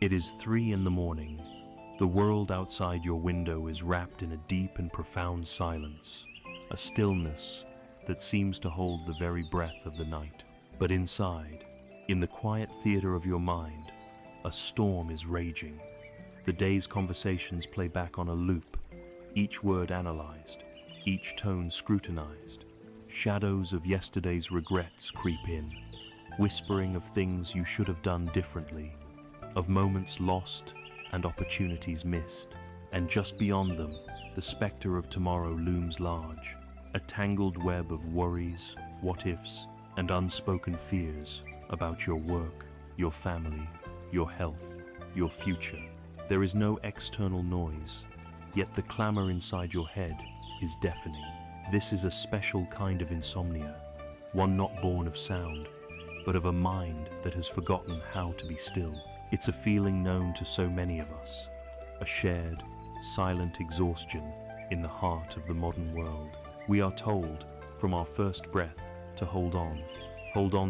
It is 3 in the morning. The world outside your window is wrapped in a deep and profound silence, a stillness that seems to hold the very breath of the night. But inside, in the quiet theater of your mind, a storm is raging. The day's conversations play back on a loop, each word analyzed, each tone scrutinized. Shadows of yesterday's regrets creep in, whispering of things you should have done differently, of moments lost and opportunities missed. And just beyond them, the specter of tomorrow looms large, a tangled web of worries, what-ifs, and unspoken fears about your work, your family, your health, your future. There is no external noise, yet the clamor inside your head is deafening. This is a special kind of insomnia, one not born of sound, but of a mind that has forgotten how to be still. It's a feeling known to so many of us, a shared, silent exhaustion in the heart of the modern world. We are told, from our first breath, to hold on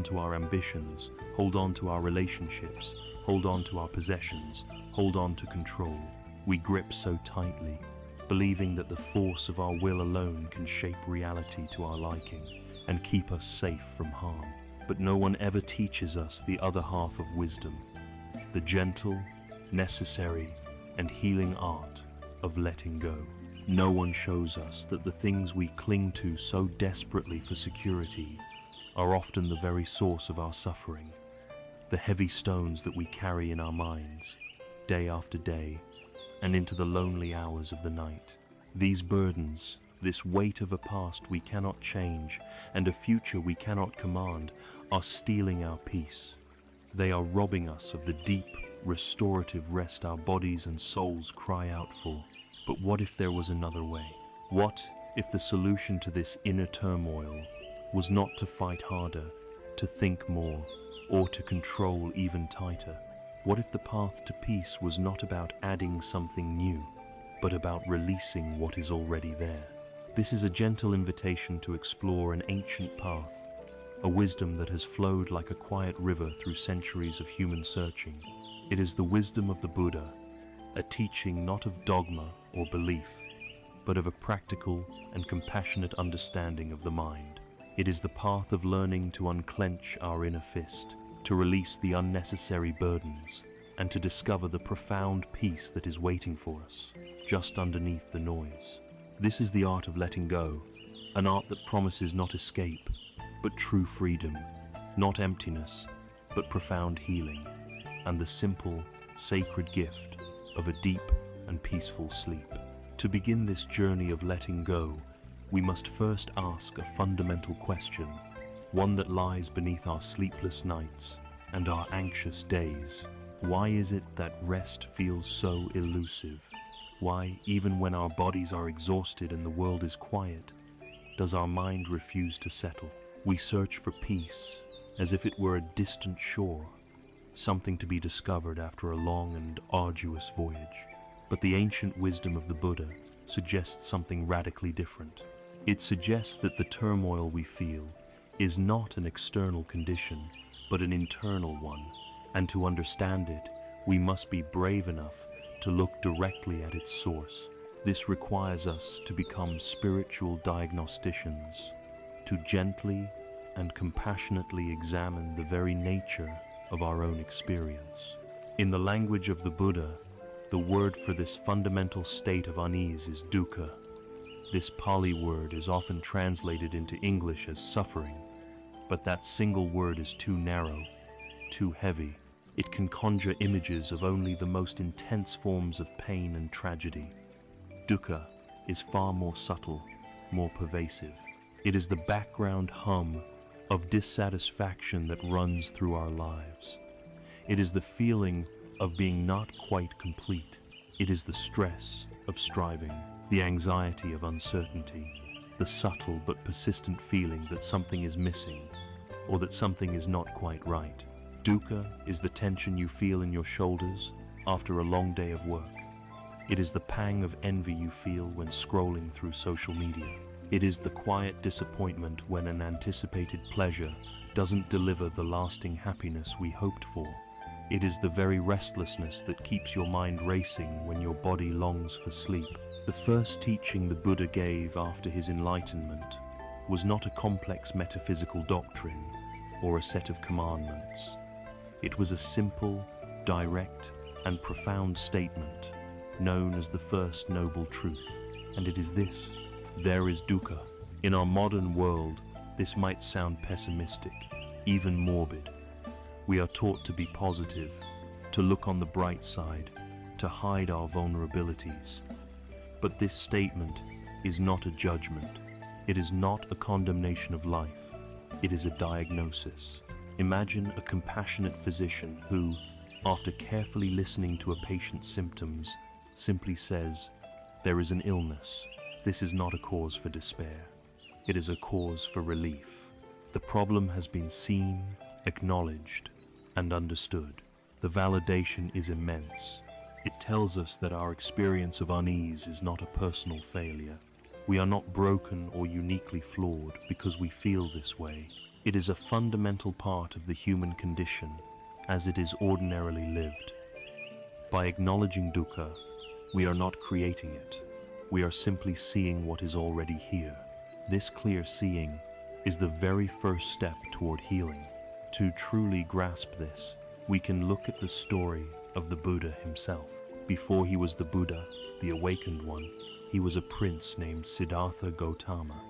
to our ambitions, hold on to our relationships, hold on to our possessions, hold on to control. We grip so tightly, believing that the force of our will alone can shape reality to our liking and keep us safe from harm. But no one ever teaches us the other half of wisdom, the gentle, necessary, and healing art of letting go. No one shows us that the things we cling to so desperately for security are often the very source of our suffering, the heavy stones that we carry in our minds, day after day, and into the lonely hours of the night. These burdens, this weight of a past we cannot change and a future we cannot command, are stealing our peace. They are robbing us of the deep, restorative rest our bodies and souls cry out for. But what if there was another way? What if the solution to this inner turmoil was not to fight harder, to think more, or to control even tighter? What if the path to peace was not about adding something new, but about releasing what is already there? This is a gentle invitation to explore an ancient path, a wisdom that has flowed like a quiet river through centuries of human searching. It is the wisdom of the Buddha, a teaching not of dogma or belief, but of a practical and compassionate understanding of the mind. It is the path of learning to unclench our inner fist, to release the unnecessary burdens, and to discover the profound peace that is waiting for us, just underneath the noise. This is the art of letting go, an art that promises not escape, but true freedom, not emptiness, but profound healing, and the simple, sacred gift of a deep and peaceful sleep. To begin this journey of letting go, we must first ask a fundamental question, one that lies beneath our sleepless nights and our anxious days. Why is it that rest feels so elusive? Why, even when our bodies are exhausted and the world is quiet, does our mind refuse to settle? We search for peace as if it were a distant shore, something to be discovered after a long and arduous voyage. But the ancient wisdom of the Buddha suggests something radically different. It suggests that the turmoil we feel is not an external condition, but an internal one, and to understand it, we must be brave enough to look directly at its source. This requires us to become spiritual diagnosticians, to gently and compassionately examine the very nature of our own experience. In the language of the Buddha, the word for this fundamental state of unease is dukkha. This Pali word is often translated into English as suffering, but that single word is too narrow, too heavy. It can conjure images of only the most intense forms of pain and tragedy. Dukkha is far more subtle, more pervasive. It is the background hum of dissatisfaction that runs through our lives. It is the feeling of being not quite complete. It is the stress of striving, the anxiety of uncertainty, the subtle but persistent feeling that something is missing or that something is not quite right. Dukkha is the tension you feel in your shoulders after a long day of work. It is the pang of envy you feel when scrolling through social media. It is the quiet disappointment when an anticipated pleasure doesn't deliver the lasting happiness we hoped for. It is the very restlessness that keeps your mind racing when your body longs for sleep. The first teaching the Buddha gave after his enlightenment was not a complex metaphysical doctrine or a set of commandments. It was a simple, direct, and profound statement known as the First Noble Truth. And it is this: there is dukkha. In our modern world, this might sound pessimistic, even morbid. We are taught to be positive, to look on the bright side, to hide our vulnerabilities. But this statement is not a judgment. It is not a condemnation of life. It is a diagnosis. Imagine a compassionate physician who, after carefully listening to a patient's symptoms, simply says, "There is an illness. This is not a cause for despair. It is a cause for relief. The problem has been seen, acknowledged, and understood." The validation is immense. It tells us that our experience of unease is not a personal failure. We are not broken or uniquely flawed because we feel this way. It is a fundamental part of the human condition as it is ordinarily lived. By acknowledging dukkha, we are not creating it. We are simply seeing what is already here. This clear seeing is the very first step toward healing. To truly grasp this, we can look at the story of the Buddha himself. Before he was the Buddha, the awakened one, he was a prince named Siddhartha Gautama.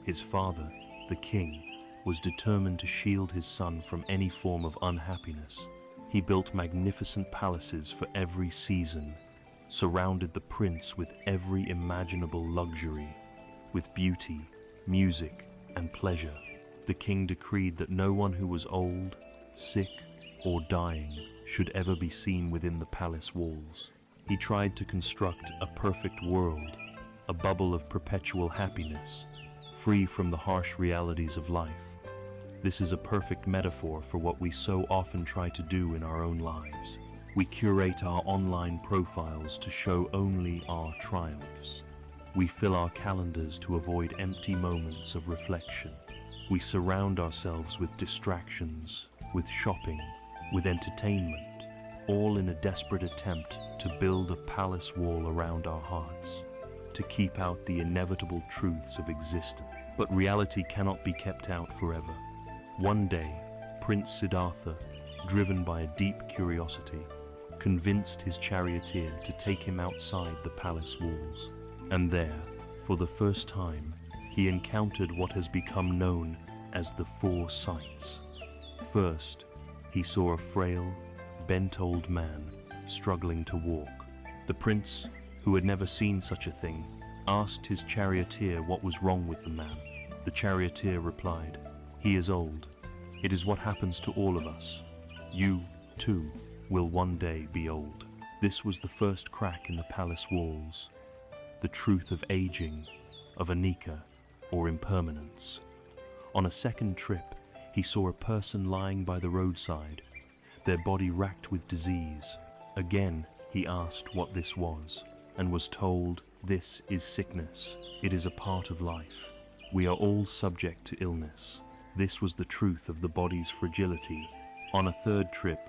His father, the king, was determined to shield his son from any form of unhappiness. He built magnificent palaces for every season, surrounded the prince with every imaginable luxury, with beauty, music, and pleasure. The king decreed that no one who was old, sick, or dying should ever be seen within the palace walls. He tried to construct a perfect world, a bubble of perpetual happiness, free from the harsh realities of life. This is a perfect metaphor for what we so often try to do in our own lives. We curate our online profiles to show only our triumphs. We fill our calendars to avoid empty moments of reflection. We surround ourselves with distractions, with shopping, with entertainment, all in a desperate attempt to build a palace wall around our hearts, to keep out the inevitable truths of existence. But reality cannot be kept out forever. One day, Prince Siddhartha, driven by a deep curiosity, convinced his charioteer to take him outside the palace walls. And there, for the first time, he encountered what has become known as the four sights. First, he saw a frail, bent old man struggling to walk. The prince, who had never seen such a thing, asked his charioteer what was wrong with the man. The charioteer replied, "He is old. It is what happens to all of us. You, too, will one day be old." This was the first crack in the palace walls, the truth of aging, of anicca, or impermanence. On a second trip, he saw a person lying by the roadside, their body racked with disease. Again, he asked what this was, and was told, "This is sickness. It is a part of life. We are all subject to illness." This was the truth of the body's fragility. On a third trip,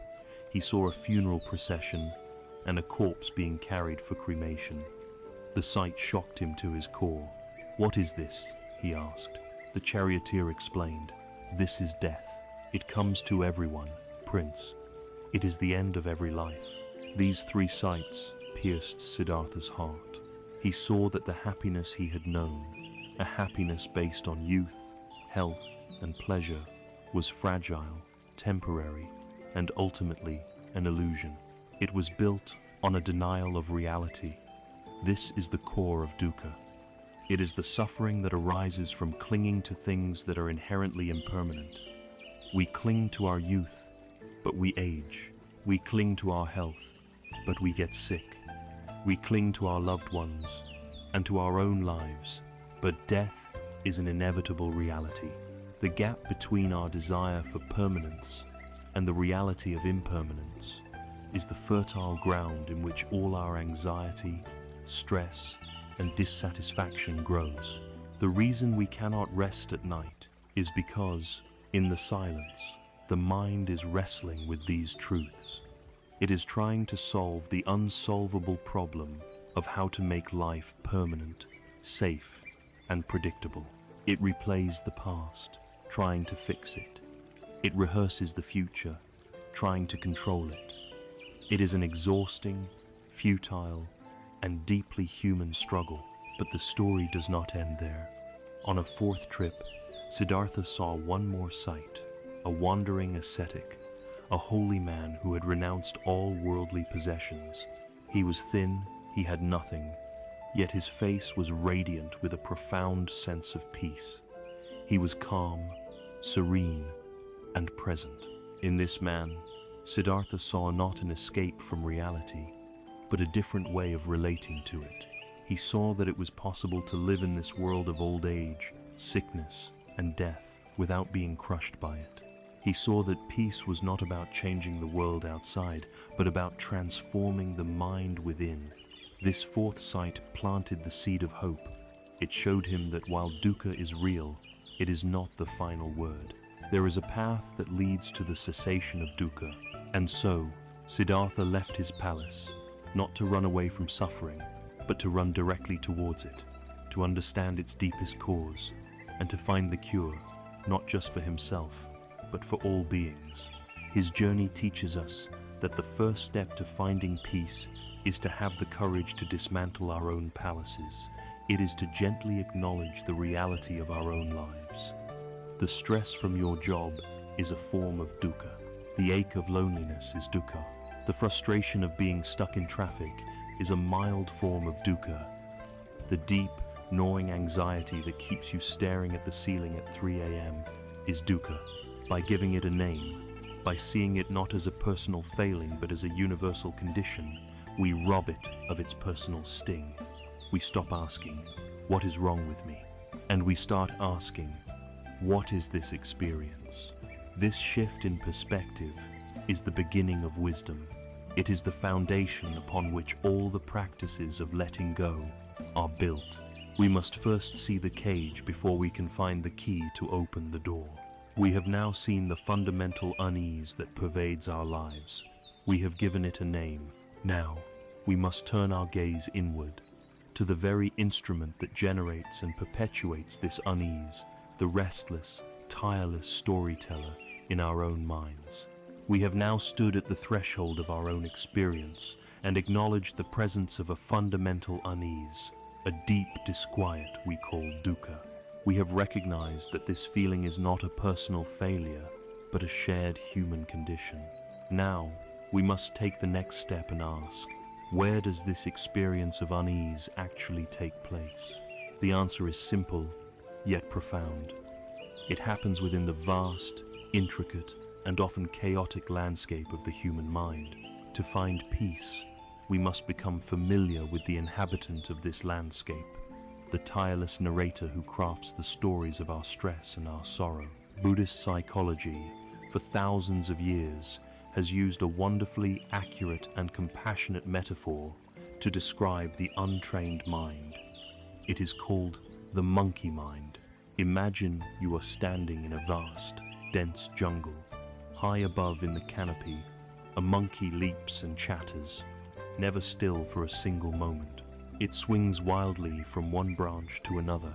he saw a funeral procession and a corpse being carried for cremation. The sight shocked him to his core. "What is this?" he asked. The charioteer explained, "This is death. It comes to everyone, Prince. It is the end of every life." These three sights pierced Siddhartha's heart. He saw that the happiness he had known, a happiness based on youth, health, and pleasure, was fragile, temporary, and ultimately an illusion. It was built on a denial of reality. This is the core of dukkha. It is the suffering that arises from clinging to things that are inherently impermanent. We cling to our youth, but we age. We cling to our health, but we get sick. We cling to our loved ones and to our own lives, but death is an inevitable reality. The gap between our desire for permanence and the reality of impermanence is the fertile ground in which all our anxiety, stress, and dissatisfaction grows. The reason we cannot rest at night is because, in the silence, the mind is wrestling with these truths. It is trying to solve the unsolvable problem of how to make life permanent, safe, and predictable. It replays the past, trying to fix it. It rehearses the future, trying to control it. It is an exhausting, futile, and deeply human struggle. But the story does not end there. On a fourth trip, Siddhartha saw one more sight, a wandering ascetic, a holy man who had renounced all worldly possessions. He was thin, he had nothing, yet his face was radiant with a profound sense of peace. He was calm, serene, and present. In this man, Siddhartha saw not an escape from reality, but a different way of relating to it. He saw that it was possible to live in this world of old age, sickness, and death without being crushed by it. He saw that peace was not about changing the world outside, but about transforming the mind within. This fourth sight planted the seed of hope. It showed him that while dukkha is real, it is not the final word. There is a path that leads to the cessation of dukkha. And so, Siddhartha left his palace, not to run away from suffering, but to run directly towards it, to understand its deepest cause, and to find the cure, not just for himself, but for all beings. His journey teaches us that the first step to finding peace is to have the courage to dismantle our own palaces. It is to gently acknowledge the reality of our own lives. The stress from your job is a form of dukkha. The ache of loneliness is dukkha. The frustration of being stuck in traffic is a mild form of dukkha. The deep, gnawing anxiety that keeps you staring at the ceiling at 3 a.m. is dukkha. By giving it a name, by seeing it not as a personal failing but as a universal condition, we rob it of its personal sting. We stop asking, "What is wrong with me?" And we start asking, "What is this experience?" This shift in perspective is the beginning of wisdom. It is the foundation upon which all the practices of letting go are built. We must first see the cage before we can find the key to open the door. We have now seen the fundamental unease that pervades our lives. We have given it a name. Now, we must turn our gaze inward, to the very instrument that generates and perpetuates this unease, the restless, tireless storyteller in our own minds. We have now stood at the threshold of our own experience and acknowledged the presence of a fundamental unease, a deep disquiet we call dukkha. We have recognized that this feeling is not a personal failure, but a shared human condition. Now, we must take the next step and ask, where does this experience of unease actually take place? The answer is simple, yet profound. It happens within the vast, intricate, and often chaotic landscape of the human mind. To find peace, we must become familiar with the inhabitant of this landscape, the tireless narrator who crafts the stories of our stress and our sorrow. Buddhist psychology, for thousands of years, has used a wonderfully accurate and compassionate metaphor to describe the untrained mind. It is called the monkey mind. Imagine you are standing in a vast, dense jungle. High above in the canopy, a monkey leaps and chatters, never still for a single moment. It swings wildly from one branch to another,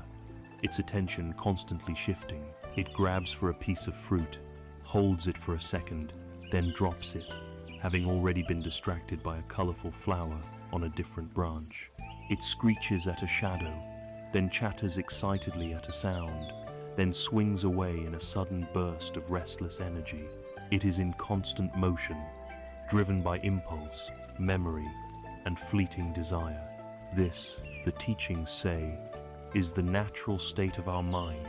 its attention constantly shifting. It grabs for a piece of fruit, holds it for a second, then drops it, having already been distracted by a colorful flower on a different branch. It screeches at a shadow, then chatters excitedly at a sound, then swings away in a sudden burst of restless energy. It is in constant motion, driven by impulse, memory, and fleeting desire. This, the teachings say, is the natural state of our mind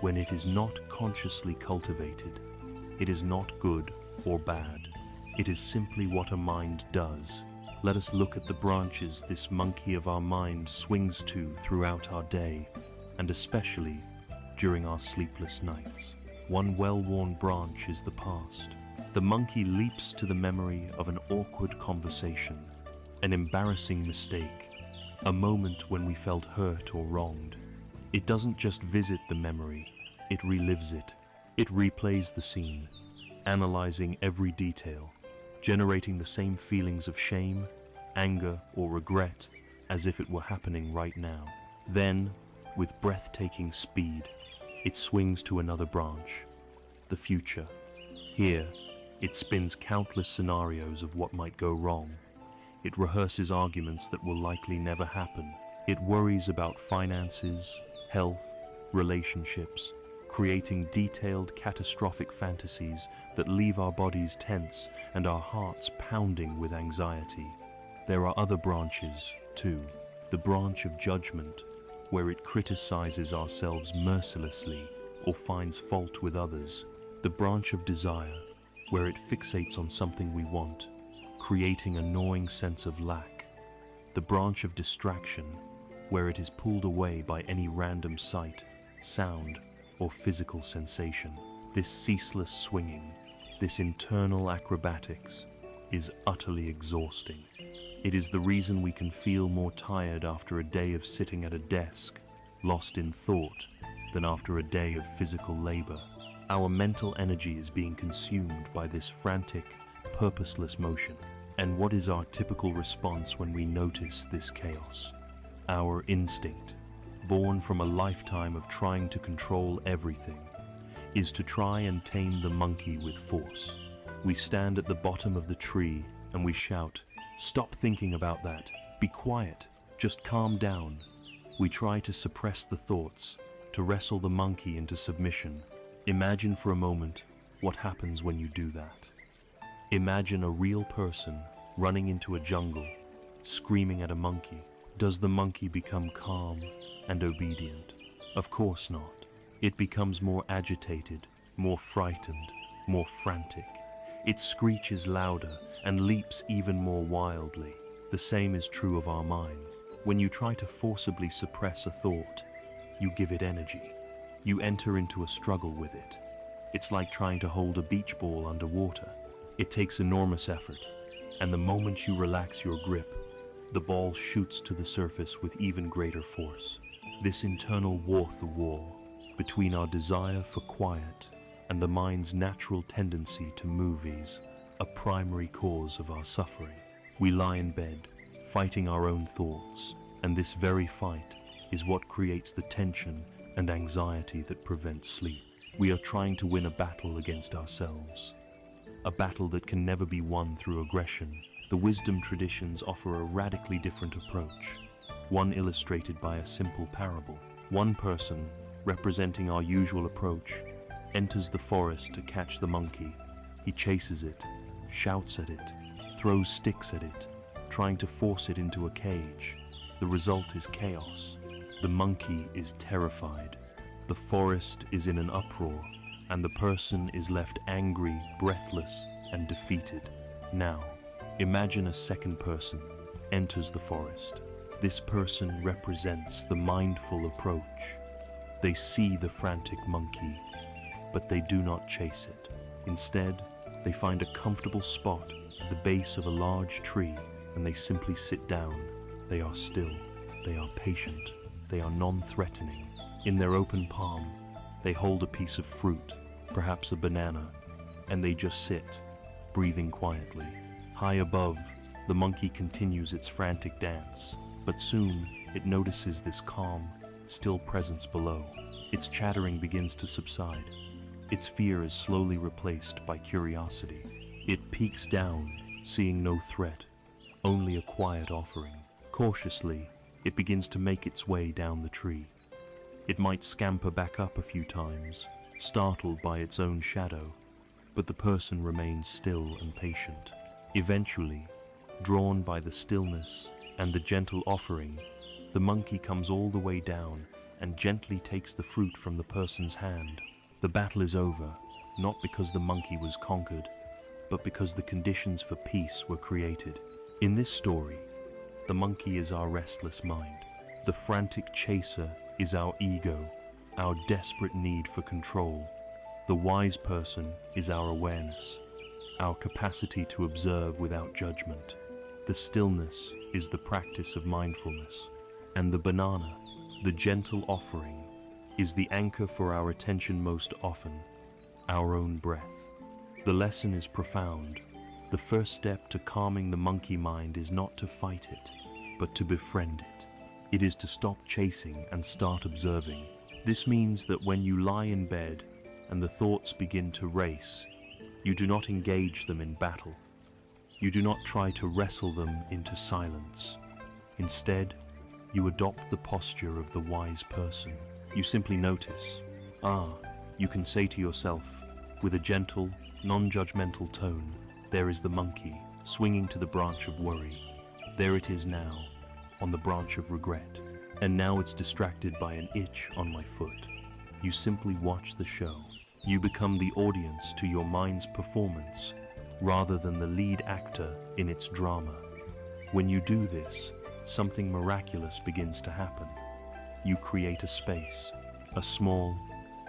when it is not consciously cultivated. It is not good or bad. It is simply what a mind does. Let us look at the branches this monkey of our mind swings to throughout our day, and especially during our sleepless nights. One well-worn branch is the past. The monkey leaps to the memory of an awkward conversation, an embarrassing mistake, a moment when we felt hurt or wronged. It doesn't just visit the memory, it relives it. It replays the scene, analyzing every detail, generating the same feelings of shame, anger, or regret as if it were happening right now. Then, with breathtaking speed, it swings to another branch, the future. Here, it spins countless scenarios of what might go wrong. It rehearses arguments that will likely never happen. It worries about finances, health, relationships, creating detailed, catastrophic fantasies that leave our bodies tense and our hearts pounding with anxiety. There are other branches, too. The branch of judgment, where it criticizes ourselves mercilessly or finds fault with others. The branch of desire, where it fixates on something we want, creating a gnawing sense of lack. The branch of distraction, where it is pulled away by any random sight, sound, or physical sensation. This ceaseless swinging, this internal acrobatics, is utterly exhausting. It is the reason we can feel more tired after a day of sitting at a desk, lost in thought, than after a day of physical labor. Our mental energy is being consumed by this frantic, purposeless motion. And what is our typical response when we notice this chaos? Our instinct, born from a lifetime of trying to control everything, is to try and tame the monkey with force. We stand at the bottom of the tree and we shout, "Stop thinking about that. Be quiet. Just calm down." We try to suppress the thoughts, to wrestle the monkey into submission. Imagine for a moment what happens when you do that. Imagine a real person running into a jungle, screaming at a monkey. Does the monkey become calm and obedient? Of course not. It becomes more agitated, more frightened, more frantic. It screeches louder and leaps even more wildly. The same is true of our minds. When you try to forcibly suppress a thought, you give it energy. You enter into a struggle with it. It's like trying to hold a beach ball underwater. It takes enormous effort, and the moment you relax your grip, the ball shoots to the surface with even greater force. This internal war between our desire for quiet and the mind's natural tendency to move is a primary cause of our suffering. We lie in bed, fighting our own thoughts, and this very fight is what creates the tension and anxiety that prevents sleep. We are trying to win a battle against ourselves, a battle that can never be won through aggression. The wisdom traditions offer a radically different approach, one illustrated by a simple parable. One person, representing our usual approach, enters the forest to catch the monkey. He chases it, shouts at it, throws sticks at it, trying to force it into a cage. The result is chaos. The monkey is terrified. The forest is in an uproar, and the person is left angry, breathless, and defeated. Now, imagine a second person enters the forest. This person represents the mindful approach. They see the frantic monkey, but they do not chase it. Instead, they find a comfortable spot at the base of a large tree, and they simply sit down. They are still. They are patient. They are non-threatening. In their open palm, they hold a piece of fruit, perhaps a banana, and they just sit, breathing quietly. High above, the monkey continues its frantic dance, but soon it notices this calm, still presence below. Its chattering begins to subside. Its fear is slowly replaced by curiosity. It peeks down, seeing no threat, only a quiet offering. Cautiously, it begins to make its way down the tree. It might scamper back up a few times, startled by its own shadow, but the person remains still and patient. Eventually, drawn by the stillness and the gentle offering, the monkey comes all the way down and gently takes the fruit from the person's hand. The battle is over, not because the monkey was conquered, but because the conditions for peace were created. In this story, the monkey is our restless mind. The frantic chaser is our ego, our desperate need for control. The wise person is our awareness, our capacity to observe without judgment. The stillness is the practice of mindfulness. And the banana, the gentle offering, is the anchor for our attention most often, our own breath. The lesson is profound. The first step to calming the monkey mind is not to fight it, but to befriend it. It is to stop chasing and start observing. This means that when you lie in bed and the thoughts begin to race, you do not engage them in battle. You do not try to wrestle them into silence. Instead, you adopt the posture of the wise person. You simply notice. You can say to yourself, with a gentle, non-judgmental tone, there is the monkey, swinging to the branch of worry. There it is now, on the branch of regret. And now it's distracted by an itch on my foot. You simply watch the show. You become the audience to your mind's performance, rather than the lead actor in its drama. When you do this, something miraculous begins to happen. You create a space, a small,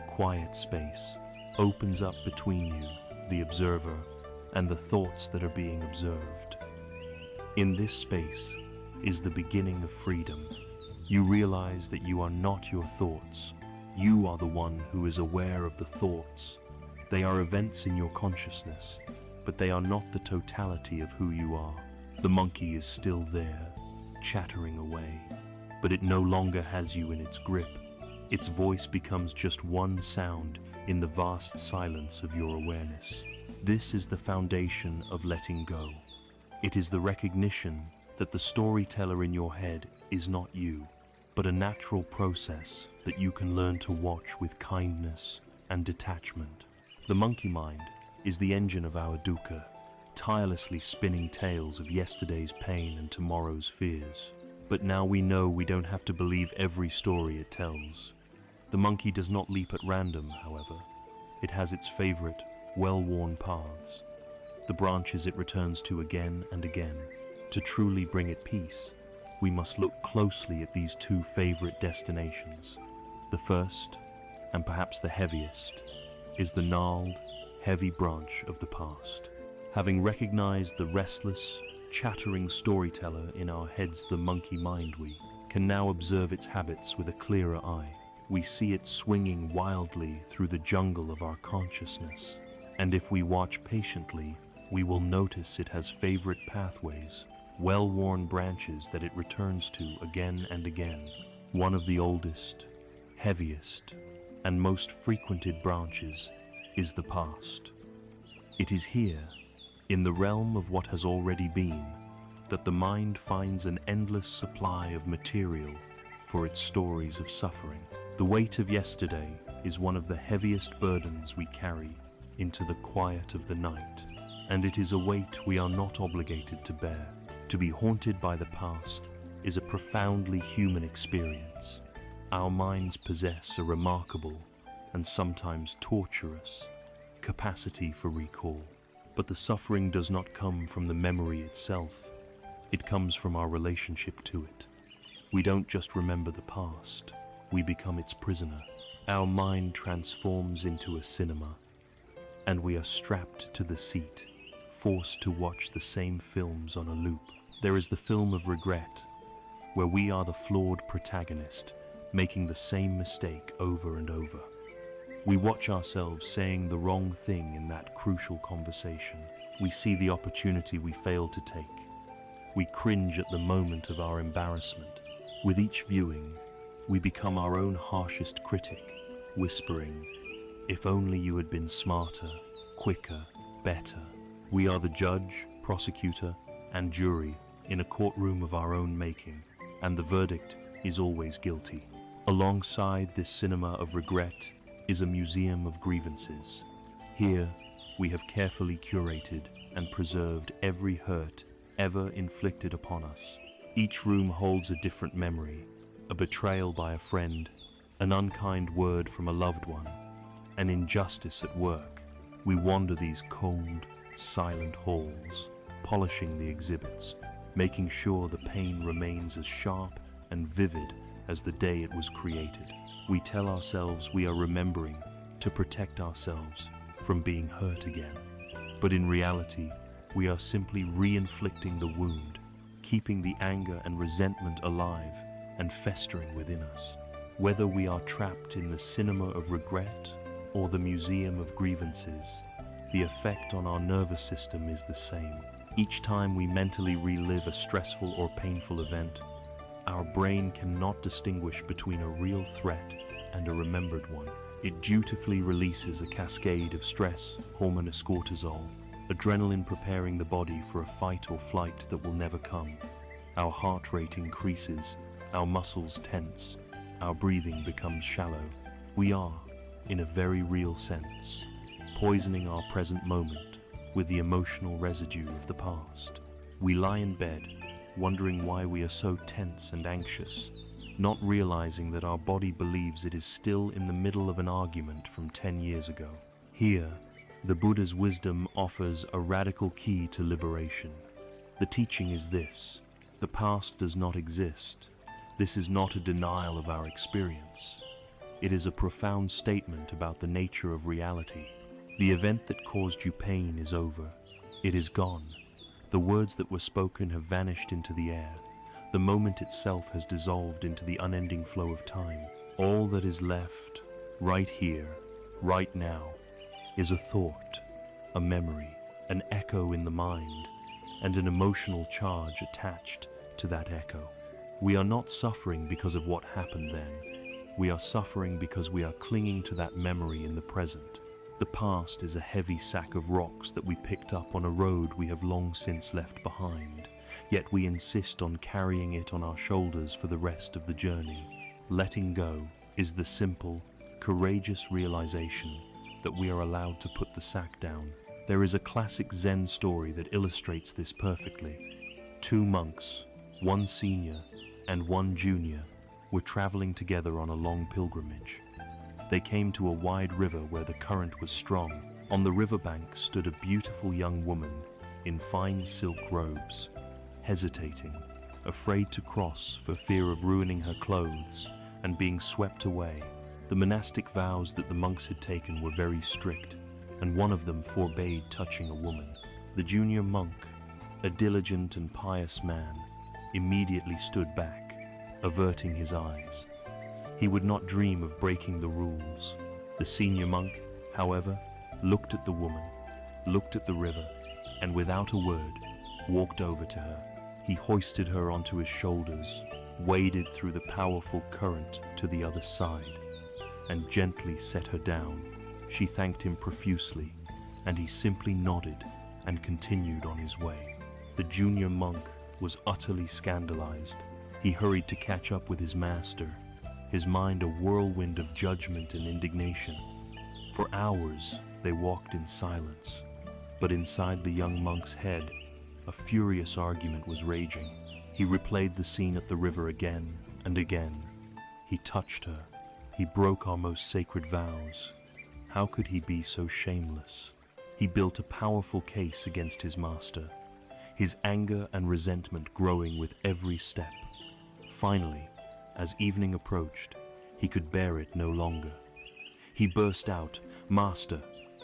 quiet space, opens up between you, the observer, and the thoughts that are being observed. In this space is the beginning of freedom. You realize that you are not your thoughts. You are the one who is aware of the thoughts. They are events in your consciousness, but they are not the totality of who you are. The monkey is still there, chattering away, but it no longer has you in its grip. Its voice becomes just one sound in the vast silence of your awareness. This is the foundation of letting go. It is the recognition that the storyteller in your head is not you, but a natural process that you can learn to watch with kindness and detachment. The monkey mind is the engine of our dukkha, tirelessly spinning tales of yesterday's pain and tomorrow's fears. But now we know we don't have to believe every story it tells. The monkey does not leap at random, however. It has its favorite, well-worn paths, the branches it returns to again and again. To truly bring it peace, we must look closely at these two favorite destinations. The first, and perhaps the heaviest, is the gnarled, heavy branch of the past. Having recognized the restless, chattering storyteller in our heads, the monkey mind, we can now observe its habits with a clearer eye. We see it swinging wildly through the jungle of our consciousness. And if we watch patiently, we will notice it has favorite pathways, well-worn branches that it returns to again and again. One of the oldest, heaviest, and most frequented branches is the past. It is here, in the realm of what has already been, that the mind finds an endless supply of material for its stories of suffering. The weight of yesterday is one of the heaviest burdens we carry into the quiet of the night, and it is a weight we are not obligated to bear. To be haunted by the past is a profoundly human experience. Our minds possess a remarkable and sometimes torturous capacity for recall. But the suffering does not come from the memory itself. It comes from our relationship to it. We don't just remember the past, we become its prisoner. Our mind transforms into a cinema, and we are strapped to the seat, forced to watch the same films on a loop. There is the film of regret, where we are the flawed protagonist, making the same mistake over and over. We watch ourselves saying the wrong thing in that crucial conversation. We see the opportunity we failed to take. We cringe at the moment of our embarrassment. With each viewing, we become our own harshest critic, whispering, "If only you had been smarter, quicker, better." We are the judge, prosecutor, and jury in a courtroom of our own making, and the verdict is always guilty. Alongside this cinema of regret is a museum of grievances. Here, we have carefully curated and preserved every hurt ever inflicted upon us. Each room holds a different memory, a betrayal by a friend, an unkind word from a loved one, an injustice at work. We wander these cold, silent halls, polishing the exhibits, making sure the pain remains as sharp and vivid as the day it was created. We tell ourselves we are remembering to protect ourselves from being hurt again. But in reality, we are simply re-inflicting the wound, keeping the anger and resentment alive and festering within us. Whether we are trapped in the cinema of regret or the museum of grievances, the effect on our nervous system is the same. Each time we mentally relive a stressful or painful event, our brain cannot distinguish between a real threat and a remembered one. It dutifully releases a cascade of stress, hormone cortisol, adrenaline preparing the body for a fight or flight that will never come. Our heart rate increases, our muscles tense, our breathing becomes shallow. We are, in a very real sense, poisoning our present moment with the emotional residue of the past. We lie in bed, wondering why we are so tense and anxious, not realizing that our body believes it is still in the middle of an argument from 10 years ago. Here, the Buddha's wisdom offers a radical key to liberation. The teaching is this: the past does not exist. This is not a denial of our experience. It is a profound statement about the nature of reality. The event that caused you pain is over. It is gone. The words that were spoken have vanished into the air. The moment itself has dissolved into the unending flow of time. All that is left, right here, right now, is a thought, a memory, an echo in the mind, and an emotional charge attached to that echo. We are not suffering because of what happened then. We are suffering because we are clinging to that memory in the present. The past is a heavy sack of rocks that we picked up on a road we have long since left behind, yet we insist on carrying it on our shoulders for the rest of the journey. Letting go is the simple, courageous realization that we are allowed to put the sack down. There is a classic Zen story that illustrates this perfectly. Two monks, one senior and one junior, were traveling together on a long pilgrimage. They came to a wide river where the current was strong. On the riverbank stood a beautiful young woman in fine silk robes, hesitating, afraid to cross for fear of ruining her clothes and being swept away. The monastic vows that the monks had taken were very strict, and one of them forbade touching a woman. The junior monk, a diligent and pious man, immediately stood back, averting his eyes. He would not dream of breaking the rules. The senior monk, however, looked at the woman, looked at the river, and without a word, walked over to her. He hoisted her onto his shoulders, waded through the powerful current to the other side, and gently set her down. She thanked him profusely, and he simply nodded and continued on his way. The junior monk was utterly scandalized. He hurried to catch up with his master, his mind a whirlwind of judgment and indignation. For hours they walked in silence, but inside the young monk's head, a furious argument was raging. He replayed the scene at the river again and again. He touched her. He broke our most sacred vows. How could he be so shameless? He built a powerful case against his master, his anger and resentment growing with every step. Finally, as evening approached, he could bear it no longer. He burst out, "Master,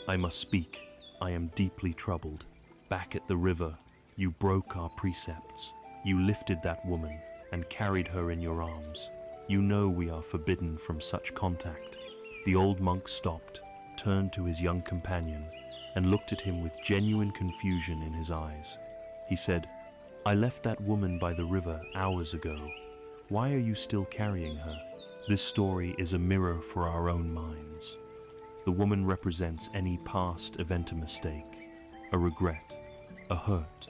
I must speak. I am deeply troubled. Back at the river, you broke our precepts. You lifted that woman and carried her in your arms. You know we are forbidden from such contact." The old monk stopped, turned to his young companion, and looked at him with genuine confusion in his eyes. He said, "I left that woman by the river hours ago. Why are you still carrying her?" This story is a mirror for our own minds. The woman represents any past event, a mistake, a regret, a hurt,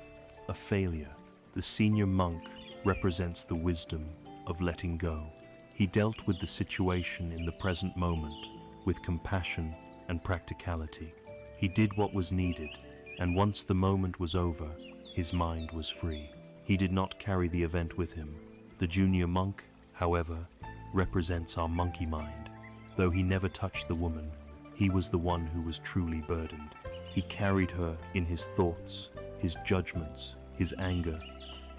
a failure. The senior monk represents the wisdom of letting go. He dealt with the situation in the present moment with compassion and practicality. He did what was needed, and once the moment was over, his mind was free. He did not carry the event with him. The junior monk, however, represents our monkey mind. Though he never touched the woman, he was the one who was truly burdened. He carried her in his thoughts, his judgments, his anger,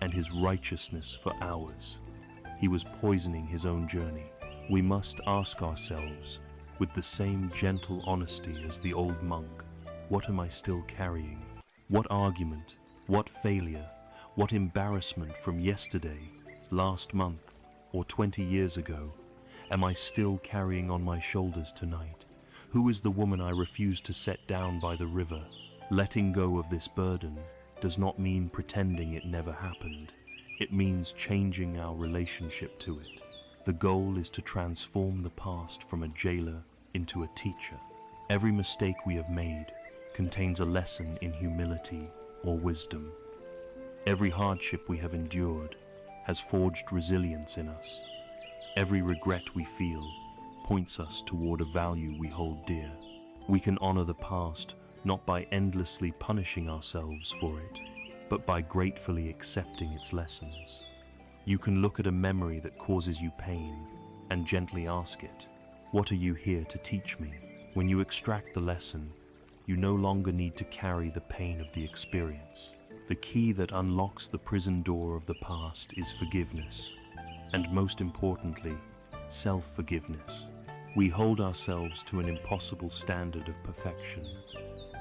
and his righteousness for hours. He was poisoning his own journey. We must ask ourselves, with the same gentle honesty as the old monk, what am I still carrying? What argument, what failure, what embarrassment from yesterday, last month, or 20 years ago am I still carrying on my shoulders tonight? Who is the woman I refuse to set down by the river? Letting go of this burden does not mean pretending it never happened. It means changing our relationship to it. The goal is to transform the past from a jailer into a teacher. Every mistake we have made contains a lesson in humility or wisdom. Every hardship we have endured has forged resilience in us. Every regret we feel points us toward a value we hold dear. We can honor the past not by endlessly punishing ourselves for it, but by gratefully accepting its lessons. You can look at a memory that causes you pain and gently ask it, "What are you here to teach me?" When you extract the lesson, you no longer need to carry the pain of the experience. The key that unlocks the prison door of the past is forgiveness, and most importantly, self-forgiveness. We hold ourselves to an impossible standard of perfection,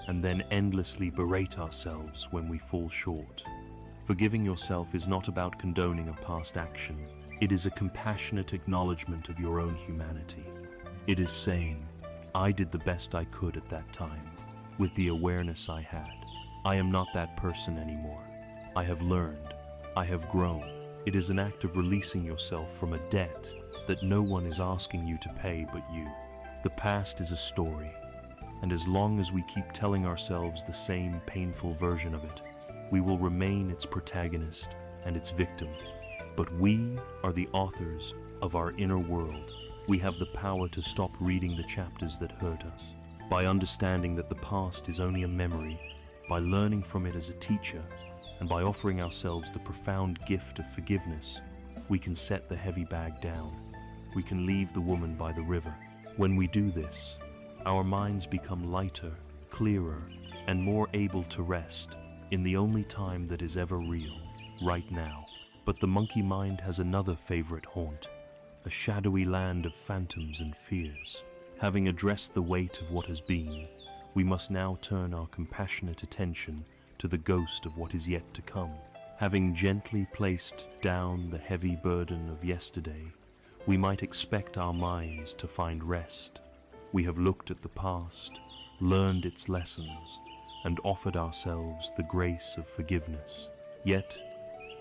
and then endlessly berate ourselves when we fall short. Forgiving yourself is not about condoning a past action. It is a compassionate acknowledgement of your own humanity. It is saying, "I did the best I could at that time, with the awareness I had. I am not that person anymore. I have learned. I have grown." It is an act of releasing yourself from a debt that no one is asking you to pay but you. The past is a story, and as long as we keep telling ourselves the same painful version of it, we will remain its protagonist and its victim. But we are the authors of our inner world. We have the power to stop reading the chapters that hurt us. By understanding that the past is only a memory, by learning from it as a teacher, and by offering ourselves the profound gift of forgiveness, we can set the heavy bag down. We can leave the woman by the river. When we do this, our minds become lighter, clearer, and more able to rest in the only time that is ever real, right now. But the monkey mind has another favorite haunt, a shadowy land of phantoms and fears. Having addressed the weight of what has been, we must now turn our compassionate attention to the ghost of what is yet to come. Having gently placed down the heavy burden of yesterday, we might expect our minds to find rest. We have looked at the past, learned its lessons, and offered ourselves the grace of forgiveness. Yet,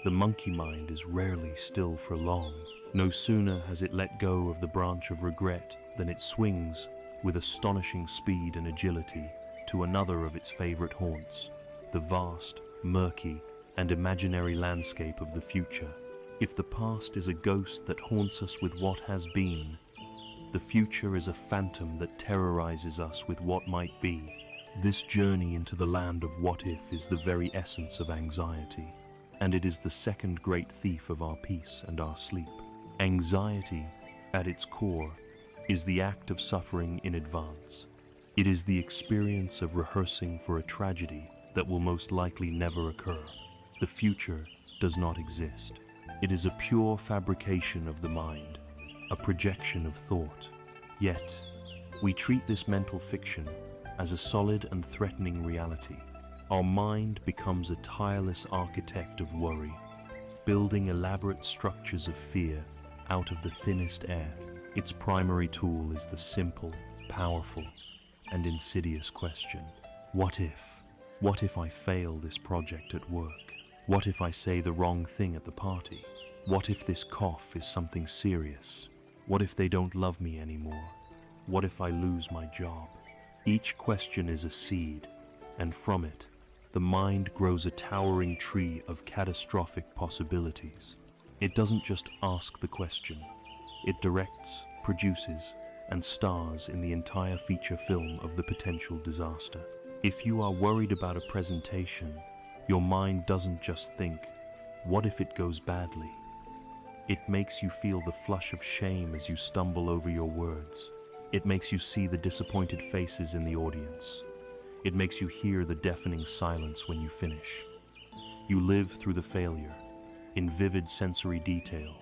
the monkey mind is rarely still for long. No sooner has it let go of the branch of regret than it swings with astonishing speed and agility to another of its favorite haunts, the vast, murky, and imaginary landscape of the future. If the past is a ghost that haunts us with what has been, the future is a phantom that terrorizes us with what might be. This journey into the land of what if is the very essence of anxiety, and it is the second great thief of our peace and our sleep. Anxiety, at its core, is the act of suffering in advance. It is the experience of rehearsing for a tragedy that will most likely never occur. The future does not exist. It is a pure fabrication of the mind, a projection of thought. Yet, we treat this mental fiction as a solid and threatening reality. Our mind becomes a tireless architect of worry, building elaborate structures of fear out of the thinnest air. Its primary tool is the simple, powerful, and insidious question: what if? What if I fail this project at work? What if I say the wrong thing at the party? What if this cough is something serious? What if they don't love me anymore? What if I lose my job? Each question is a seed, and from it, the mind grows a towering tree of catastrophic possibilities. It doesn't just ask the question, it directs, produces, and stars in the entire feature film of the potential disaster. If you are worried about a presentation, your mind doesn't just think, "What if it goes badly?" It makes you feel the flush of shame as you stumble over your words. It makes you see the disappointed faces in the audience. It makes you hear the deafening silence when you finish. You live through the failure, in vivid sensory detail,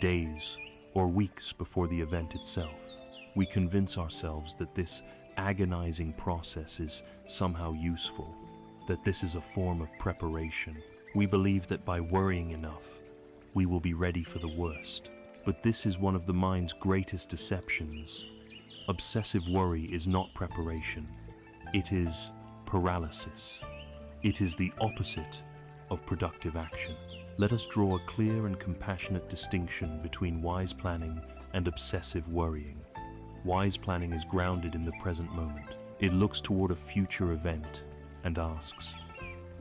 days or weeks before the event itself. We convince ourselves that this agonizing process is somehow useful, that this is a form of preparation. We believe that by worrying enough, we will be ready for the worst. But this is one of the mind's greatest deceptions. Obsessive worry is not preparation. It is paralysis. It is the opposite of productive action. Let us draw a clear and compassionate distinction between wise planning and obsessive worrying. Wise planning is grounded in the present moment. It looks toward a future event and asks,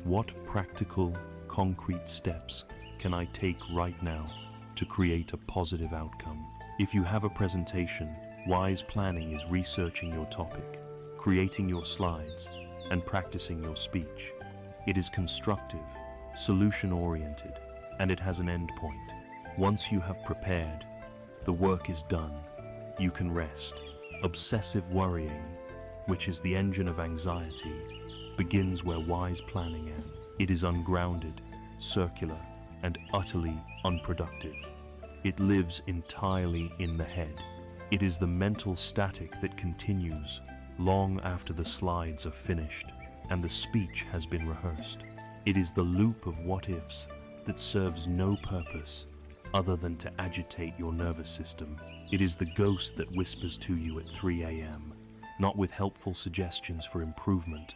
what practical, concrete steps can I take right now to create a positive outcome? If you have a presentation, wise planning is researching your topic, creating your slides, and practicing your speech. It is constructive, solution-oriented, and it has an end point. Once you have prepared, the work is done. You can rest. Obsessive worrying, which is the engine of anxiety, begins where wise planning ends. It is ungrounded, circular, and utterly unproductive. It lives entirely in the head. It is the mental static that continues long after the slides are finished and the speech has been rehearsed. It is the loop of what-ifs that serves no purpose other than to agitate your nervous system. It is the ghost that whispers to you at 3 a.m., not with helpful suggestions for improvement,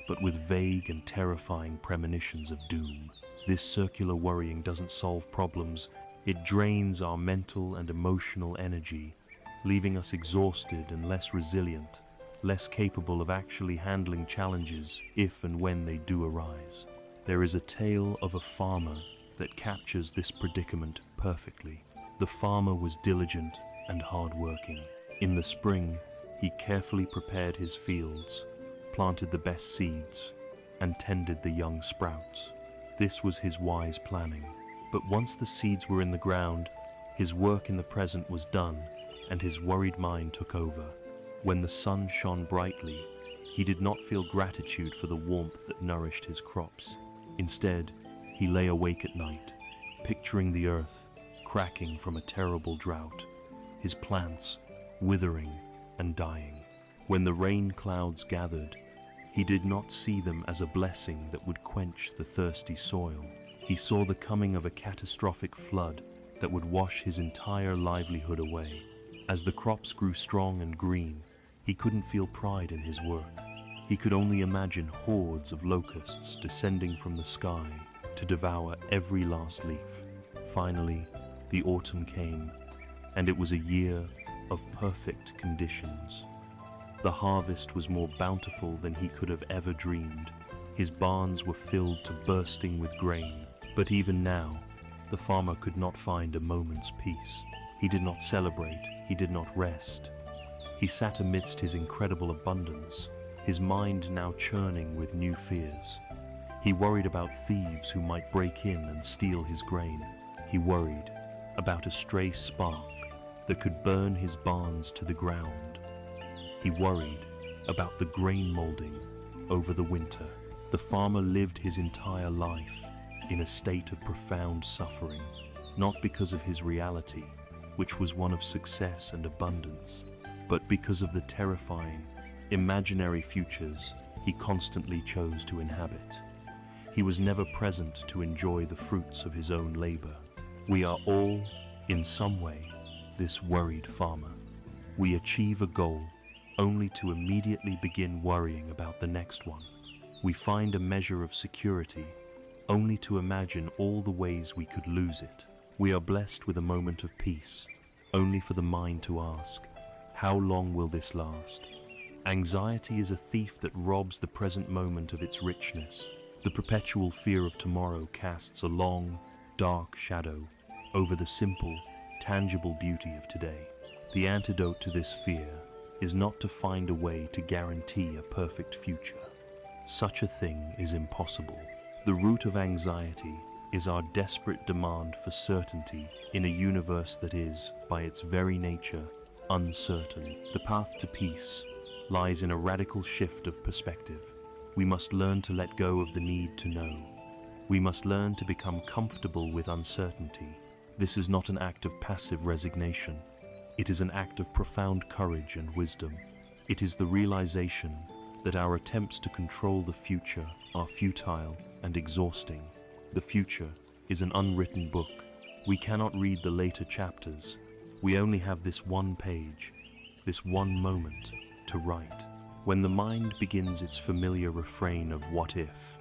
but with vague and terrifying premonitions of doom. This circular worrying doesn't solve problems. It drains our mental and emotional energy, leaving us exhausted and less resilient, less capable of actually handling challenges if and when they do arise. There is a tale of a farmer that captures this predicament perfectly. The farmer was diligent and hard-working. In the spring, he carefully prepared his fields, planted the best seeds, and tended the young sprouts. This was his wise planning. But once the seeds were in the ground, his work in the present was done, and his worried mind took over. When the sun shone brightly, he did not feel gratitude for the warmth that nourished his crops. Instead, he lay awake at night, picturing the earth cracking from a terrible drought, his plants withering and dying. When the rain clouds gathered, he did not see them as a blessing that would quench the thirsty soil. He saw the coming of a catastrophic flood that would wash his entire livelihood away. As the crops grew strong and green, he couldn't feel pride in his work. He could only imagine hordes of locusts descending from the sky to devour every last leaf. Finally, the autumn came, and it was a year of perfect conditions. The harvest was more bountiful than he could have ever dreamed. His barns were filled to bursting with grain. But even now, the farmer could not find a moment's peace. He did not celebrate, he did not rest. He sat amidst his incredible abundance, his mind now churning with new fears. He worried about thieves who might break in and steal his grain. He worried about a stray spark that could burn his barns to the ground. He worried about the grain molding over the winter. The farmer lived his entire life in a state of profound suffering, not because of his reality, which was one of success and abundance, but because of the terrifying, imaginary futures he constantly chose to inhabit. He was never present to enjoy the fruits of his own labor. We are all, in some way, this worried farmer. We achieve a goal only to immediately begin worrying about the next one. We find a measure of security only to imagine all the ways we could lose it. We are blessed with a moment of peace, only for the mind to ask, how long will this last? Anxiety is a thief that robs the present moment of its richness. The perpetual fear of tomorrow casts a long, dark shadow over the simple, tangible beauty of today. The antidote to this fear is not to find a way to guarantee a perfect future. Such a thing is impossible. The root of anxiety is our desperate demand for certainty in a universe that is, by its very nature, uncertain. The path to peace lies in a radical shift of perspective. We must learn to let go of the need to know. We must learn to become comfortable with uncertainty. This is not an act of passive resignation. It is an act of profound courage and wisdom. It is the realization that our attempts to control the future are futile and exhausting. The future is an unwritten book. We cannot read the later chapters. We only have this one page. this one moment, to write. When the mind begins its familiar refrain of what if,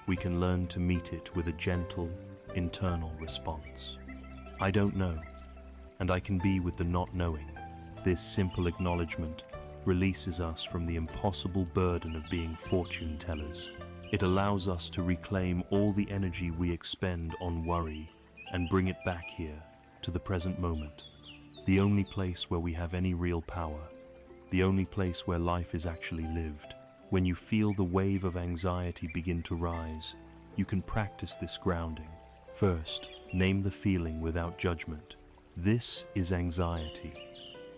we can learn to meet it with a gentle, internal response. I don't know, and I can be with the not knowing. This simple acknowledgement releases us from the impossible burden of being fortune tellers. It allows us to reclaim all the energy we expend on worry and bring it back here to the present moment, the only place where we have any real power, the only place where life is actually lived. When you feel the wave of anxiety begin to rise, you can practice this grounding. First, name the feeling without judgment. This is anxiety.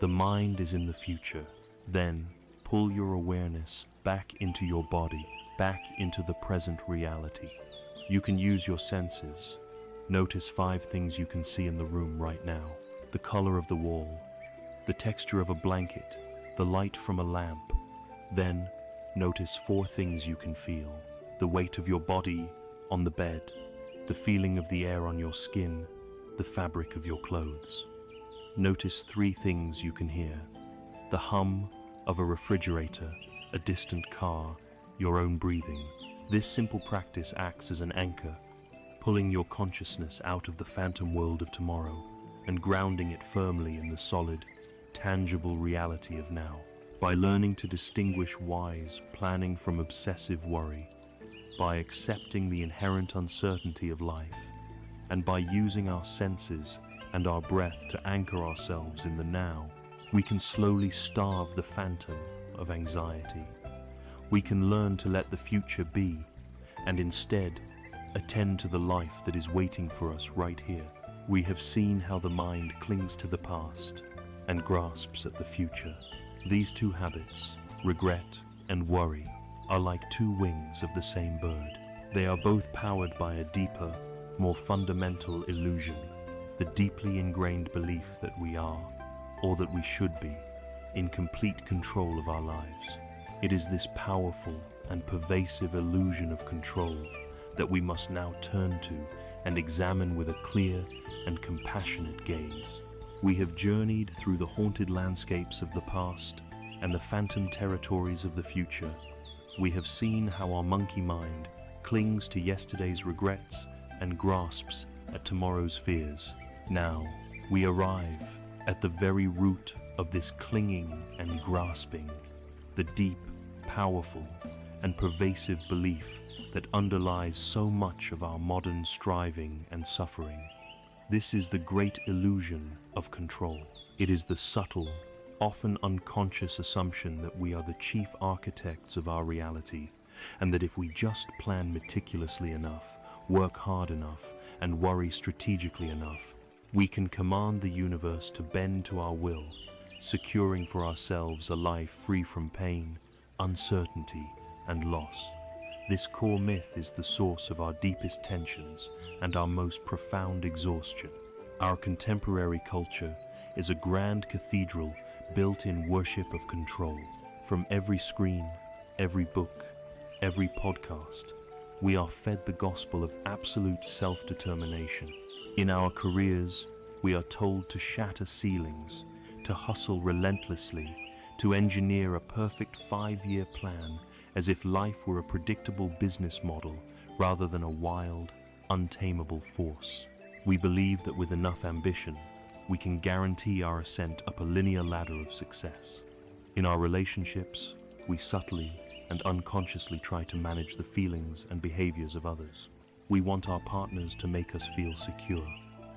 The mind is in the future. Then, pull your awareness back into your body, back into the present reality. You can use your senses. Notice 5 things you can see in the room right now. The color of the wall, the texture of a blanket, the light from a lamp. Then, notice 4 things you can feel. The weight of your body on the bed, the feeling of the air on your skin, the fabric of your clothes. Notice 3 things you can hear. The hum of a refrigerator, a distant car, your own breathing. This simple practice acts as an anchor, pulling your consciousness out of the phantom world of tomorrow and grounding it firmly in the solid, tangible reality of now. By learning to distinguish wise planning from obsessive worry, by accepting the inherent uncertainty of life, and by using our senses and our breath to anchor ourselves in the now, we can slowly starve the phantom of anxiety. We can learn to let the future be, and instead attend to the life that is waiting for us right here. We have seen how the mind clings to the past and grasps at the future. These 2 habits, regret and worry, are like 2 wings of the same bird. They are both powered by a deeper, more fundamental illusion, the deeply ingrained belief that we are, or that we should be, in complete control of our lives. It is this powerful and pervasive illusion of control that we must now turn to and examine with a clear and compassionate gaze. We have journeyed through the haunted landscapes of the past and the phantom territories of the future. We have seen how our monkey mind clings to yesterday's regrets and grasps at tomorrow's fears. Now, we arrive at the very root of this clinging and grasping, the deep, powerful, and pervasive belief that underlies so much of our modern striving and suffering. This is the great illusion of control. It is the subtle, often unconscious assumption that we are the chief architects of our reality, and that if we just plan meticulously enough, work hard enough, and worry strategically enough, we can command the universe to bend to our will, securing for ourselves a life free from pain, uncertainty, and loss. This core myth is the source of our deepest tensions and our most profound exhaustion. Our contemporary culture is a grand cathedral built in worship of control. From every screen, every book, every podcast, we are fed the gospel of absolute self-determination. In our careers, we are told to shatter ceilings, to hustle relentlessly, to engineer a perfect 5-year plan as if life were a predictable business model rather than a wild, untamable force. We believe that with enough ambition, we can guarantee our ascent up a linear ladder of success. In our relationships, we subtly and unconsciously try to manage the feelings and behaviors of others. We want our partners to make us feel secure,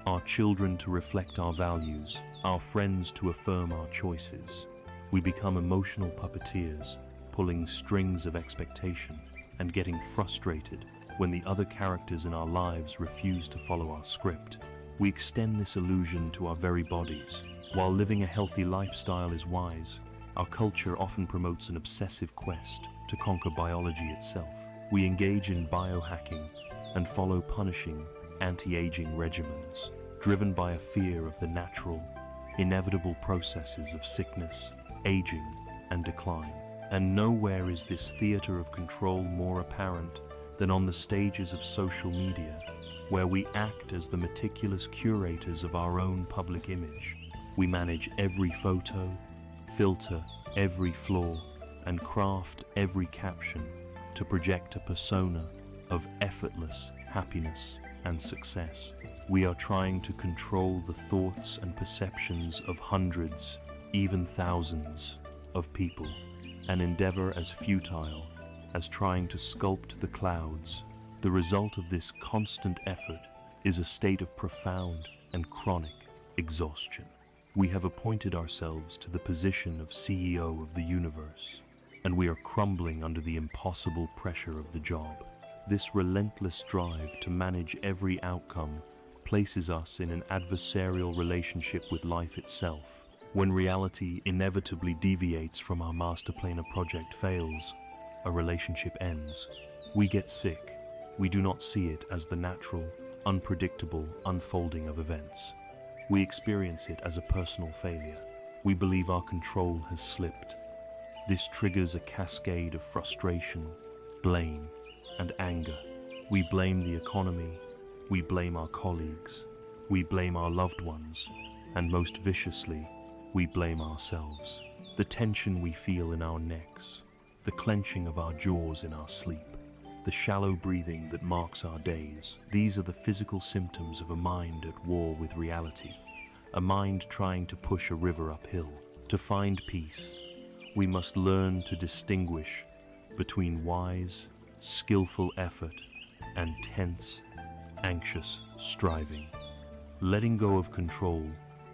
our children to reflect our values, our friends to affirm our choices. We become emotional puppeteers, pulling strings of expectation and getting frustrated when the other characters in our lives refuse to follow our script. We extend this illusion to our very bodies. While living a healthy lifestyle is wise, our culture often promotes an obsessive quest to conquer biology itself. We engage in biohacking and follow punishing, anti-aging regimens, driven by a fear of the natural, inevitable processes of sickness, aging, and decline. And nowhere is this theater of control more apparent than on the stages of social media, where we act as the meticulous curators of our own public image. We manage every photo, filter every flaw, and craft every caption to project a persona of effortless happiness and success. We are trying to control the thoughts and perceptions of hundreds, even thousands, of people, an endeavor as futile as trying to sculpt the clouds. The result of this constant effort is a state of profound and chronic exhaustion. We have appointed ourselves to the position of CEO of the universe, and we are crumbling under the impossible pressure of the job. This relentless drive to manage every outcome places us in an adversarial relationship with life itself. When reality inevitably deviates from our master plan, a project fails, a relationship ends, we get sick. We do not see it as the natural, unpredictable unfolding of events. We experience it as a personal failure. We believe our control has slipped. This triggers a cascade of frustration, blame, and anger. We blame the economy, we blame our colleagues, we blame our loved ones, and most viciously, we blame ourselves. The tension we feel in our necks, the clenching of our jaws in our sleep, the shallow breathing that marks our days, these are the physical symptoms of a mind at war with reality, a mind trying to push a river uphill. To find peace, we must learn to distinguish between wise, skillful effort and tense, anxious striving. Letting go of control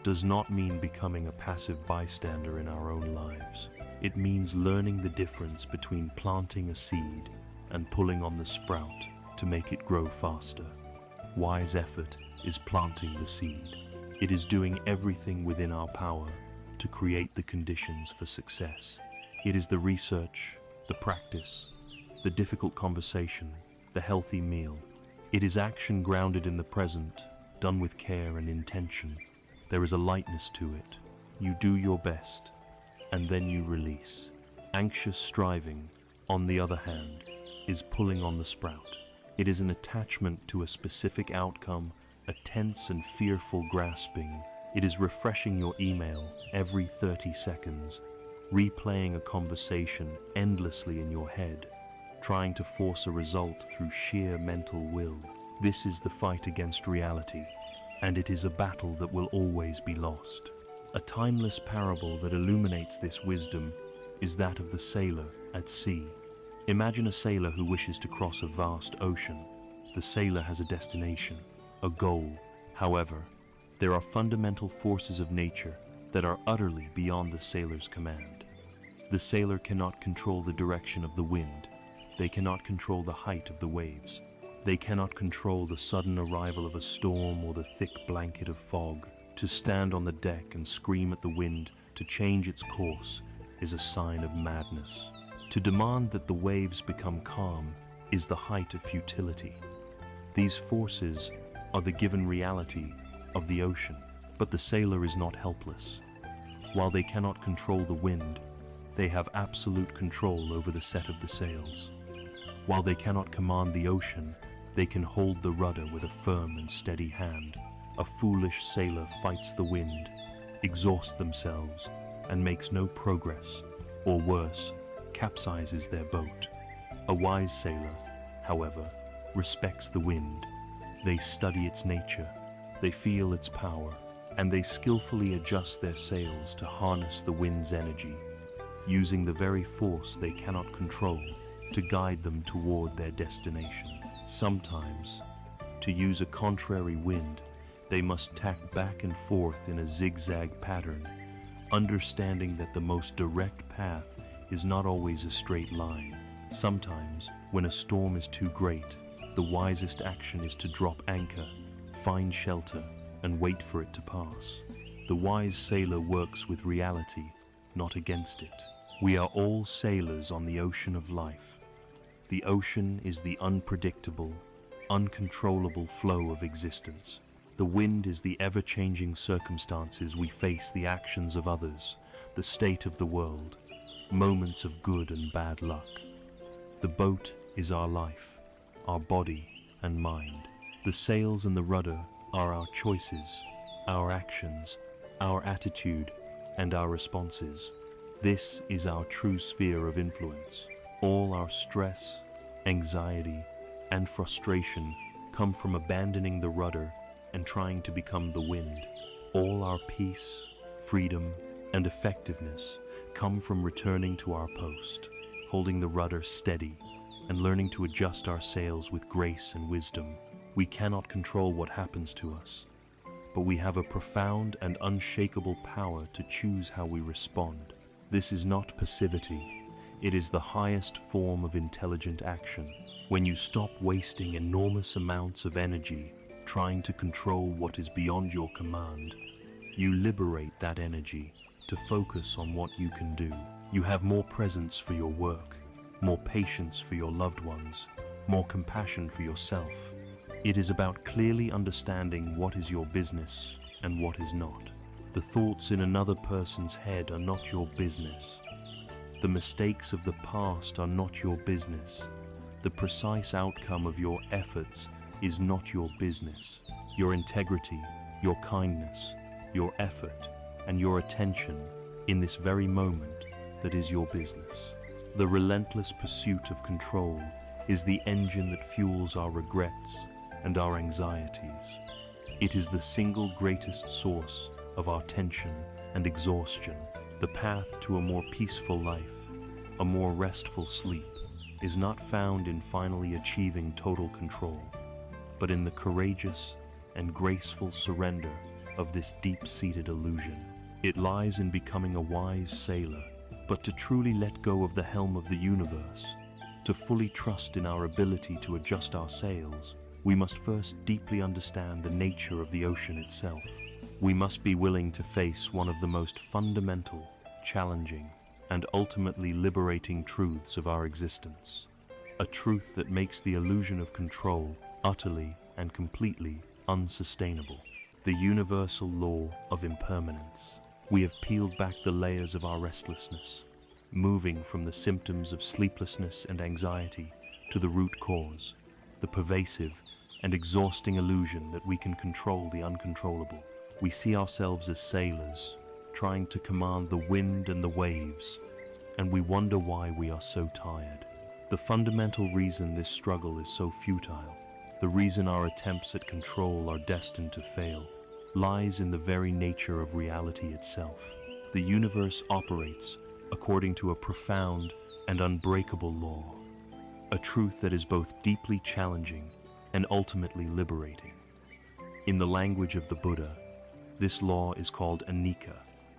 does not mean becoming a passive bystander in our own lives. It means learning the difference between planting a seed and pulling on the sprout to make it grow faster. Wise effort is planting the seed. It is doing everything within our power to create the conditions for success. It is the research, the practice, the difficult conversation, the healthy meal. It is action grounded in the present, done with care and intention. There is a lightness to it. You do your best, and then you release. Anxious striving, on the other hand, is pulling on the sprout. It is an attachment to a specific outcome, a tense and fearful grasping. It is refreshing your email every 30 seconds, replaying a conversation endlessly in your head, trying to force a result through sheer mental will. This is the fight against reality, and it is a battle that will always be lost. A timeless parable that illuminates this wisdom is that of the sailor at sea. Imagine a sailor who wishes to cross a vast ocean. The sailor has a destination, a goal. However, there are fundamental forces of nature that are utterly beyond the sailor's command. The sailor cannot control the direction of the wind. They cannot control the height of the waves. They cannot control the sudden arrival of a storm or the thick blanket of fog. To stand on the deck and scream at the wind to change its course is a sign of madness. To demand that the waves become calm is the height of futility. These forces are the given reality of the ocean, but the sailor is not helpless. While they cannot control the wind, they have absolute control over the set of the sails. While they cannot command the ocean, they can hold the rudder with a firm and steady hand. A foolish sailor fights the wind, exhausts themselves, and makes no progress, or worse, capsizes their boat. A wise sailor, however, respects the wind. They study its nature, they feel its power, and they skillfully adjust their sails to harness the wind's energy, using the very force they cannot control to guide them toward their destination. Sometimes, to use a contrary wind, they must tack back and forth in a zigzag pattern, understanding that the most direct path is not always a straight line. Sometimes, when a storm is too great, the wisest action is to drop anchor, find shelter, and wait for it to pass. The wise sailor works with reality, not against it. We are all sailors on the ocean of life. The ocean is the unpredictable, uncontrollable flow of existence. The wind is the ever-changing circumstances we face, the actions of others, the state of the world, moments of good and bad luck. The boat is our life, our body and mind. The sails and the rudder are our choices, our actions, our attitude, and our responses. This is our true sphere of influence. All our stress, anxiety, and frustration come from abandoning the rudder and trying to become the wind. All our peace, freedom, and effectiveness come from returning to our post, holding the rudder steady, and learning to adjust our sails with grace and wisdom. We cannot control what happens to us, but we have a profound and unshakable power to choose how we respond. This is not passivity. It is the highest form of intelligent action. When you stop wasting enormous amounts of energy trying to control what is beyond your command, you liberate that energy to focus on what you can do. You have more presence for your work, more patience for your loved ones, more compassion for yourself. It is about clearly understanding what is your business and what is not. The thoughts in another person's head are not your business. The mistakes of the past are not your business. The precise outcome of your efforts is not your business. Your integrity, your kindness, your effort, and your attention in this very moment that is your business. The relentless pursuit of control is the engine that fuels our regrets and our anxieties. It is the single greatest source of our tension and exhaustion. The path to a more peaceful life, a more restful sleep, is not found in finally achieving total control, but in the courageous and graceful surrender of this deep-seated illusion. It lies in becoming a wise sailor. But to truly let go of the helm of the universe, to fully trust in our ability to adjust our sails, we must first deeply understand the nature of the ocean itself. We must be willing to face one of the most fundamental, challenging, and ultimately liberating truths of our existence. A truth that makes the illusion of control utterly and completely unsustainable. The universal law of impermanence. We have peeled back the layers of our restlessness, moving from the symptoms of sleeplessness and anxiety to the root cause, the pervasive and exhausting illusion that we can control the uncontrollable. We see ourselves as sailors, trying to command the wind and the waves, and we wonder why we are so tired. The fundamental reason this struggle is so futile, the reason our attempts at control are destined to fail, lies in the very nature of reality itself. The universe operates according to a profound and unbreakable law, a truth that is both deeply challenging and ultimately liberating. In the language of the Buddha, this law is called anicca,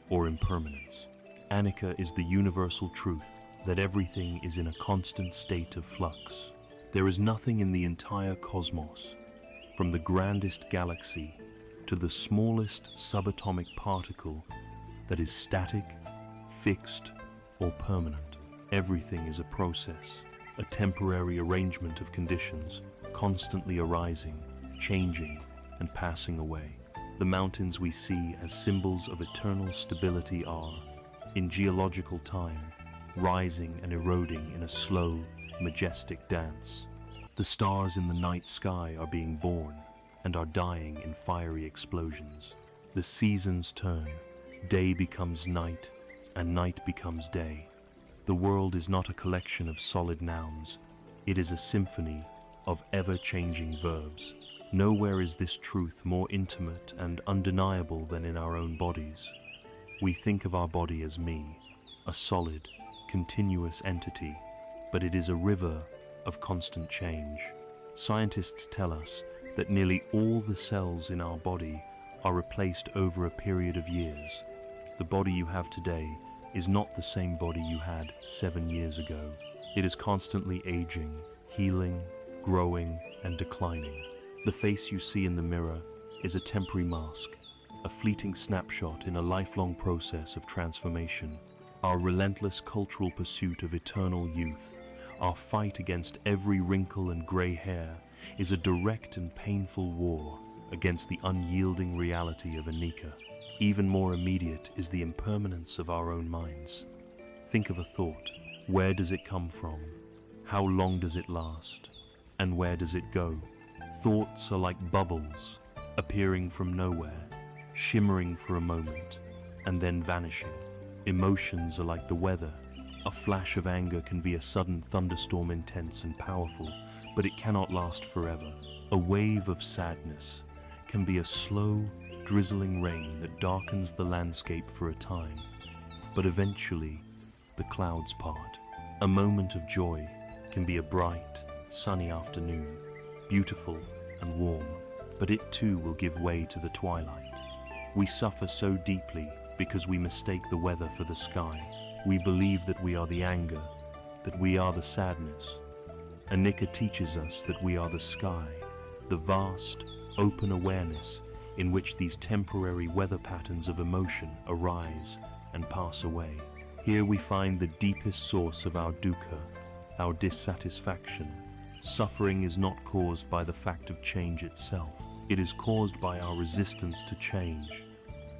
or impermanence. Anicca is the universal truth that everything is in a constant state of flux. There is nothing in the entire cosmos, from the grandest galaxy to the smallest subatomic particle, that is static, fixed, or permanent. Everything is a process, a temporary arrangement of conditions, constantly arising, changing, and passing away. The mountains we see as symbols of eternal stability are, in geological time, rising and eroding in a slow, majestic dance. The stars in the night sky are being born and are dying in fiery explosions. The seasons turn, day becomes night, and night becomes day. The world is not a collection of solid nouns, it is a symphony of ever-changing verbs. Nowhere is this truth more intimate and undeniable than in our own bodies. We think of our body as me, a solid, continuous entity, but it is a river of constant change. Scientists tell us that nearly all the cells in our body are replaced over a period of years. The body you have today is not the same body you had 7 years ago. It is constantly aging, healing, growing, and declining. The face you see in the mirror is a temporary mask, a fleeting snapshot in a lifelong process of transformation. Our relentless cultural pursuit of eternal youth, our fight against every wrinkle and gray hair, is a direct and painful war against the unyielding reality of anicca. Even more immediate is the impermanence of our own minds. Think of a thought. Where does it come from? How long does it last? And where does it go? Thoughts are like bubbles, appearing from nowhere, shimmering for a moment, and then vanishing. Emotions are like the weather. A flash of anger can be a sudden thunderstorm, intense and powerful, but it cannot last forever. A wave of sadness can be a slow, drizzling rain that darkens the landscape for a time, but eventually the clouds part. A moment of joy can be a bright, sunny afternoon, beautiful and warm, but it too will give way to the twilight. We suffer so deeply because we mistake the weather for the sky. We believe that we are the anger, that we are the sadness. Anika teaches us that we are the sky, the vast, open awareness in which these temporary weather patterns of emotion arise and pass away. Here we find the deepest source of our dukkha, our dissatisfaction. Suffering is not caused by the fact of change itself. It is caused by our resistance to change.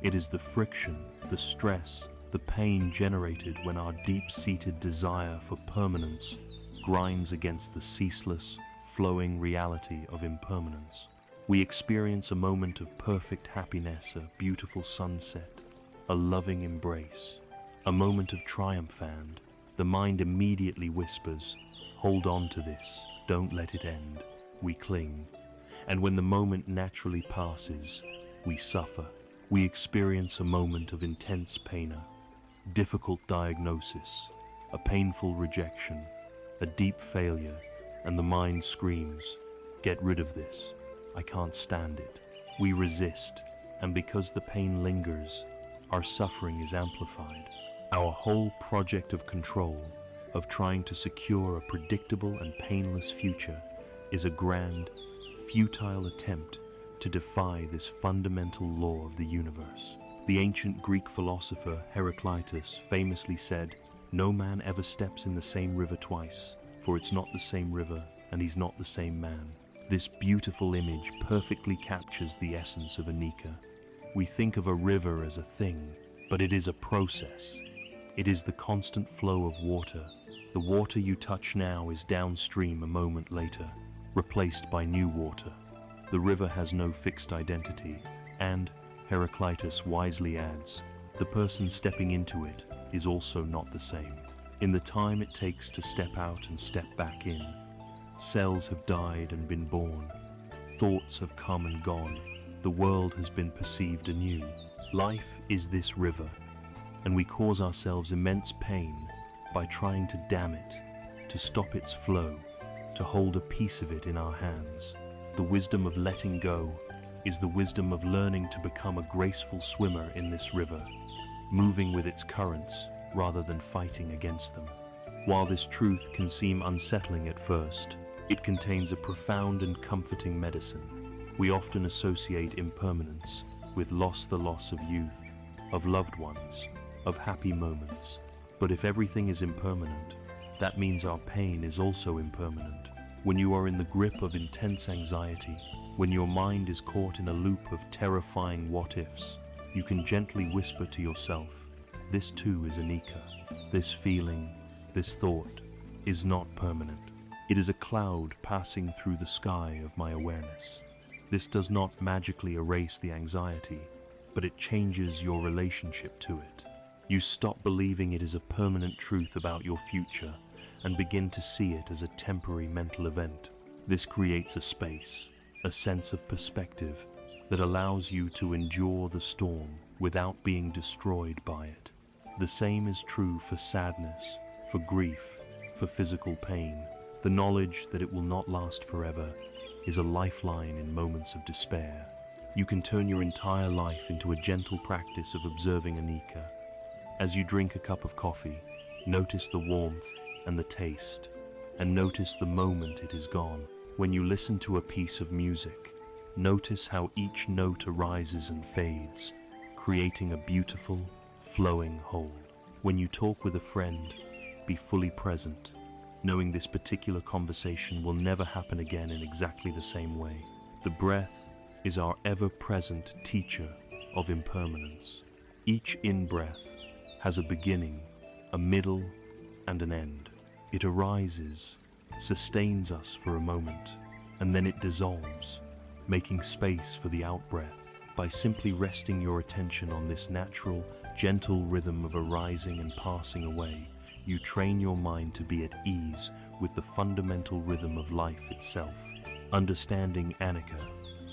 It is the friction, the stress, the pain generated when our deep-seated desire for permanence grinds against the ceaseless, flowing reality of impermanence. We experience a moment of perfect happiness, a beautiful sunset, a loving embrace, a moment of triumph, and the mind immediately whispers, "Hold on to this, don't let it end." We cling, and when the moment naturally passes, we suffer. We experience a moment of intense pain, a difficult diagnosis, a painful rejection, a deep failure, and the mind screams, "Get rid of this, I can't stand it." We resist, and because the pain lingers, our suffering is amplified. Our whole project of control, of trying to secure a predictable and painless future, is a grand, futile attempt to defy this fundamental law of the universe. The ancient Greek philosopher Heraclitus famously said, "No man ever steps in the same river twice, for it's not the same river and he's not the same man." This beautiful image perfectly captures the essence of Anika. We think of a river as a thing, but it is a process. It is the constant flow of water. The water you touch now is downstream a moment later, replaced by new water. The river has no fixed identity, and, Heraclitus wisely adds, the person stepping into it is also not the same. In the time it takes to step out and step back in, cells have died and been born, thoughts have come and gone, the world has been perceived anew. Life is this river, and we cause ourselves immense pain by trying to dam it, to stop its flow, to hold a piece of it in our hands. The wisdom of letting go is the wisdom of learning to become a graceful swimmer in this river, moving with its currents rather than fighting against them. While this truth can seem unsettling at first, it contains a profound and comforting medicine. We often associate impermanence with the loss of youth, of loved ones, of happy moments. But if everything is impermanent, that means our pain is also impermanent. When you are in the grip of intense anxiety, when your mind is caught in a loop of terrifying what-ifs, you can gently whisper to yourself, "This too is Anika. This feeling, this thought, is not permanent. It is a cloud passing through the sky of my awareness." This does not magically erase the anxiety, but it changes your relationship to it. You stop believing it is a permanent truth about your future and begin to see it as a temporary mental event. This creates a space, a sense of perspective that allows you to endure the storm without being destroyed by it. The same is true for sadness, for grief, for physical pain. The knowledge that it will not last forever is a lifeline in moments of despair. You can turn your entire life into a gentle practice of observing Anika. As you drink a cup of coffee, notice the warmth and the taste, and notice the moment it is gone. When you listen to a piece of music, notice how each note arises and fades, creating a beautiful, flowing whole. When you talk with a friend, be fully present, knowing this particular conversation will never happen again in exactly the same way. The breath is our ever-present teacher of impermanence. Each in-breath has a beginning, a middle, and an end. It arises, sustains us for a moment, and then it dissolves, making space for the out-breath. By simply resting your attention on this natural, gentle rhythm of arising and passing away, you train your mind to be at ease with the fundamental rhythm of life itself. Understanding anicca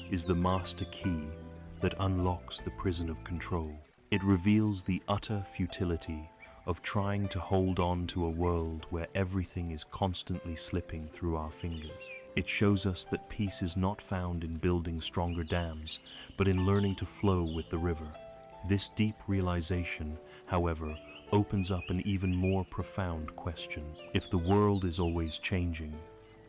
is the master key that unlocks the prison of control. It reveals the utter futility of trying to hold on to a world where everything is constantly slipping through our fingers. It shows us that peace is not found in building stronger dams, but in learning to flow with the river. This deep realization, however, opens up an even more profound question. If the world is always changing,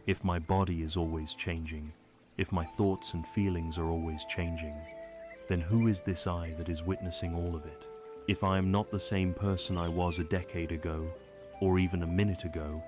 if my body is always changing, if my thoughts and feelings are always changing, then who is this I that is witnessing all of it? If I am not the same person I was a decade ago, or even a minute ago,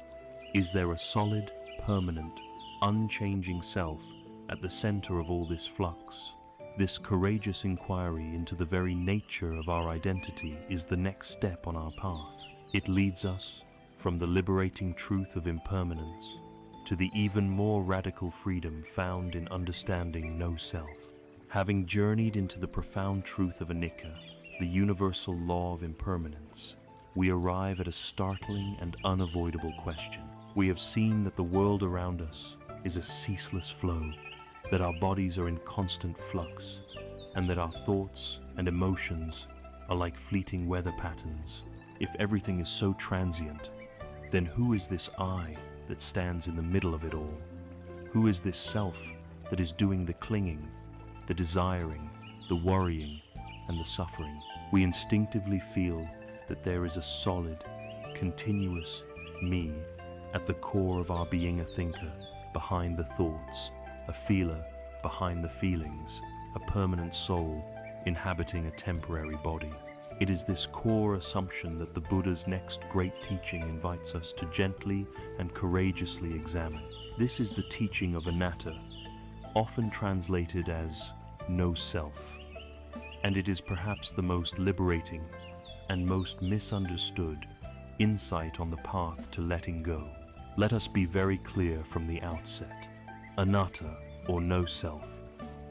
is there a solid, permanent, unchanging self at the center of all this flux? This courageous inquiry into the very nature of our identity is the next step on our path. It leads us from the liberating truth of impermanence to the even more radical freedom found in understanding no self. Having journeyed into the profound truth of anicca, the universal law of impermanence, we arrive at a startling and unavoidable question. We have seen that the world around us is a ceaseless flow, that our bodies are in constant flux, and that our thoughts and emotions are like fleeting weather patterns. If everything is so transient, then who is this I that stands in the middle of it all? Who is this self that is doing the clinging, the desiring, the worrying, and the suffering? We instinctively feel that there is a solid, continuous me at the core of our being, a thinker behind the thoughts, a feeler behind the feelings, a permanent soul inhabiting a temporary body. It is this core assumption that the Buddha's next great teaching invites us to gently and courageously examine. This is the teaching of anatta, often translated as no self, and it is perhaps the most liberating and most misunderstood insight on the path to letting go. Let us be very clear from the outset. Anatta, or no self,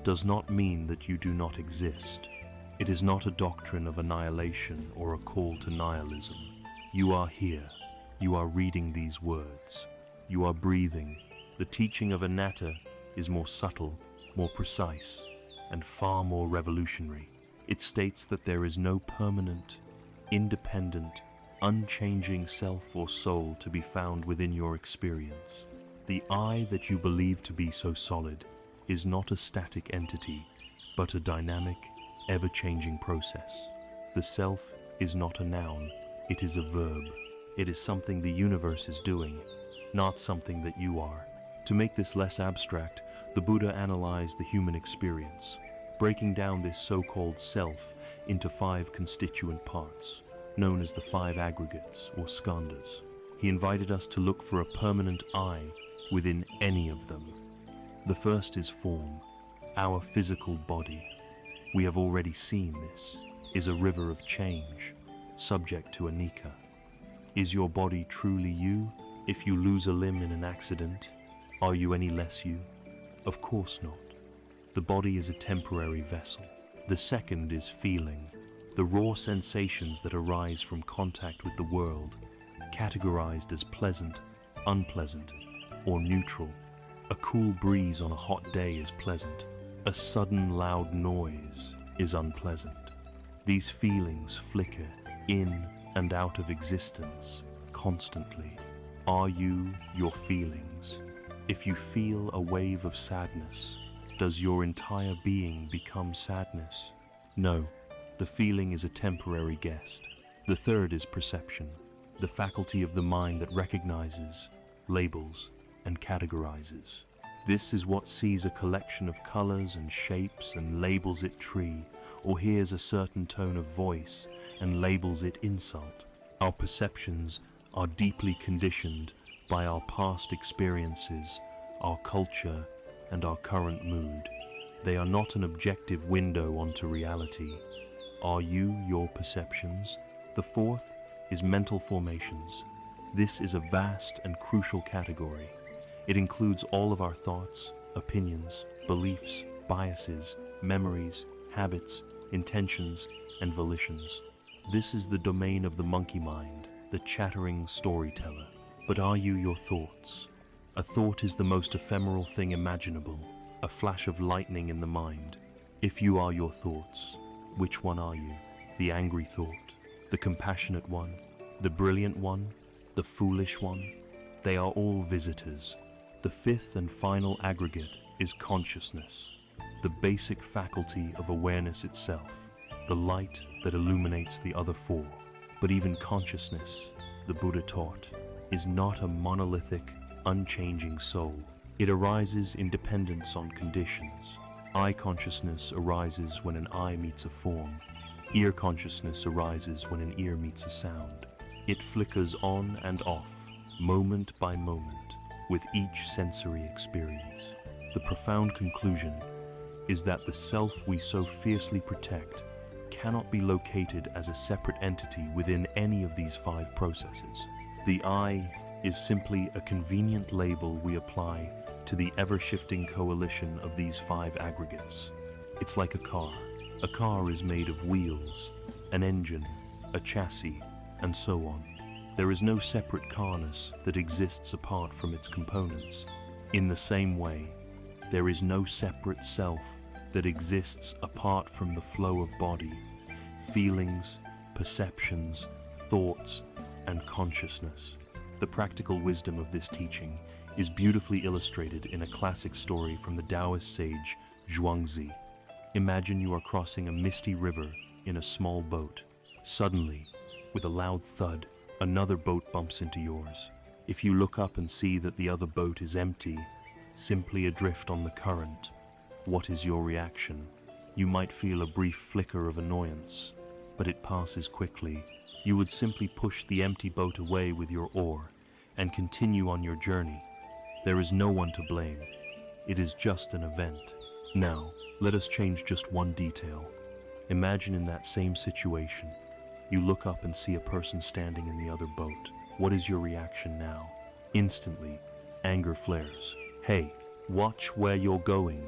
does not mean that you do not exist. It is not a doctrine of annihilation or a call to nihilism. You are here. You are reading these words. You are breathing. The teaching of anatta is more subtle, more precise, and far more revolutionary. It states that there is no permanent, independent, unchanging self or soul to be found within your experience. The I that you believe to be so solid is not a static entity, but a dynamic, ever-changing process. The self is not a noun, it is a verb. It is something the universe is doing, not something that you are. To make this less abstract, the Buddha analyzed the human experience, breaking down this so-called self into 5 constituent parts, known as the 5 aggregates or skandhas. He invited us to look for a permanent I within any of them. The first is form, our physical body. We have already seen this, is a river of change, subject to anicca. Is your body truly you? If you lose a limb in an accident, are you any less you? Of course not. The body is a temporary vessel. The second is feeling, the raw sensations that arise from contact with the world, categorized as pleasant, unpleasant, or neutral. A cool breeze on a hot day is pleasant. A sudden loud noise is unpleasant. These feelings flicker in and out of existence constantly. Are you your feelings? If you feel a wave of sadness, does your entire being become sadness? No, the feeling is a temporary guest. The third is perception, the faculty of the mind that recognizes, labels, and categorizes. This is what sees a collection of colors and shapes and labels it tree, or hears a certain tone of voice and labels it insult. Our perceptions are deeply conditioned by our past experiences, our culture, and our current mood. They are not an objective window onto reality. Are you your perceptions? The fourth is mental formations. This is a vast and crucial category. It includes all of our thoughts, opinions, beliefs, biases, memories, habits, intentions, and volitions. This is the domain of the monkey mind, the chattering storyteller. But are you your thoughts? A thought is the most ephemeral thing imaginable, a flash of lightning in the mind. If you are your thoughts, which one are you? The angry thought, the compassionate one, the brilliant one, the foolish one? They are all visitors. The fifth and final aggregate is consciousness, the basic faculty of awareness itself, the light that illuminates the other four. But even consciousness, the Buddha taught, is not a monolithic, unchanging soul. It arises in dependence on conditions. Eye consciousness arises when an eye meets a form. Ear consciousness arises when an ear meets a sound. It flickers on and off, moment by moment, with each sensory experience. The profound conclusion is that the self we so fiercely protect cannot be located as a separate entity within any of these five processes. The I is simply a convenient label we apply to the ever-shifting coalition of these five aggregates. It's like a car. A car is made of wheels, an engine, a chassis, and so on. There is no separate carness that exists apart from its components. In the same way, there is no separate self that exists apart from the flow of body, feelings, perceptions, thoughts, and consciousness. The practical wisdom of this teaching is beautifully illustrated in a classic story from the Taoist sage Zhuangzi. Imagine you are crossing a misty river in a small boat. Suddenly, with a loud thud, another boat bumps into yours. If you look up and see that the other boat is empty, simply adrift on the current, what is your reaction? You might feel a brief flicker of annoyance, but it passes quickly. You would simply push the empty boat away with your oar and continue on your journey. There is no one to blame. It is just an event. Now, let us change just one detail. Imagine in that same situation, you look up and see a person standing in the other boat. What is your reaction now? Instantly, anger flares. Hey, watch where you're going,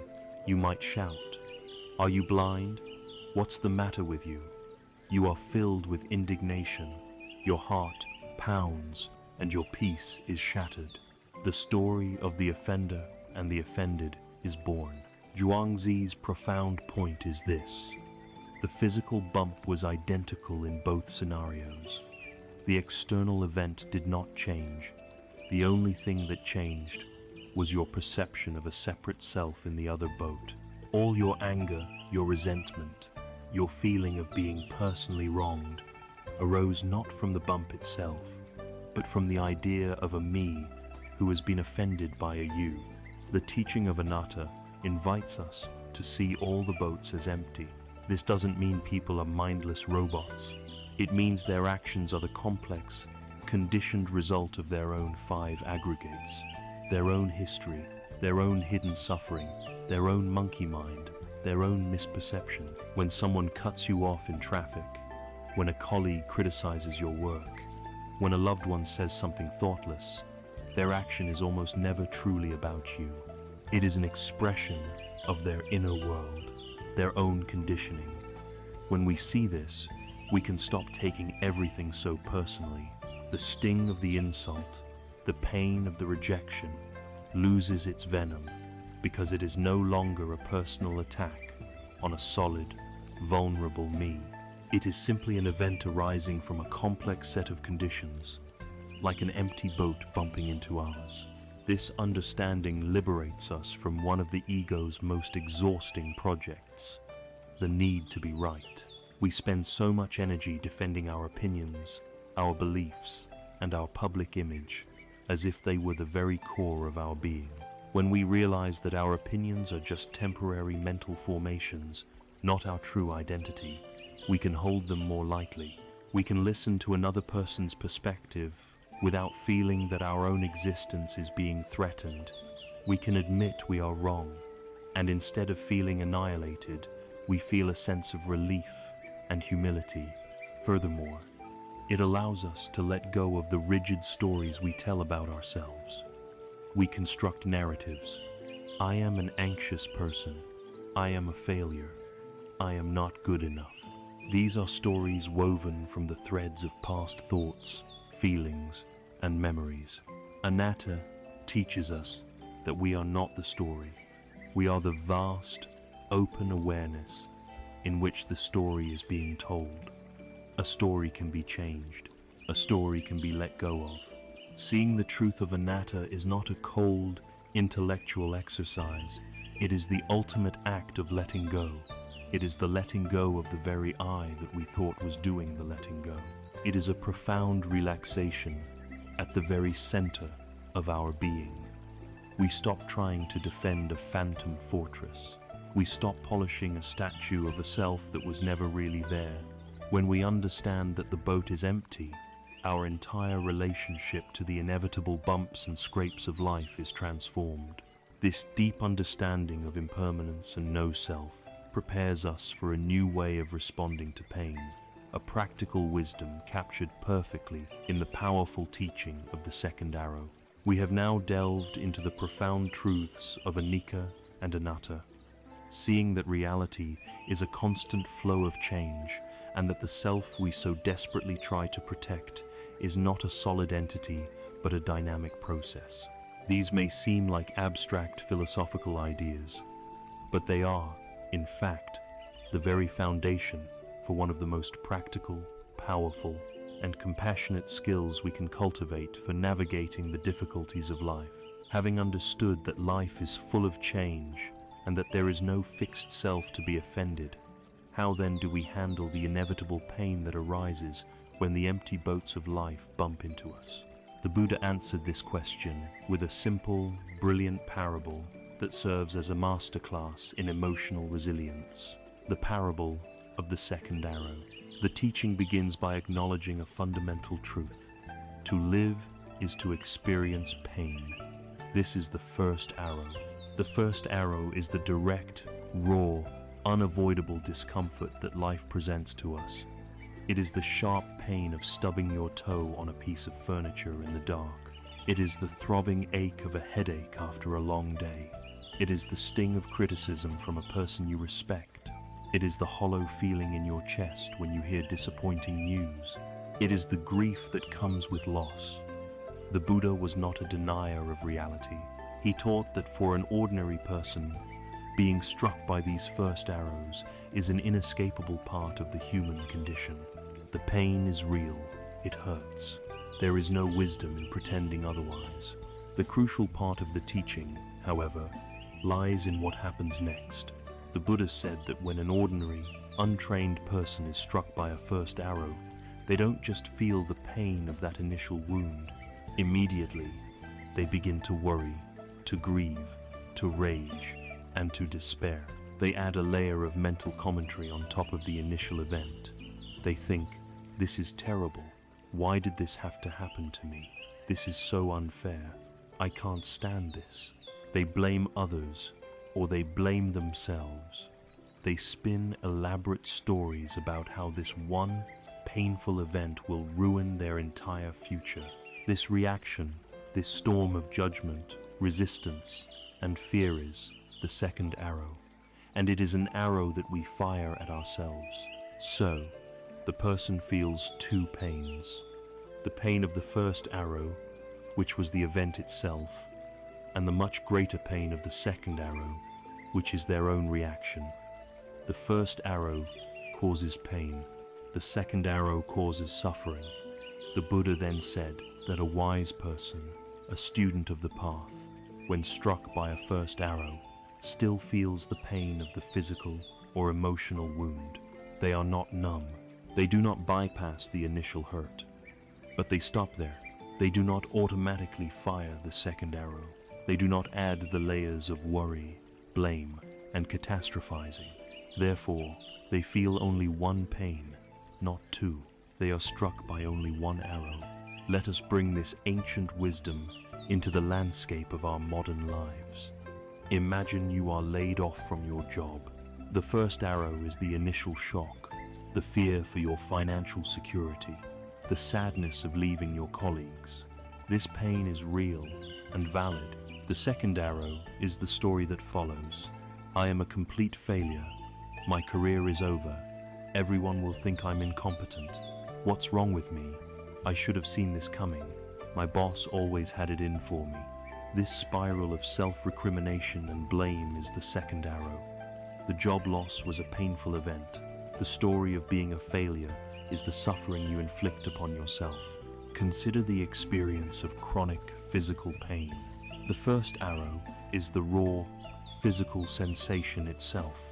you might shout. Are you blind? What's the matter with you? You are filled with indignation. Your heart pounds and your peace is shattered. The story of the offender and the offended is born. Zhuangzi's profound point is this: the physical bump was identical in both scenarios. The external event did not change. The only thing that changed was your perception of a separate self in the other boat. All your anger, your resentment, your feeling of being personally wronged arose not from the bump itself, but from the idea of a me who has been offended by a you. The teaching of anatta invites us to see all the boats as empty. This doesn't mean people are mindless robots. It means their actions are the complex, conditioned result of their own five aggregates, their own history, their own hidden suffering, their own monkey mind, their own misperception. When someone cuts you off in traffic, when a colleague criticizes your work, when a loved one says something thoughtless, their action is almost never truly about you. It is an expression of their inner world, their own conditioning. When we see this, we can stop taking everything so personally. The sting of the insult, the pain of the rejection, loses its venom because it is no longer a personal attack on a solid, vulnerable me. It is simply an event arising from a complex set of conditions, like an empty boat bumping into ours. This understanding liberates us from one of the ego's most exhausting projects, the need to be right. We spend so much energy defending our opinions, our beliefs, and our public image, as if they were the very core of our being. When we realize that our opinions are just temporary mental formations, not our true identity, we can hold them more lightly. We can listen to another person's perspective without feeling that our own existence is being threatened. We can admit we are wrong, and instead of feeling annihilated, we feel a sense of relief and humility. Furthermore, it allows us to let go of the rigid stories we tell about ourselves. We construct narratives. I am an anxious person. I am a failure. I am not good enough. These are stories woven from the threads of past thoughts, feelings, and memories. Anatta teaches us that we are not the story. We are the vast, open awareness in which the story is being told. A story can be changed. A story can be let go of. Seeing the truth of anatta is not a cold, intellectual exercise. It is the ultimate act of letting go. It is the letting go of the very I that we thought was doing the letting go. It is a profound relaxation at the very center of our being. We stop trying to defend a phantom fortress. We stop polishing a statue of a self that was never really there. When we understand that the boat is empty, our entire relationship to the inevitable bumps and scrapes of life is transformed. This deep understanding of impermanence and no-self prepares us for a new way of responding to pain, a practical wisdom captured perfectly in the powerful teaching of the second arrow. We have now delved into the profound truths of anicca and anatta, seeing that reality is a constant flow of change and that the self we so desperately try to protect is not a solid entity but a dynamic process. These may seem like abstract philosophical ideas, but they are, in fact, the very foundation for one of the most practical, powerful, and compassionate skills we can cultivate for navigating the difficulties of life. Having understood that life is full of change and that there is no fixed self to be offended, how then do we handle the inevitable pain that arises when the empty boats of life bump into us? The Buddha answered this question with a simple, brilliant parable that serves as a masterclass in emotional resilience. The parable of the second arrow. The teaching begins by acknowledging a fundamental truth. To live is to experience pain. This is the first arrow. The first arrow is the direct, raw, unavoidable discomfort that life presents to us. It is the sharp pain of stubbing your toe on a piece of furniture in the dark. It is the throbbing ache of a headache after a long day. It is the sting of criticism from a person you respect. It is the hollow feeling in your chest when you hear disappointing news. It is the grief that comes with loss. The Buddha was not a denier of reality. He taught that for an ordinary person, being struck by these first arrows is an inescapable part of the human condition. The pain is real. It hurts. There is no wisdom in pretending otherwise. The crucial part of the teaching, however, lies in what happens next. The Buddha said that when an ordinary, untrained person is struck by a first arrow, they don't just feel the pain of that initial wound. Immediately, they begin to worry, to grieve, to rage, and to despair. They add a layer of mental commentary on top of the initial event. They think, this is terrible. Why did this have to happen to me? This is so unfair. I can't stand this. They blame others, or they blame themselves. They spin elaborate stories about how this one painful event will ruin their entire future. This reaction, this storm of judgment, resistance, and fear is the second arrow, and it is an arrow that we fire at ourselves. So, the person feels two pains. The pain of the first arrow, which was the event itself, and the much greater pain of the second arrow, which is their own reaction. The first arrow causes pain. The second arrow causes suffering. The Buddha then said that a wise person, a student of the path, when struck by a first arrow, still feels the pain of the physical or emotional wound. They are not numb. They do not bypass the initial hurt, but they stop there. They do not automatically fire the second arrow. They do not add the layers of worry, blame, and catastrophizing. Therefore, they feel only one pain, not two. They are struck by only one arrow. Let us bring this ancient wisdom into the landscape of our modern lives. Imagine you are laid off from your job. The first arrow is the initial shock, the fear for your financial security, the sadness of leaving your colleagues. This pain is real and valid. The second arrow is the story that follows. I am a complete failure. My career is over. Everyone will think I'm incompetent. What's wrong with me? I should have seen this coming. My boss always had it in for me. This spiral of self-recrimination and blame is the second arrow. The job loss was a painful event. The story of being a failure is the suffering you inflict upon yourself. Consider the experience of chronic physical pain. The first arrow is the raw, physical sensation itself.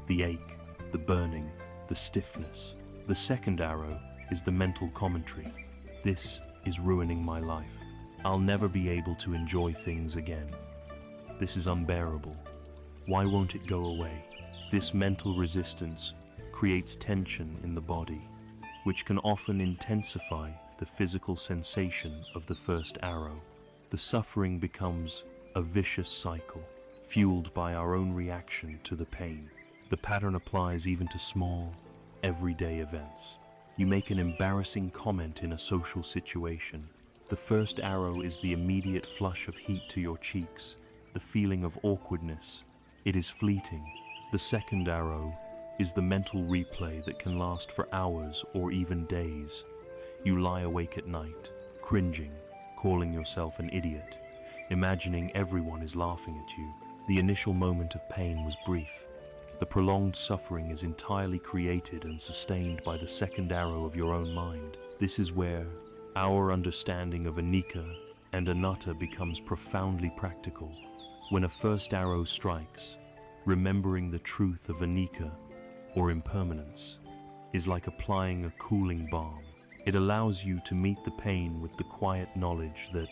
The ache, the burning, the stiffness. The second arrow is the mental commentary. This is ruining my life. I'll never be able to enjoy things again. This is unbearable. Why won't it go away? This mental resistance creates tension in the body, which can often intensify the physical sensation of the first arrow. The suffering becomes a vicious cycle, fueled by our own reaction to the pain. The pattern applies even to small, everyday events. You make an embarrassing comment in a social situation. The first arrow is the immediate flush of heat to your cheeks, the feeling of awkwardness. It is fleeting. The second arrow is the mental replay that can last for hours or even days. You lie awake at night, cringing, calling yourself an idiot, imagining everyone is laughing at you. The initial moment of pain was brief. The prolonged suffering is entirely created and sustained by the second arrow of your own mind. This is where our understanding of anicca and anatta becomes profoundly practical. When a first arrow strikes, remembering the truth of anicca, or impermanence, is like applying a cooling balm. It allows you to meet the pain with the quiet knowledge that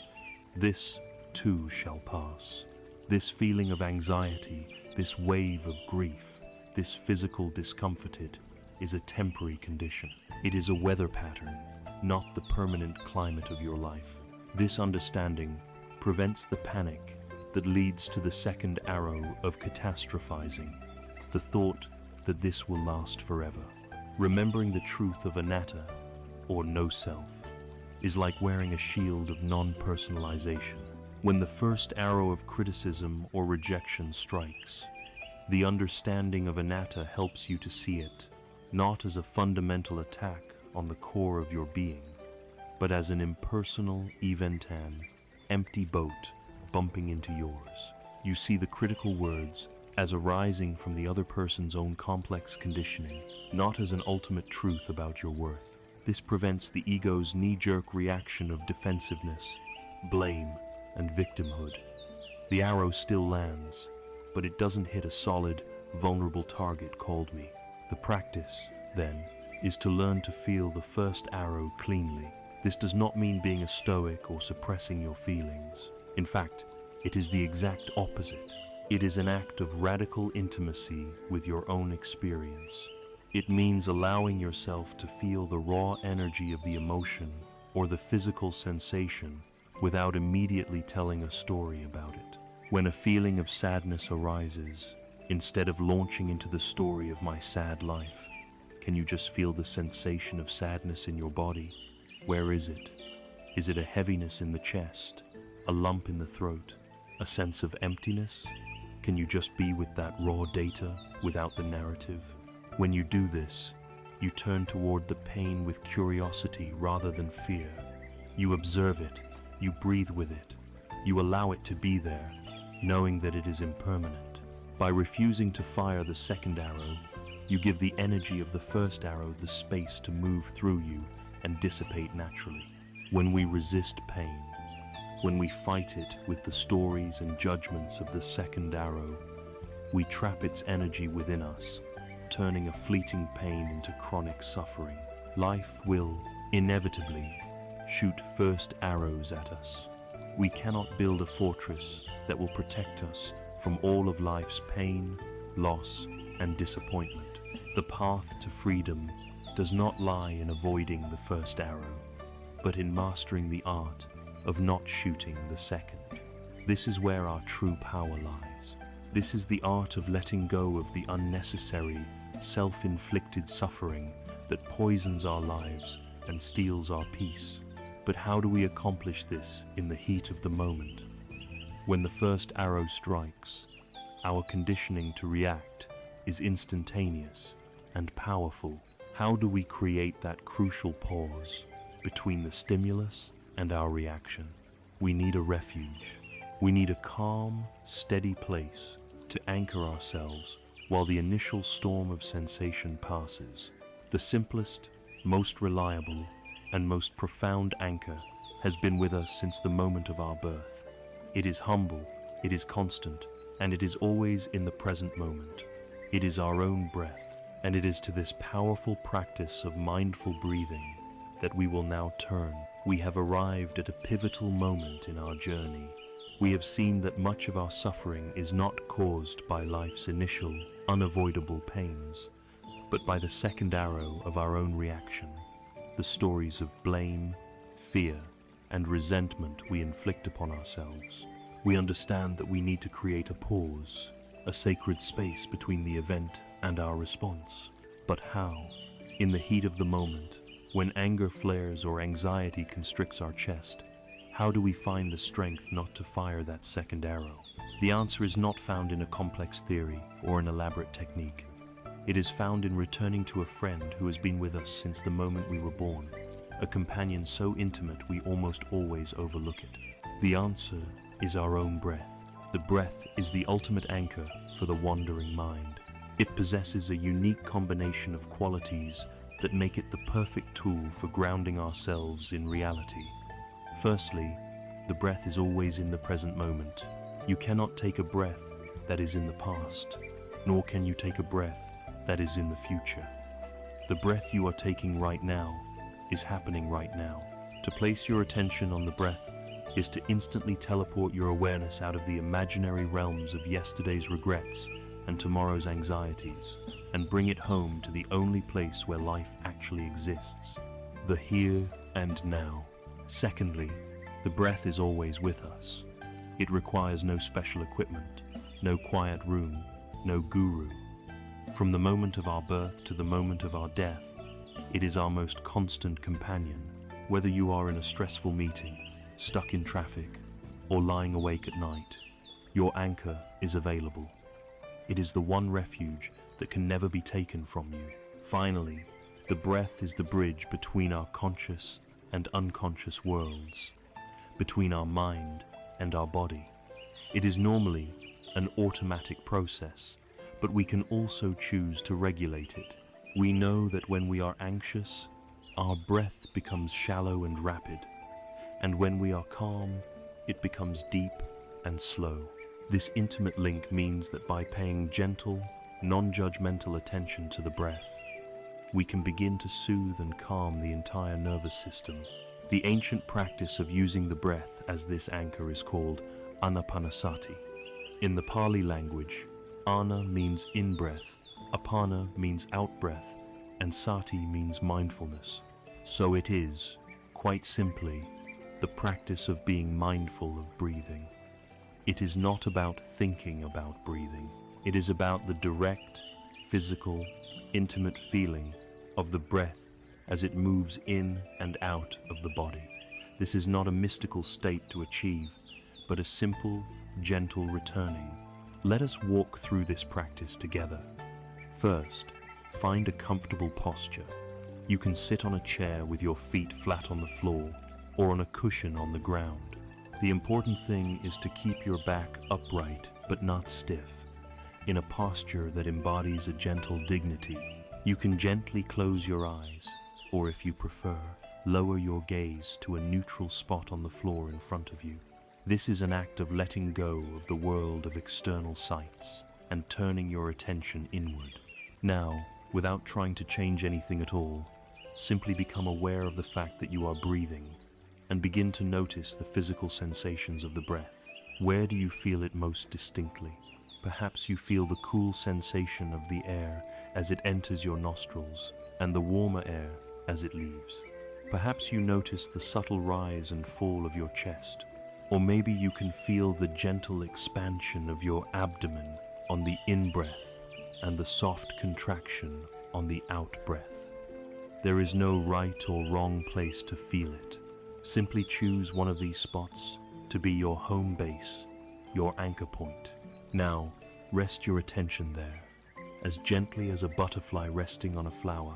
this too shall pass. This feeling of anxiety, this wave of grief, this physical discomforted is a temporary condition. It is a weather pattern, not the permanent climate of your life. This understanding prevents the panic that leads to the second arrow of catastrophizing, the thought that this will last forever. Remembering the truth of anatta, or no self, is like wearing a shield of non-personalization. When the first arrow of criticism or rejection strikes, the understanding of anatta helps you to see it, not as a fundamental attack on the core of your being, but as an impersonal eventan, empty boat bumping into yours. You see the critical words as arising from the other person's own complex conditioning, not as an ultimate truth about your worth. This prevents the ego's knee-jerk reaction of defensiveness, blame, and victimhood. The arrow still lands, but it doesn't hit a solid, vulnerable target called me. The practice, then, is to learn to feel the first arrow cleanly. This does not mean being a stoic or suppressing your feelings. In fact, it is the exact opposite. It is an act of radical intimacy with your own experience. It means allowing yourself to feel the raw energy of the emotion or the physical sensation without immediately telling a story about it. When a feeling of sadness arises, instead of launching into the story of my sad life, can you just feel the sensation of sadness in your body? Where is it? Is it a heaviness in the chest, a lump in the throat, a sense of emptiness? Can you just be with that raw data without the narrative? When you do this, you turn toward the pain with curiosity rather than fear. You observe it, you breathe with it, you allow it to be there, knowing that it is impermanent. By refusing to fire the second arrow, you give the energy of the first arrow the space to move through you and dissipate naturally. When we resist pain, when we fight it with the stories and judgments of the second arrow, we trap its energy within us, turning a fleeting pain into chronic suffering. Life will, inevitably, shoot first arrows at us. We cannot build a fortress that will protect us from all of life's pain, loss, and disappointment. The path to freedom does not lie in avoiding the first arrow, but in mastering the art of not shooting the second. This is where our true power lies. This is the art of letting go of the unnecessary, self-inflicted suffering that poisons our lives and steals our peace. But how do we accomplish this in the heat of the moment? When the first arrow strikes, our conditioning to react is instantaneous and powerful. How do we create that crucial pause between the stimulus and our reaction? We need a refuge. We need a calm, steady place to anchor ourselves while the initial storm of sensation passes. The simplest, most reliable, and most profound anchor has been with us since the moment of our birth. It is humble, it is constant, and it is always in the present moment. It is our own breath, and it is to this powerful practice of mindful breathing that we will now turn. We have arrived at a pivotal moment in our journey. We have seen that much of our suffering is not caused by life's initial, unavoidable pains, but by the second arrow of our own reaction, the stories of blame, fear, and resentment we inflict upon ourselves. We understand that we need to create a pause, a sacred space between the event and our response. But how? In the heat of the moment, when anger flares or anxiety constricts our chest, how do we find the strength not to fire that second arrow? The answer is not found in a complex theory or an elaborate technique. It is found in returning to a friend who has been with us since the moment we were born, a companion so intimate we almost always overlook it. The answer is our own breath. The breath is the ultimate anchor for the wandering mind. It possesses a unique combination of qualities that make it the perfect tool for grounding ourselves in reality. Firstly, the breath is always in the present moment. You cannot take a breath that is in the past, nor can you take a breath that is in the future. The breath you are taking right now is happening right now. To place your attention on the breath is to instantly teleport your awareness out of the imaginary realms of yesterday's regrets and tomorrow's anxieties, and bring it home to the only place where life actually exists, the here and now. Secondly, the breath is always with us. It requires no special equipment, no quiet room, no guru. From the moment of our birth to the moment of our death, it is our most constant companion. Whether you are in a stressful meeting, stuck in traffic, or lying awake at night, your anchor is available. It is the one refuge that can never be taken from you. Finally, the breath is the bridge between our conscious and unconscious worlds, between our mind and our body. It is normally an automatic process, but we can also choose to regulate it. We know that when we are anxious, our breath becomes shallow and rapid, and when we are calm, it becomes deep and slow. This intimate link means that by paying gentle, non-judgmental attention to the breath, we can begin to soothe and calm the entire nervous system. The ancient practice of using the breath as this anchor is called anapanasati. In the Pali language, ana means in-breath, apana means out-breath, and sati means mindfulness. So it is, quite simply, the practice of being mindful of breathing. It is not about thinking about breathing. It is about the direct, physical, intimate feeling of the breath as it moves in and out of the body. This is not a mystical state to achieve, but a simple, gentle returning. Let us walk through this practice together. First, find a comfortable posture. You can sit on a chair with your feet flat on the floor or on a cushion on the ground. The important thing is to keep your back upright but not stiff, in a posture that embodies a gentle dignity. You can gently close your eyes, or if you prefer, lower your gaze to a neutral spot on the floor in front of you. This is an act of letting go of the world of external sights and turning your attention inward. Now, without trying to change anything at all, simply become aware of the fact that you are breathing and begin to notice the physical sensations of the breath. Where do you feel it most distinctly? Perhaps you feel the cool sensation of the air as it enters your nostrils and the warmer air as it leaves. Perhaps you notice the subtle rise and fall of your chest, or maybe you can feel the gentle expansion of your abdomen on the in-breath and the soft contraction on the out-breath. There is no right or wrong place to feel it. Simply choose one of these spots to be your home base, your anchor point. Now, rest your attention there, as gently as a butterfly resting on a flower.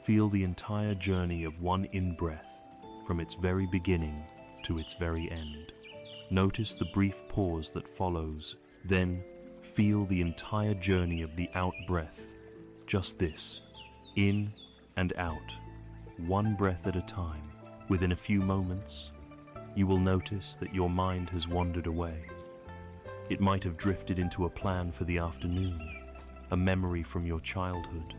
Feel the entire journey of one in-breath, from its very beginning to its very end. Notice the brief pause that follows, then feel the entire journey of the out-breath. Just this, in and out, one breath at a time. Within a few moments, you will notice that your mind has wandered away. It might have drifted into a plan for the afternoon, a memory from your childhood,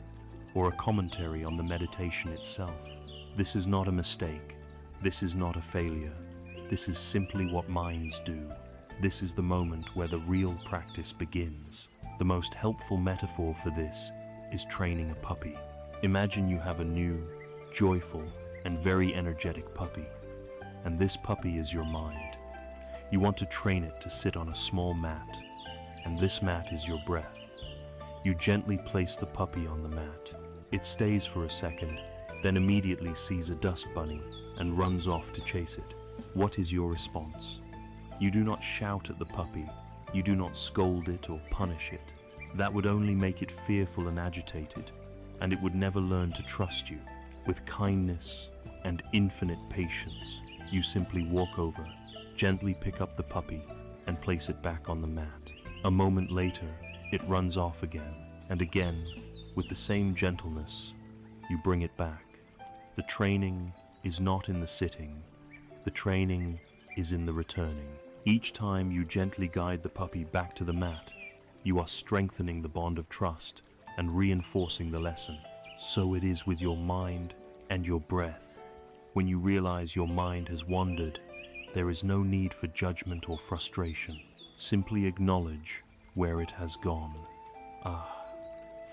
or a commentary on the meditation itself. This is not a mistake. This is not a failure. This is simply what minds do. This is the moment where the real practice begins. The most helpful metaphor for this is training a puppy. Imagine you have a new, joyful, and very energetic puppy, and this puppy is your mind. You want to train it to sit on a small mat, and this mat is your breath. You gently place the puppy on the mat. It stays for a second, then immediately sees a dust bunny and runs off to chase it. What is your response? You do not shout at the puppy. You do not scold it or punish it. That would only make it fearful and agitated, and it would never learn to trust you. With kindness and infinite patience, you simply walk over, gently pick up the puppy, and place it back on the mat. A moment later, it runs off again, and again, with the same gentleness, you bring it back. The training is not in the sitting. The training is in the returning. Each time you gently guide the puppy back to the mat, you are strengthening the bond of trust and reinforcing the lesson. So it is with your mind and your breath. When you realize your mind has wandered, there is no need for judgment or frustration. Simply acknowledge where it has gone.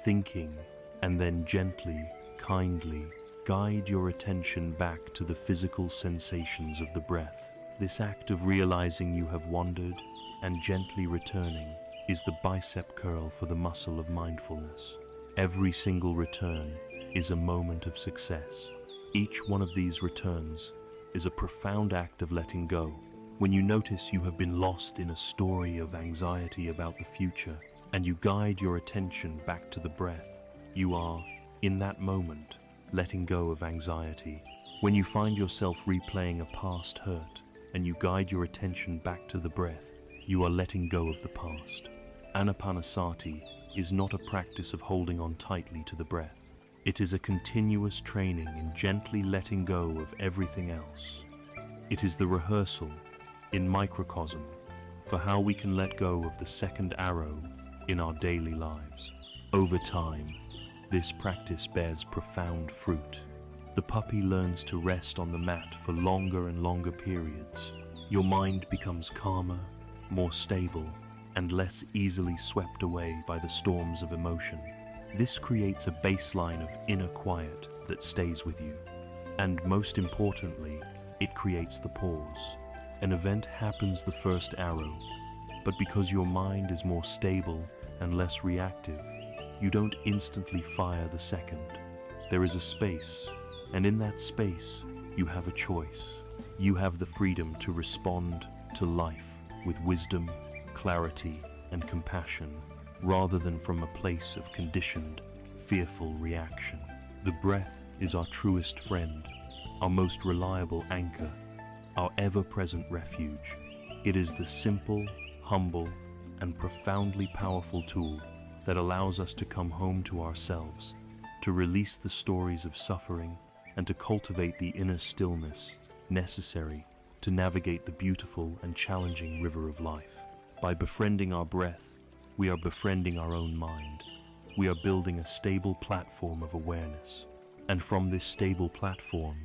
Thinking, and then gently, kindly, guide your attention back to the physical sensations of the breath. This act of realizing you have wandered and gently returning is the bicep curl for the muscle of mindfulness. Every single return is a moment of success. Each one of these returns is a profound act of letting go. When you notice you have been lost in a story of anxiety about the future, and you guide your attention back to the breath, you are, in that moment, letting go of anxiety. When you find yourself replaying a past hurt, and you guide your attention back to the breath, you are letting go of the past. Anapanasati is not a practice of holding on tightly to the breath. It is a continuous training in gently letting go of everything else. It is the rehearsal, in microcosm, for how we can let go of the second arrow in our daily lives. Over time, this practice bears profound fruit. The puppy learns to rest on the mat for longer and longer periods. Your mind becomes calmer, more stable, and less easily swept away by the storms of emotion. This creates a baseline of inner quiet that stays with you. And most importantly, it creates the pause. An event happens the first arrow, but because your mind is more stable and less reactive, you don't instantly fire the second. There is a space, and in that space, you have a choice. You have the freedom to respond to life with wisdom, clarity, and compassion, rather than from a place of conditioned, fearful reaction. The breath is our truest friend, our most reliable anchor, our ever-present refuge. It is the simple, humble, and profoundly powerful tool that allows us to come home to ourselves, to release the stories of suffering, and to cultivate the inner stillness necessary to navigate the beautiful and challenging river of life. By befriending our breath, we are befriending our own mind. We are building a stable platform of awareness. And from this stable platform,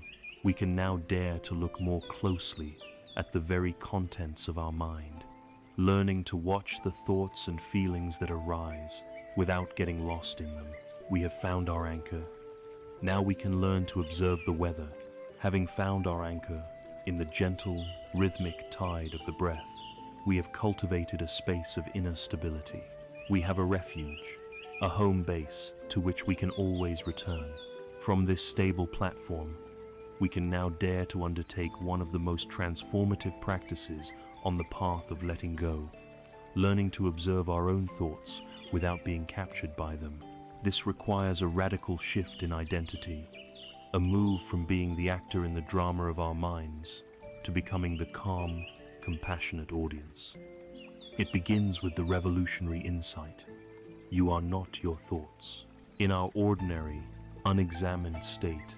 we can now dare to look more closely at the very contents of our mind, learning to watch the thoughts and feelings that arise without getting lost in them. We have found our anchor. Now we can learn to observe the weather, having found our anchor in the gentle, rhythmic tide of the breath. We have cultivated a space of inner stability. We have a refuge, a home base to which we can always return. From this stable platform, we can now dare to undertake one of the most transformative practices on the path of letting go, learning to observe our own thoughts without being captured by them. This requires a radical shift in identity, a move from being the actor in the drama of our minds to becoming the calm, compassionate audience. It begins with the revolutionary insight: you are not your thoughts. In our ordinary, unexamined state,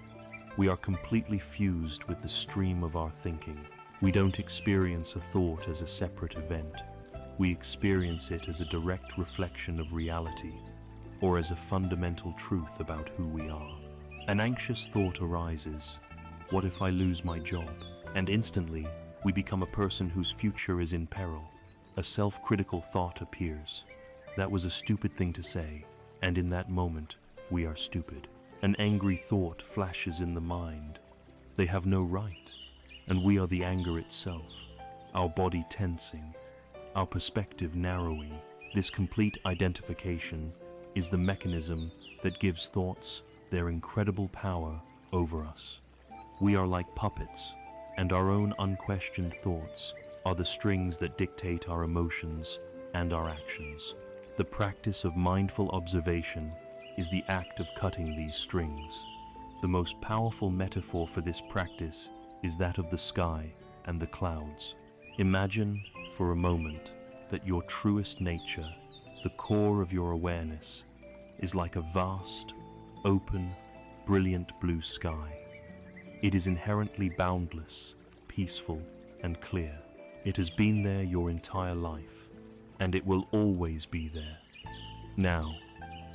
we are completely fused with the stream of our thinking. We don't experience a thought as a separate event. We experience it as a direct reflection of reality, or as a fundamental truth about who we are. An anxious thought arises: what if I lose my job? And instantly, we become a person whose future is in peril. A self-critical thought appears: that was a stupid thing to say, and in that moment, we are stupid. An angry thought flashes in the mind: they have no right, and we are the anger itself, our body tensing, our perspective narrowing. This complete identification is the mechanism that gives thoughts their incredible power over us. We are like puppets, and our own unquestioned thoughts are the strings that dictate our emotions and our actions. The practice of mindful observation is the act of cutting these strings. The most powerful metaphor for this practice is that of the sky and the clouds. Imagine for a moment that your truest nature, the core of your awareness, is like a vast, open, brilliant blue sky. It is inherently boundless, peaceful, and clear. It has been there your entire life, and it will always be there. Now,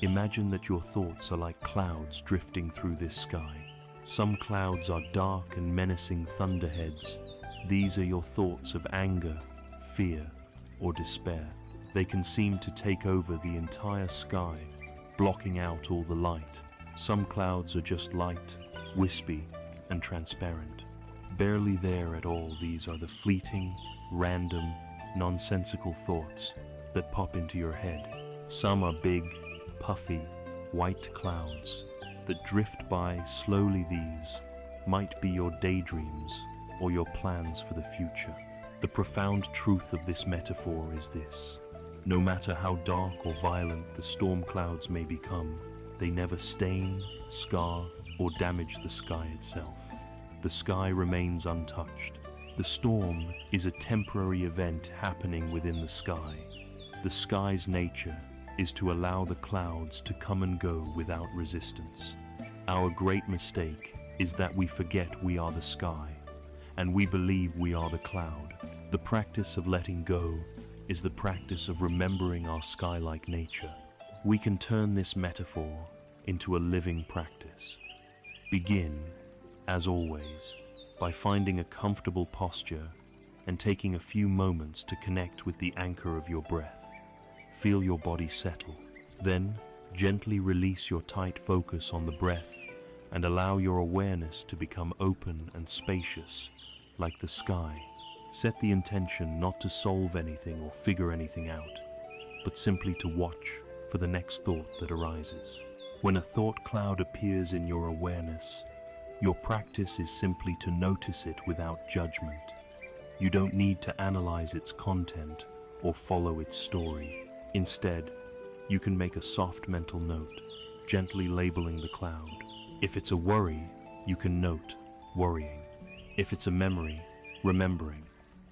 imagine that your thoughts are like clouds drifting through this sky. Some clouds are dark and menacing thunderheads. These are your thoughts of anger, fear, or despair. They can seem to take over the entire sky, blocking out all the light. Some clouds are just light, wispy, and transparent. Barely there at all, these are the fleeting, random, nonsensical thoughts that pop into your head. Some are big, puffy, white clouds that drift by slowly. These might be your daydreams or your plans for the future. The profound truth of this metaphor is this: no matter how dark or violent the storm clouds may become, they never stain, scar, or damage the sky itself. The sky remains untouched. The storm is a temporary event happening within the sky. The sky's nature is to allow the clouds to come and go without resistance. Our great mistake is that we forget we are the sky, and we believe we are the cloud. The practice of letting go is the practice of remembering our sky-like nature. We can turn this metaphor into a living practice. Begin, as always, by finding a comfortable posture and taking a few moments to connect with the anchor of your breath. Feel your body settle. Then, gently release your tight focus on the breath and allow your awareness to become open and spacious, like the sky. Set the intention not to solve anything or figure anything out, but simply to watch for the next thought that arises. When a thought cloud appears in your awareness, your practice is simply to notice it without judgment. You don't need to analyze its content or follow its story. Instead, you can make a soft mental note, gently labeling the cloud. If it's a worry, you can note worrying. If it's a memory, remembering.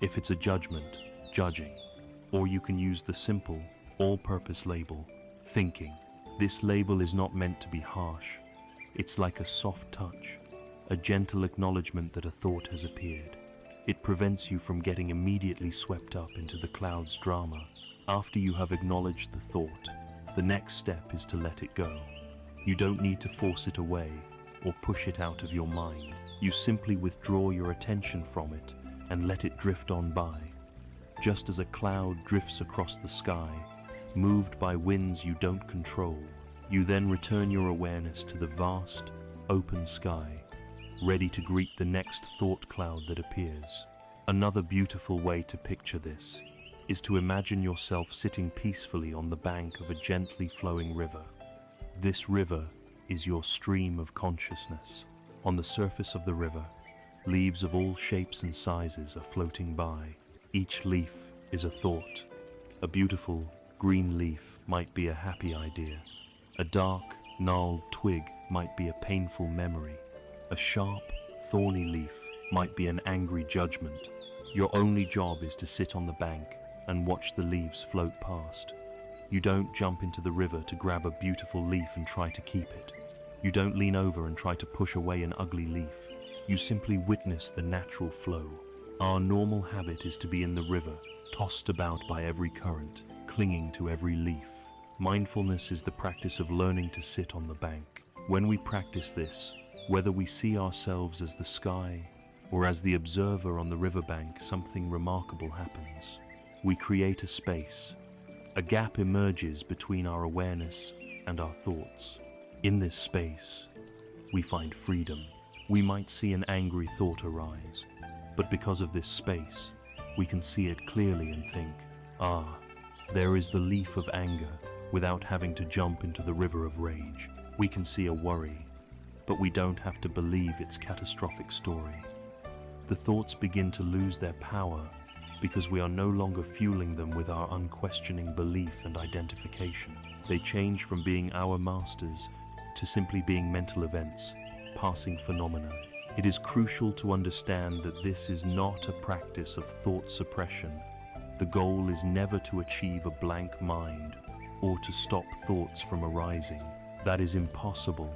If it's a judgment, judging. Or you can use the simple, all-purpose label, thinking. This label is not meant to be harsh. It's like a soft touch, a gentle acknowledgement that a thought has appeared. It prevents you from getting immediately swept up into the cloud's drama. After you have acknowledged the thought, the next step is to let it go. You don't need to force it away or push it out of your mind. You simply withdraw your attention from it and let it drift on by. Just as a cloud drifts across the sky, moved by winds you don't control, you then return your awareness to the vast, open sky, ready to greet the next thought cloud that appears. Another beautiful way to picture this is to imagine yourself sitting peacefully on the bank of a gently flowing river. This river is your stream of consciousness. On the surface of the river, leaves of all shapes and sizes are floating by. Each leaf is a thought. A beautiful green leaf might be a happy idea. A dark, gnarled twig might be a painful memory. A sharp, thorny leaf might be an angry judgment. Your only job is to sit on the bank and watch the leaves float past. You don't jump into the river to grab a beautiful leaf and try to keep it. You don't lean over and try to push away an ugly leaf. You simply witness the natural flow. Our normal habit is to be in the river, tossed about by every current, clinging to every leaf. Mindfulness is the practice of learning to sit on the bank. When we practice this, whether we see ourselves as the sky or as the observer on the riverbank, something remarkable happens. We create a space. A gap emerges between our awareness and our thoughts. In this space, we find freedom. We might see an angry thought arise, but because of this space, we can see it clearly and think, there is the leaf of anger, without having to jump into the river of rage. We can see a worry, but we don't have to believe its catastrophic story. The thoughts begin to lose their power because we are no longer fueling them with our unquestioning belief and identification. They change from being our masters to simply being mental events, passing phenomena. It is crucial to understand that this is not a practice of thought suppression. The goal is never to achieve a blank mind or to stop thoughts from arising. That is impossible,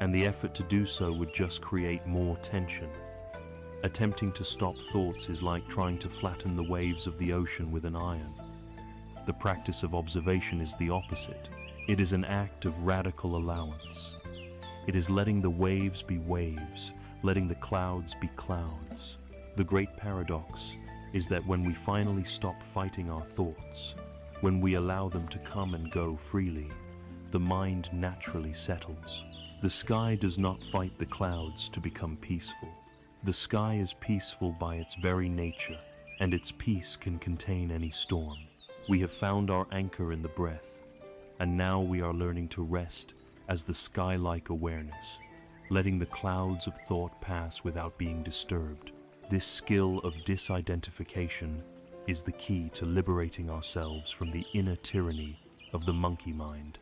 and the effort to do so would just create more tension. Attempting to stop thoughts is like trying to flatten the waves of the ocean with an iron. The practice of observation is the opposite. It is an act of radical allowance. It is letting the waves be waves, letting the clouds be clouds. The great paradox is that when we finally stop fighting our thoughts, when we allow them to come and go freely, the mind naturally settles. The sky does not fight the clouds to become peaceful. The sky is peaceful by its very nature, and its peace can contain any storm. We have found our anchor in the breath, and now we are learning to rest as the sky-like awareness, letting the clouds of thought pass without being disturbed. This skill of disidentification is the key to liberating ourselves from the inner tyranny of the monkey mind.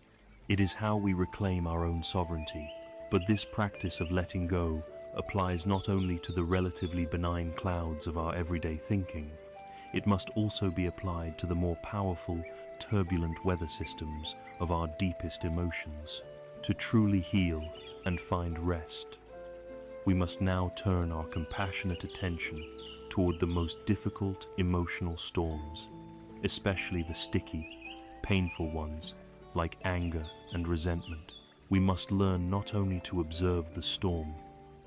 It is how we reclaim our own sovereignty. But this practice of letting go applies not only to the relatively benign clouds of our everyday thinking, it must also be applied to the more powerful, turbulent weather systems of our deepest emotions. To truly heal and find rest, we must now turn our compassionate attention toward the most difficult emotional storms, especially the sticky, painful ones like anger and resentment. We must learn not only to observe the storm,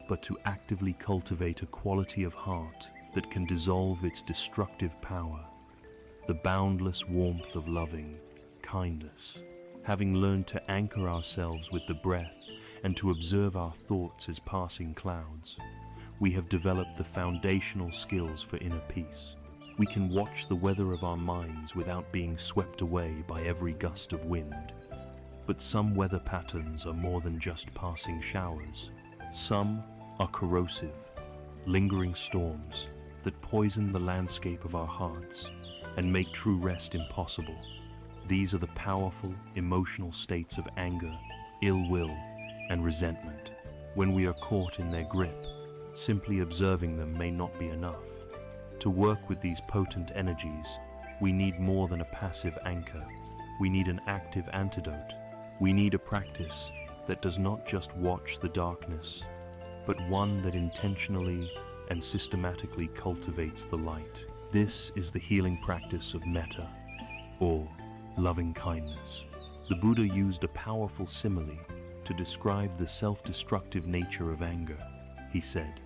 but to actively cultivate a quality of heart that can dissolve its destructive power, the boundless warmth of loving kindness. Having learned to anchor ourselves with the breath and to observe our thoughts as passing clouds, we have developed the foundational skills for inner peace. We can watch the weather of our minds without being swept away by every gust of wind. But some weather patterns are more than just passing showers. Some are corrosive, lingering storms that poison the landscape of our hearts and make true rest impossible. These are the powerful emotional states of anger, ill will, and resentment. When we are caught in their grip, simply observing them may not be enough. To work with these potent energies, we need more than a passive anchor. We need an active antidote. We need a practice that does not just watch the darkness, but one that intentionally and systematically cultivates the light. This is the healing practice of metta, or loving kindness. The Buddha used a powerful simile to describe the self-destructive nature of anger. He said,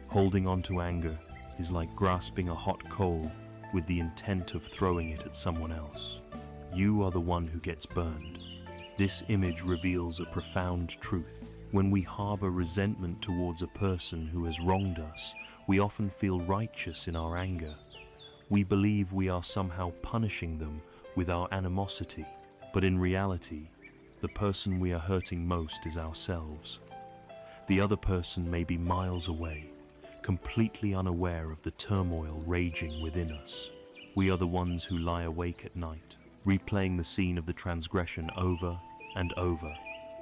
"Holding on to anger is like grasping a hot coal with the intent of throwing it at someone else. You are the one who gets burned." This image reveals a profound truth. When we harbor resentment towards a person who has wronged us, we often feel righteous in our anger. We believe we are somehow punishing them with our animosity, but in reality, the person we are hurting most is ourselves. The other person may be miles away, completely unaware of the turmoil raging within us. We are the ones who lie awake at night, replaying the scene of the transgression over and over.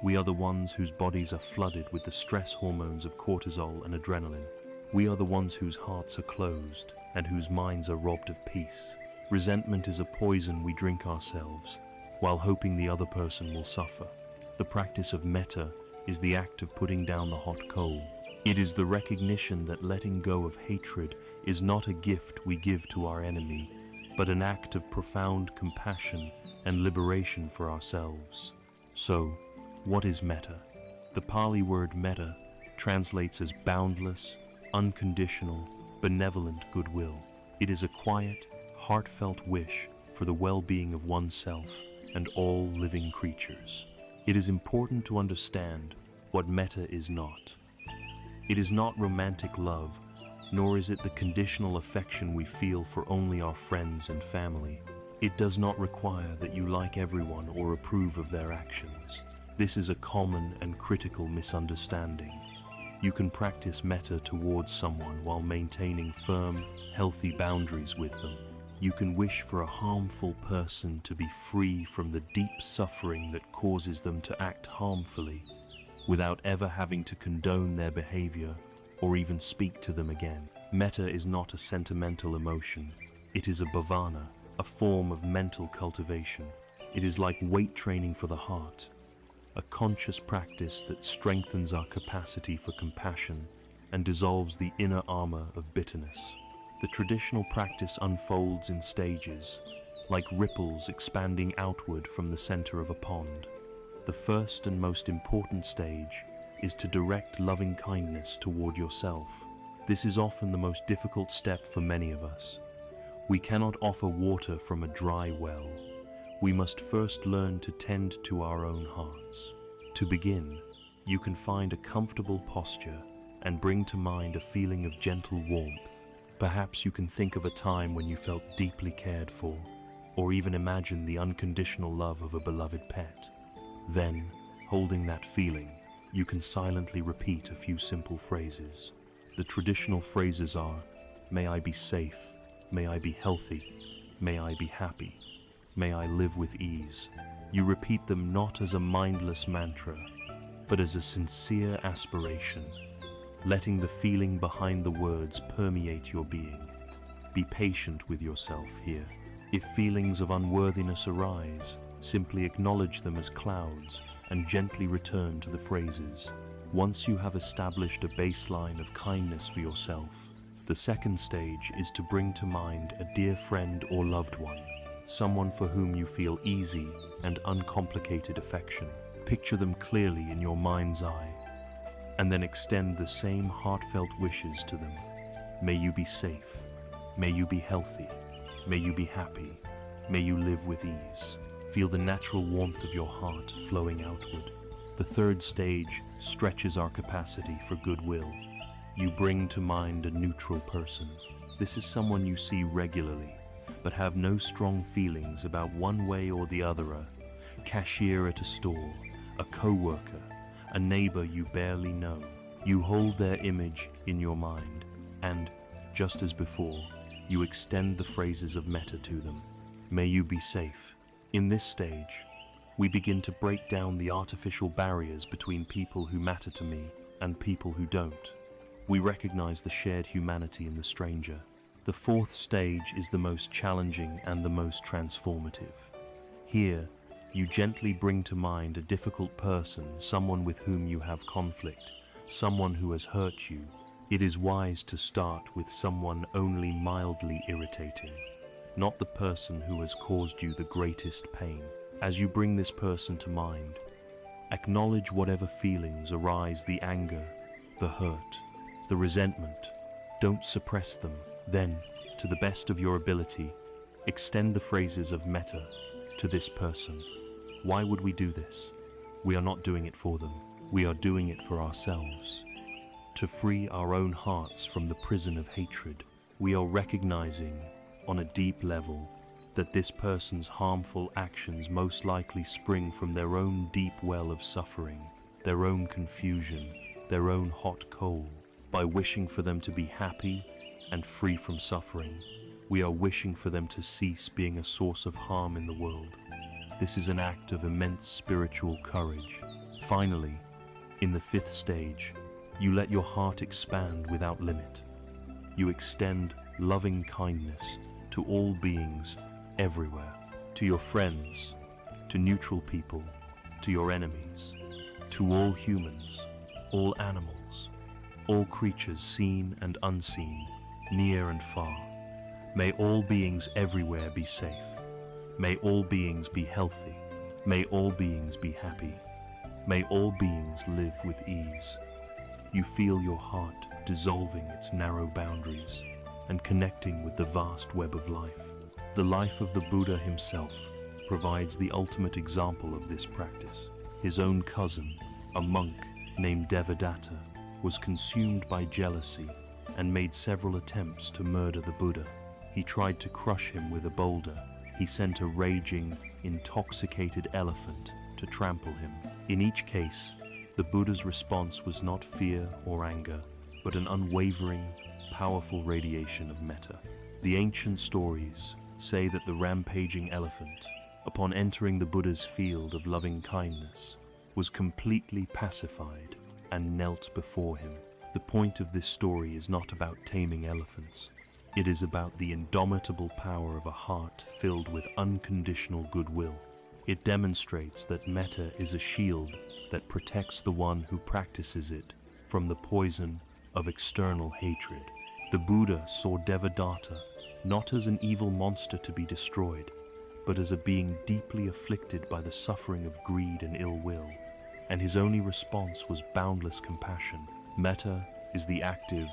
We are the ones whose bodies are flooded with the stress hormones of cortisol and adrenaline. We are the ones whose hearts are closed and whose minds are robbed of peace. Resentment is a poison we drink ourselves while hoping the other person will suffer. The practice of metta is the act of putting down the hot coal. It is the recognition that letting go of hatred is not a gift we give to our enemy, but an act of profound compassion and liberation for ourselves. So, what is metta? The Pali word metta translates as boundless, unconditional, benevolent goodwill. It is a quiet, heartfelt wish for the well-being of oneself and all living creatures. It is important to understand what metta is not. It is not romantic love, nor is it the conditional affection we feel for only our friends and family. It does not require that you like everyone or approve of their actions. This is a common and critical misunderstanding. You can practice metta towards someone while maintaining firm, healthy boundaries with them. You can wish for a harmful person to be free from the deep suffering that causes them to act harmfully, without ever having to condone their behavior or even speak to them again. Metta is not a sentimental emotion. It is a bhavana, a form of mental cultivation. It is like weight training for the heart, a conscious practice that strengthens our capacity for compassion and dissolves the inner armor of bitterness. The traditional practice unfolds in stages, like ripples expanding outward from the center of a pond. The first and most important stage is to direct loving kindness toward yourself. This is often the most difficult step for many of us. We cannot offer water from a dry well. We must first learn to tend to our own hearts. To begin, you can find a comfortable posture and bring to mind a feeling of gentle warmth. Perhaps you can think of a time when you felt deeply cared for, or even imagine the unconditional love of a beloved pet. Then, holding that feeling, you can silently repeat a few simple phrases. The traditional phrases are, "May I be safe, may I be healthy, may I be happy, may I live with ease." You repeat them not as a mindless mantra, but as a sincere aspiration, letting the feeling behind the words permeate your being. Be patient with yourself here. If feelings of unworthiness arise, simply acknowledge them as clouds and gently return to the phrases. Once you have established a baseline of kindness for yourself, the second stage is to bring to mind a dear friend or loved one, someone for whom you feel easy and uncomplicated affection. Picture them clearly in your mind's eye, and then extend the same heartfelt wishes to them. May you be safe, may you be healthy, may you be happy, may you live with ease. Feel the natural warmth of your heart flowing outward. The third stage stretches our capacity for goodwill. You bring to mind a neutral person. This is someone you see regularly, but have no strong feelings about one way or the other. A cashier at a store, a co-worker, a neighbor you barely know. You hold their image in your mind, and, just as before, you extend the phrases of metta to them. May you be safe. In this stage, we begin to break down the artificial barriers between people who matter to me and people who don't. We recognize the shared humanity in the stranger. The fourth stage is the most challenging and the most transformative. Here, you gently bring to mind a difficult person, someone with whom you have conflict, someone who has hurt you. It is wise to start with someone only mildly irritating, not the person who has caused you the greatest pain. As you bring this person to mind, acknowledge whatever feelings arise: the anger, the hurt, the resentment. Don't suppress them. Then, to the best of your ability, extend the phrases of metta to this person. Why would we do this? We are not doing it for them. We are doing it for ourselves. To free our own hearts from the prison of hatred, we are recognizing, on a deep level, that this person's harmful actions most likely spring from their own deep well of suffering, their own confusion, their own hot coal. By wishing for them to be happy and free from suffering, we are wishing for them to cease being a source of harm in the world. This is an act of immense spiritual courage. Finally, in the fifth stage, you let your heart expand without limit. You extend loving kindness to all beings everywhere, to your friends, to neutral people, to your enemies, to all humans, all animals, all creatures seen and unseen, near and far. May all beings everywhere be safe. May all beings be healthy. May all beings be happy. May all beings live with ease. You feel your heart dissolving its narrow boundaries and connecting with the vast web of life. The life of the Buddha himself provides the ultimate example of this practice. His own cousin, a monk named Devadatta, was consumed by jealousy and made several attempts to murder the Buddha. He tried to crush him with a boulder. He sent a raging, intoxicated elephant to trample him. In each case, the Buddha's response was not fear or anger, but an unwavering, powerful radiation of metta. The ancient stories say that the rampaging elephant, upon entering the Buddha's field of loving kindness, was completely pacified and knelt before him. The point of this story is not about taming elephants. It is about the indomitable power of a heart filled with unconditional goodwill. It demonstrates that metta is a shield that protects the one who practices it from the poison of external hatred. The Buddha saw Devadatta not as an evil monster to be destroyed, but as a being deeply afflicted by the suffering of greed and ill will, and his only response was boundless compassion. Metta is the active,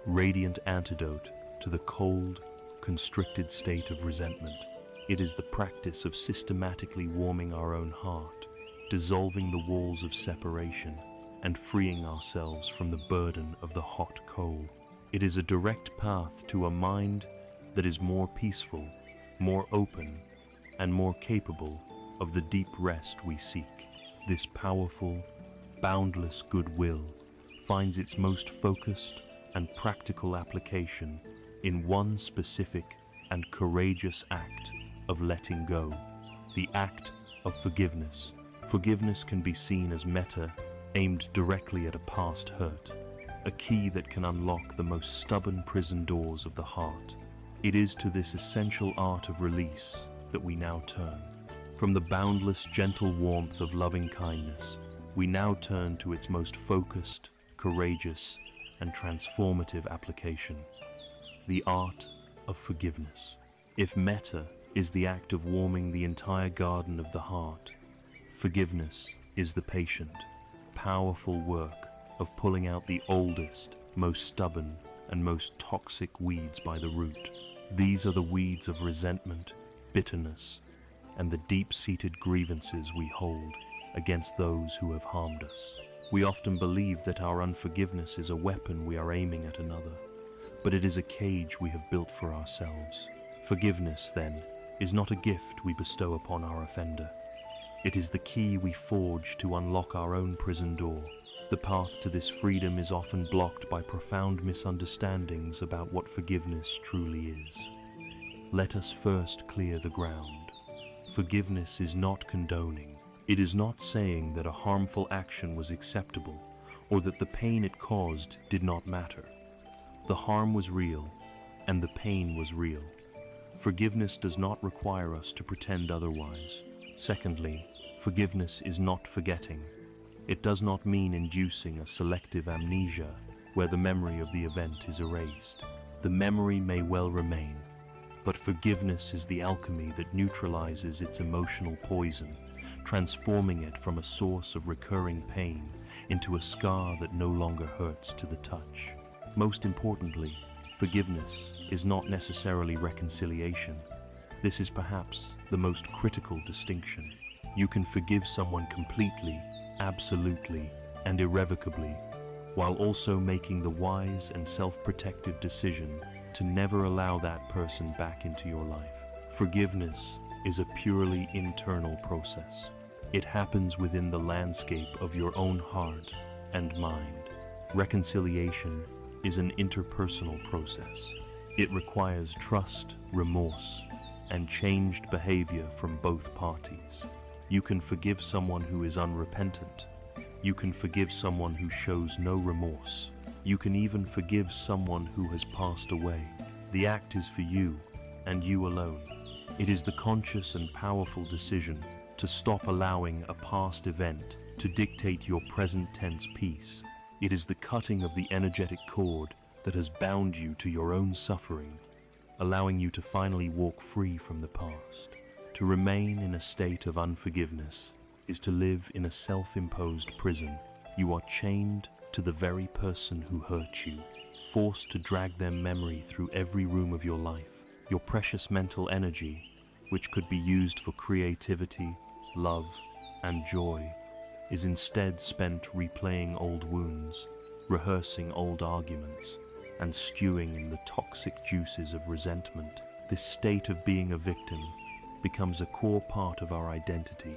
radiant antidote to the cold, constricted state of resentment. It is the practice of systematically warming our own heart, dissolving the walls of separation, and freeing ourselves from the burden of the hot coal. It is a direct path to a mind that is more peaceful, more open, and more capable of the deep rest we seek. This powerful, boundless goodwill finds its most focused and practical application in one specific and courageous act of letting go, the act of forgiveness. Forgiveness can be seen as metta aimed directly at a past hurt, a key that can unlock the most stubborn prison doors of the heart. It is to this essential art of release that we now turn. From the boundless, gentle warmth of loving kindness, we now turn to its most focused, courageous, and transformative application, the art of forgiveness. If metta is the act of warming the entire garden of the heart, forgiveness is the patient, powerful work of pulling out the oldest, most stubborn, and most toxic weeds by the root. These are the weeds of resentment, bitterness, and the deep-seated grievances we hold against those who have harmed us. We often believe that our unforgiveness is a weapon we are aiming at another, but it is a cage we have built for ourselves. Forgiveness, then, is not a gift we bestow upon our offender. It is the key we forge to unlock our own prison door. The path to this freedom is often blocked by profound misunderstandings about what forgiveness truly is. Let us first clear the ground. Forgiveness is not condoning. It is not saying that a harmful action was acceptable or that the pain it caused did not matter. The harm was real, and the pain was real. Forgiveness does not require us to pretend otherwise. Secondly, forgiveness is not forgetting. It does not mean inducing a selective amnesia where the memory of the event is erased. The memory may well remain, but forgiveness is the alchemy that neutralizes its emotional poison, transforming it from a source of recurring pain into a scar that no longer hurts to the touch. Most importantly, forgiveness is not necessarily reconciliation. This is perhaps the most critical distinction. You can forgive someone completely, absolutely, and irrevocably, while also making the wise and self-protective decision to never allow that person back into your life. Forgiveness is a purely internal process. It happens within the landscape of your own heart and mind. Reconciliation is an interpersonal process. It requires trust, remorse, and changed behavior from both parties. You can forgive someone who is unrepentant. You can forgive someone who shows no remorse. You can even forgive someone who has passed away. The act is for you, and you alone. It is the conscious and powerful decision to stop allowing a past event to dictate your present tense peace. It is the cutting of the energetic cord that has bound you to your own suffering, allowing you to finally walk free from the past. To remain in a state of unforgiveness is to live in a self-imposed prison. You are chained to the very person who hurt you, forced to drag their memory through every room of your life. Your precious mental energy, which could be used for creativity, love, and joy, is instead spent replaying old wounds, rehearsing old arguments, and stewing in the toxic juices of resentment. This state of being a victim becomes a core part of our identity,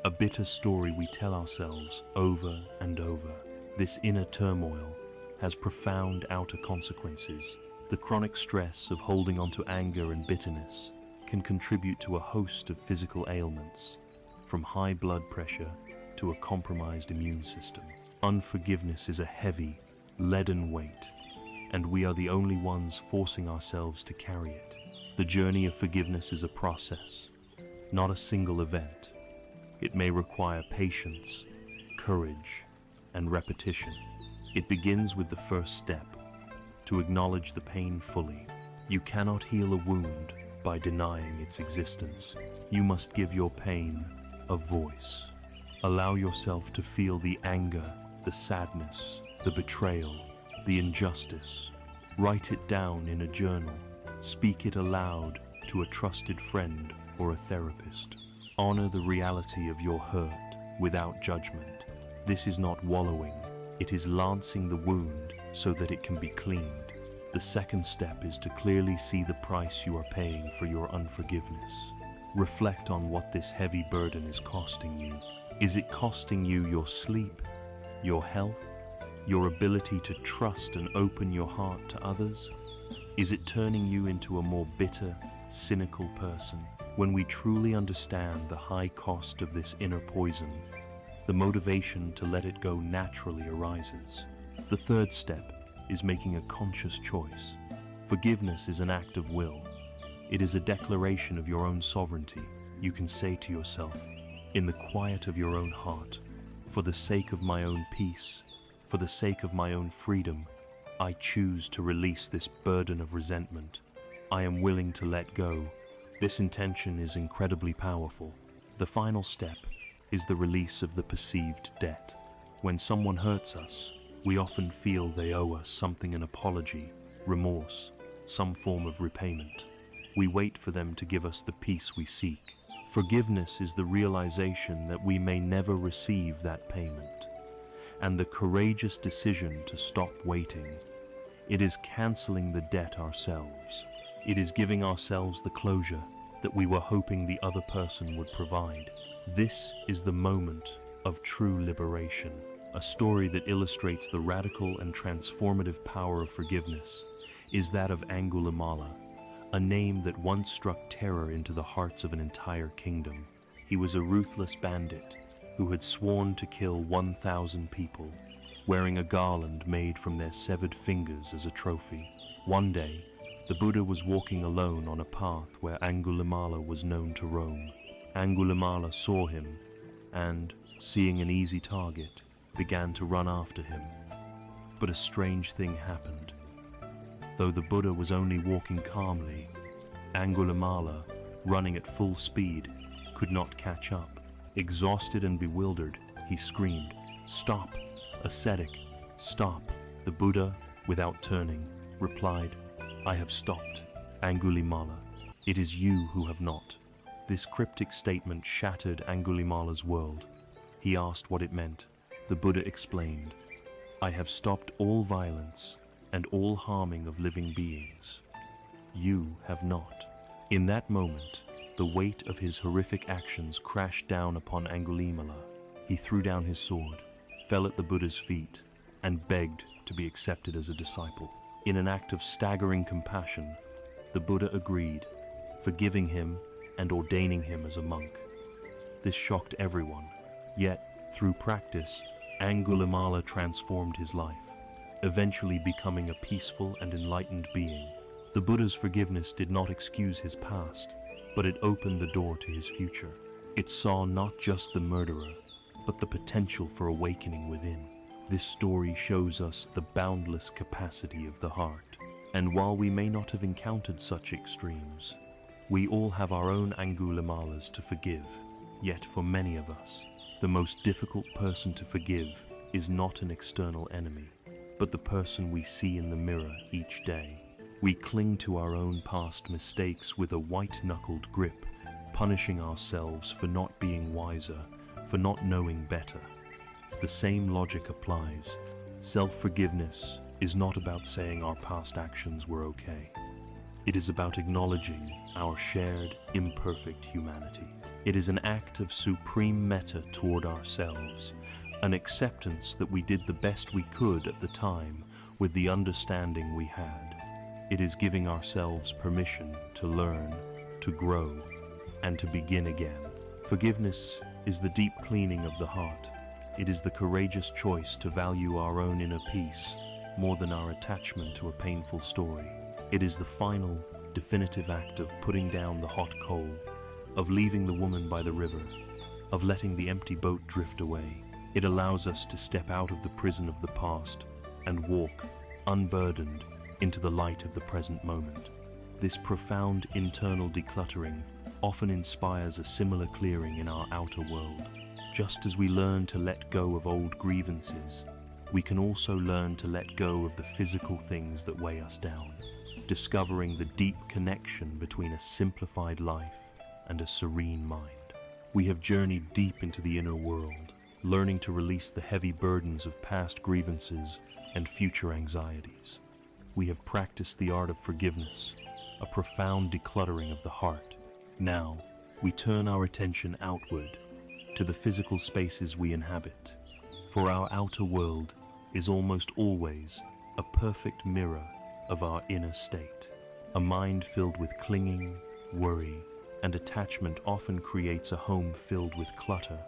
a bitter story we tell ourselves over and over. This inner turmoil has profound outer consequences. The chronic stress of holding on to anger and bitterness can contribute to a host of physical ailments, from high blood pressure to a compromised immune system. Unforgiveness is a heavy, leaden weight, and we are the only ones forcing ourselves to carry it. The journey of forgiveness is a process, not a single event. It may require patience, courage, and repetition. It begins with the first step, to acknowledge the pain fully. You cannot heal a wound by denying its existence. You must give your pain a voice. Allow yourself to feel the anger, the sadness, the betrayal, the injustice. Write it down in a journal. Speak it aloud to a trusted friend or a therapist. Honor the reality of your hurt without judgment. This is not wallowing. It is lancing the wound so that it can be cleaned. The second step is to clearly see the price you are paying for your unforgiveness. Reflect on what this heavy burden is costing you. Is it costing you your sleep, your health, your ability to trust and open your heart to others? Is it turning you into a more bitter, cynical person? When we truly understand the high cost of this inner poison, the motivation to let it go naturally arises. The third step is making a conscious choice. Forgiveness is an act of will. It is a declaration of your own sovereignty. You can say to yourself, in the quiet of your own heart, for the sake of my own peace, for the sake of my own freedom, I choose to release this burden of resentment. I am willing to let go. This intention is incredibly powerful. The final step is the release of the perceived debt. When someone hurts us, we often feel they owe us something, an apology, remorse, some form of repayment. We wait for them to give us the peace we seek. Forgiveness is the realization that we may never receive that payment, and the courageous decision to stop waiting. It is canceling the debt ourselves. It is giving ourselves the closure that we were hoping the other person would provide. This is the moment of true liberation, a story that illustrates the radical and transformative power of forgiveness is that of Angulimala, a name that once struck terror into the hearts of an entire kingdom. He was a ruthless bandit who had sworn to kill 1,000 people, wearing a garland made from their severed fingers as a trophy. One day, the Buddha was walking alone on a path where Angulimala was known to roam. Angulimala saw him and, seeing an easy target, began to run after him. But a strange thing happened. Though the Buddha was only walking calmly, Angulimala, running at full speed, could not catch up. Exhausted and bewildered, he screamed, "Stop, ascetic, stop!" The Buddha, without turning, replied, "I have stopped, Angulimala. It is you who have not." This cryptic statement shattered Angulimala's world. He asked what it meant. The Buddha explained, "I have stopped all violence and all harming of living beings. You have not." In that moment, the weight of his horrific actions crashed down upon Angulimala. He threw down his sword, fell at the Buddha's feet, and begged to be accepted as a disciple. In an act of staggering compassion, the Buddha agreed, forgiving him and ordaining him as a monk. This shocked everyone, yet, through practice, Angulimala transformed his life, eventually becoming a peaceful and enlightened being. The Buddha's forgiveness did not excuse his past, but it opened the door to his future. It saw not just the murderer, but the potential for awakening within. This story shows us the boundless capacity of the heart. And while we may not have encountered such extremes, we all have our own Angulimalas to forgive. Yet for many of us, the most difficult person to forgive is not an external enemy, but the person we see in the mirror each day. We cling to our own past mistakes with a white-knuckled grip, punishing ourselves for not being wiser, for not knowing better. The same logic applies. Self-forgiveness is not about saying our past actions were okay. It is about acknowledging our shared, imperfect humanity. It is an act of supreme metta toward ourselves, an acceptance that we did the best we could at the time with the understanding we had. It is giving ourselves permission to learn, to grow, and to begin again. Forgiveness is the deep cleaning of the heart. It is the courageous choice to value our own inner peace more than our attachment to a painful story. It is the final, definitive act of putting down the hot coal, of leaving the woman by the river, of letting the empty boat drift away. It allows us to step out of the prison of the past and walk, unburdened, into the light of the present moment. This profound internal decluttering often inspires a similar clearing in our outer world. Just as we learn to let go of old grievances, we can also learn to let go of the physical things that weigh us down, discovering the deep connection between a simplified life and a serene mind. We have journeyed deep into the inner world, learning to release the heavy burdens of past grievances and future anxieties. We have practiced the art of forgiveness, a profound decluttering of the heart. Now, we turn our attention outward, to the physical spaces we inhabit, for our outer world is almost always a perfect mirror of our inner state. A mind filled with clinging, worry, and attachment often creates a home filled with clutter,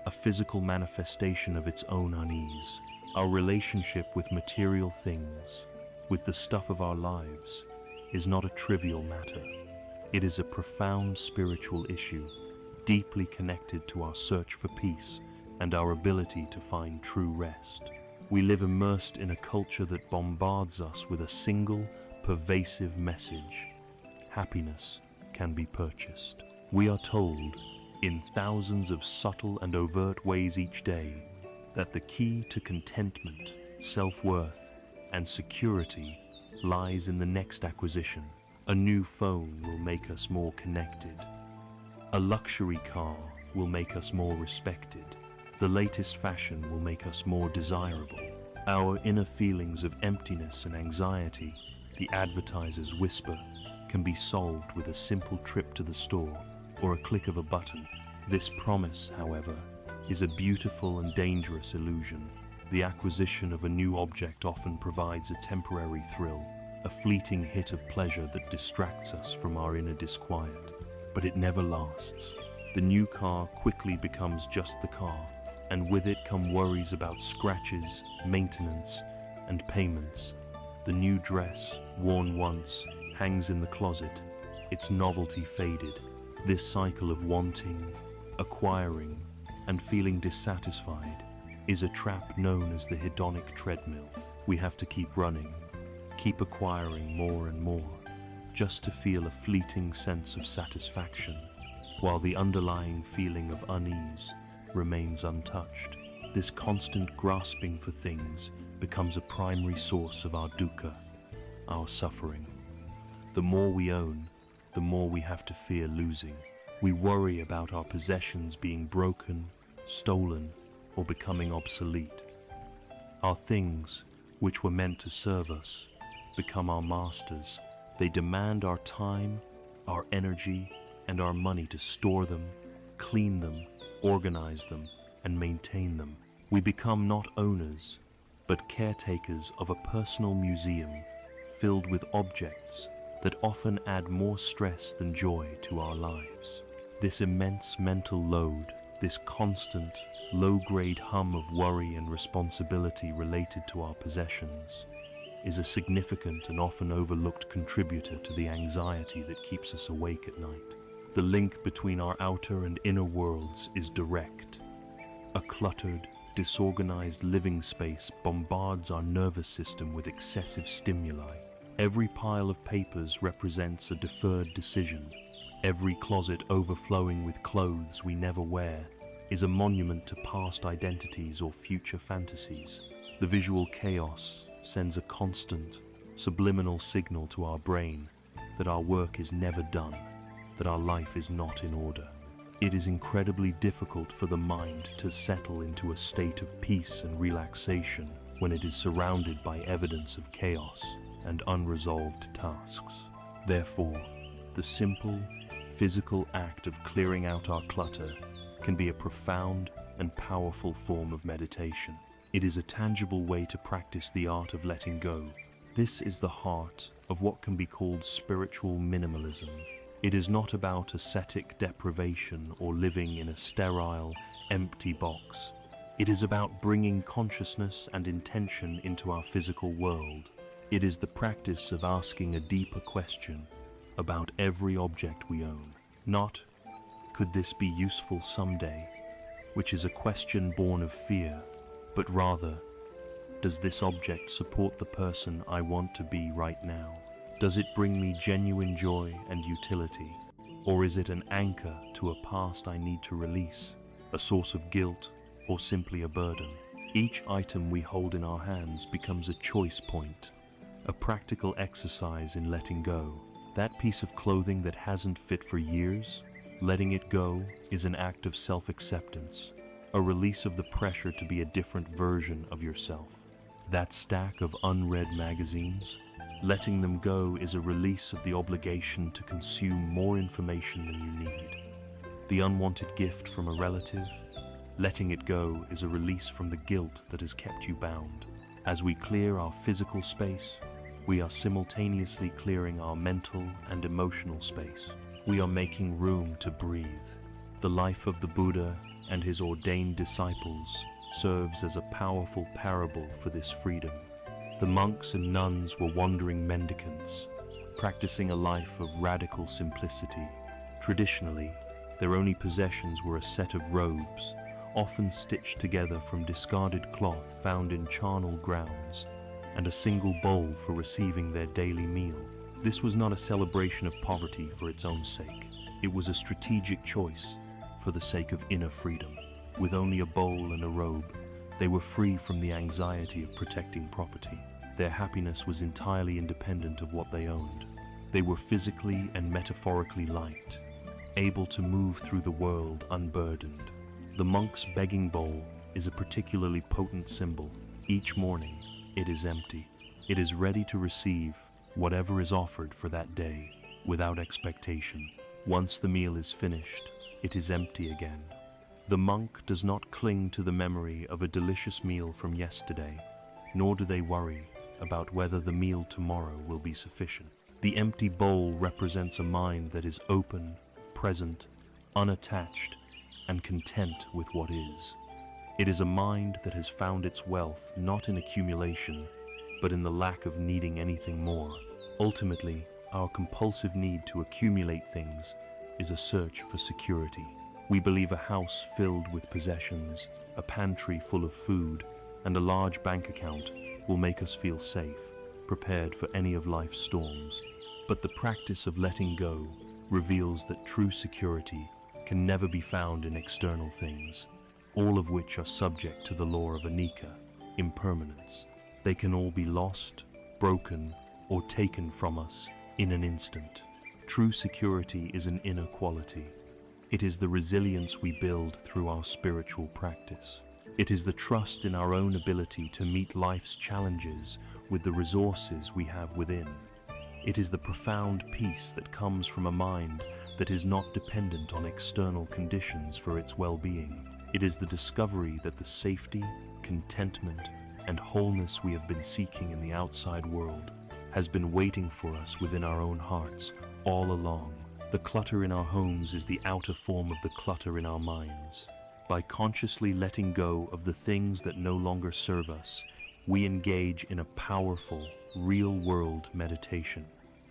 a physical manifestation of its own unease. Our relationship with material things, with the stuff of our lives, is not a trivial matter. It is a profound spiritual issue, deeply connected to our search for peace and our ability to find true rest. We live immersed in a culture that bombards us with a single, pervasive message: happiness can be purchased. We are told, in thousands of subtle and overt ways each day, that the key to contentment, self-worth, and security lies in the next acquisition. A new phone will make us more connected. A luxury car will make us more respected. The latest fashion will make us more desirable. Our inner feelings of emptiness and anxiety, the advertisers whisper, can be solved with a simple trip to the store or a click of a button. This promise, however, is a beautiful and dangerous illusion. The acquisition of a new object often provides a temporary thrill, a fleeting hit of pleasure that distracts us from our inner disquiet. But it never lasts. The new car quickly becomes just the car, and with it come worries about scratches, maintenance, and payments. The new dress, worn once, hangs in the closet, its novelty faded. This cycle of wanting, acquiring, and feeling dissatisfied is a trap known as the hedonic treadmill. We have to keep running, keep acquiring more and more, just to feel a fleeting sense of satisfaction, while the underlying feeling of unease remains untouched. This constant grasping for things becomes a primary source of our dukkha, our suffering. The more we own, the more we have to fear losing. We worry about our possessions being broken, stolen, or becoming obsolete. Our things, which were meant to serve us, become our masters. They demand our time, our energy, and our money to store them, clean them, organize them, and maintain them. We become not owners, but caretakers of a personal museum filled with objects that often add more stress than joy to our lives. This immense mental load, this constant, low-grade hum of worry and responsibility related to our possessions, is a significant and often overlooked contributor to the anxiety that keeps us awake at night. The link between our outer and inner worlds is direct. A cluttered, disorganized living space bombards our nervous system with excessive stimuli. Every pile of papers represents a deferred decision. Every closet overflowing with clothes we never wear is a monument to past identities or future fantasies. The visual chaos sends a constant, subliminal signal to our brain that our work is never done, that our life is not in order. It is incredibly difficult for the mind to settle into a state of peace and relaxation when it is surrounded by evidence of chaos and unresolved tasks. Therefore, the simple, physical act of clearing out our clutter can be a profound and powerful form of meditation. It is a tangible way to practice the art of letting go. This is the heart of what can be called spiritual minimalism. It is not about ascetic deprivation or living in a sterile, empty box. It is about bringing consciousness and intention into our physical world. It is the practice of asking a deeper question about every object we own. Not, could this be useful someday, which is a question born of fear, but rather, does this object support the person I want to be right now? Does it bring me genuine joy and utility? Or is it an anchor to a past I need to release, a source of guilt, or simply a burden? Each item we hold in our hands becomes a choice point, a practical exercise in letting go. That piece of clothing that hasn't fit for years, letting it go is an act of self-acceptance, a release of the pressure to be a different version of yourself. That stack of unread magazines, letting them go is a release of the obligation to consume more information than you need. The unwanted gift from a relative, letting it go is a release from the guilt that has kept you bound. As we clear our physical space, we are simultaneously clearing our mental and emotional space. We are making room to breathe. The life of the Buddha and his ordained disciples serves as a powerful parable for this freedom. The monks and nuns were wandering mendicants, practicing a life of radical simplicity. Traditionally, their only possessions were a set of robes, often stitched together from discarded cloth found in charnel grounds, and a single bowl for receiving their daily meal. This was not a celebration of poverty for its own sake. It was a strategic choice for the sake of inner freedom. With only a bowl and a robe, they were free from the anxiety of protecting property. Their happiness was entirely independent of what they owned. They were physically and metaphorically light, able to move through the world unburdened. The monk's begging bowl is a particularly potent symbol. Each morning, it is empty. It is ready to receive whatever is offered for that day, without expectation. Once the meal is finished, it is empty again. The monk does not cling to the memory of a delicious meal from yesterday, nor do they worry about whether the meal tomorrow will be sufficient. The empty bowl represents a mind that is open, present, unattached, and content with what is. It is a mind that has found its wealth not in accumulation, but in the lack of needing anything more. Ultimately, our compulsive need to accumulate things is a search for security. We believe a house filled with possessions, a pantry full of food, and a large bank account will make us feel safe, prepared for any of life's storms. But the practice of letting go reveals that true security can never be found in external things, all of which are subject to the law of anicca, impermanence. They can all be lost, broken, or taken from us in an instant. True security is an inner quality. It is the resilience we build through our spiritual practice. It is the trust in our own ability to meet life's challenges with the resources we have within. It is the profound peace that comes from a mind that is not dependent on external conditions for its well-being. It is the discovery that the safety, contentment, and wholeness we have been seeking in the outside world has been waiting for us within our own hearts all along. The clutter in our homes is the outer form of the clutter in our minds. By consciously letting go of the things that no longer serve us, we engage in a powerful, real-world meditation.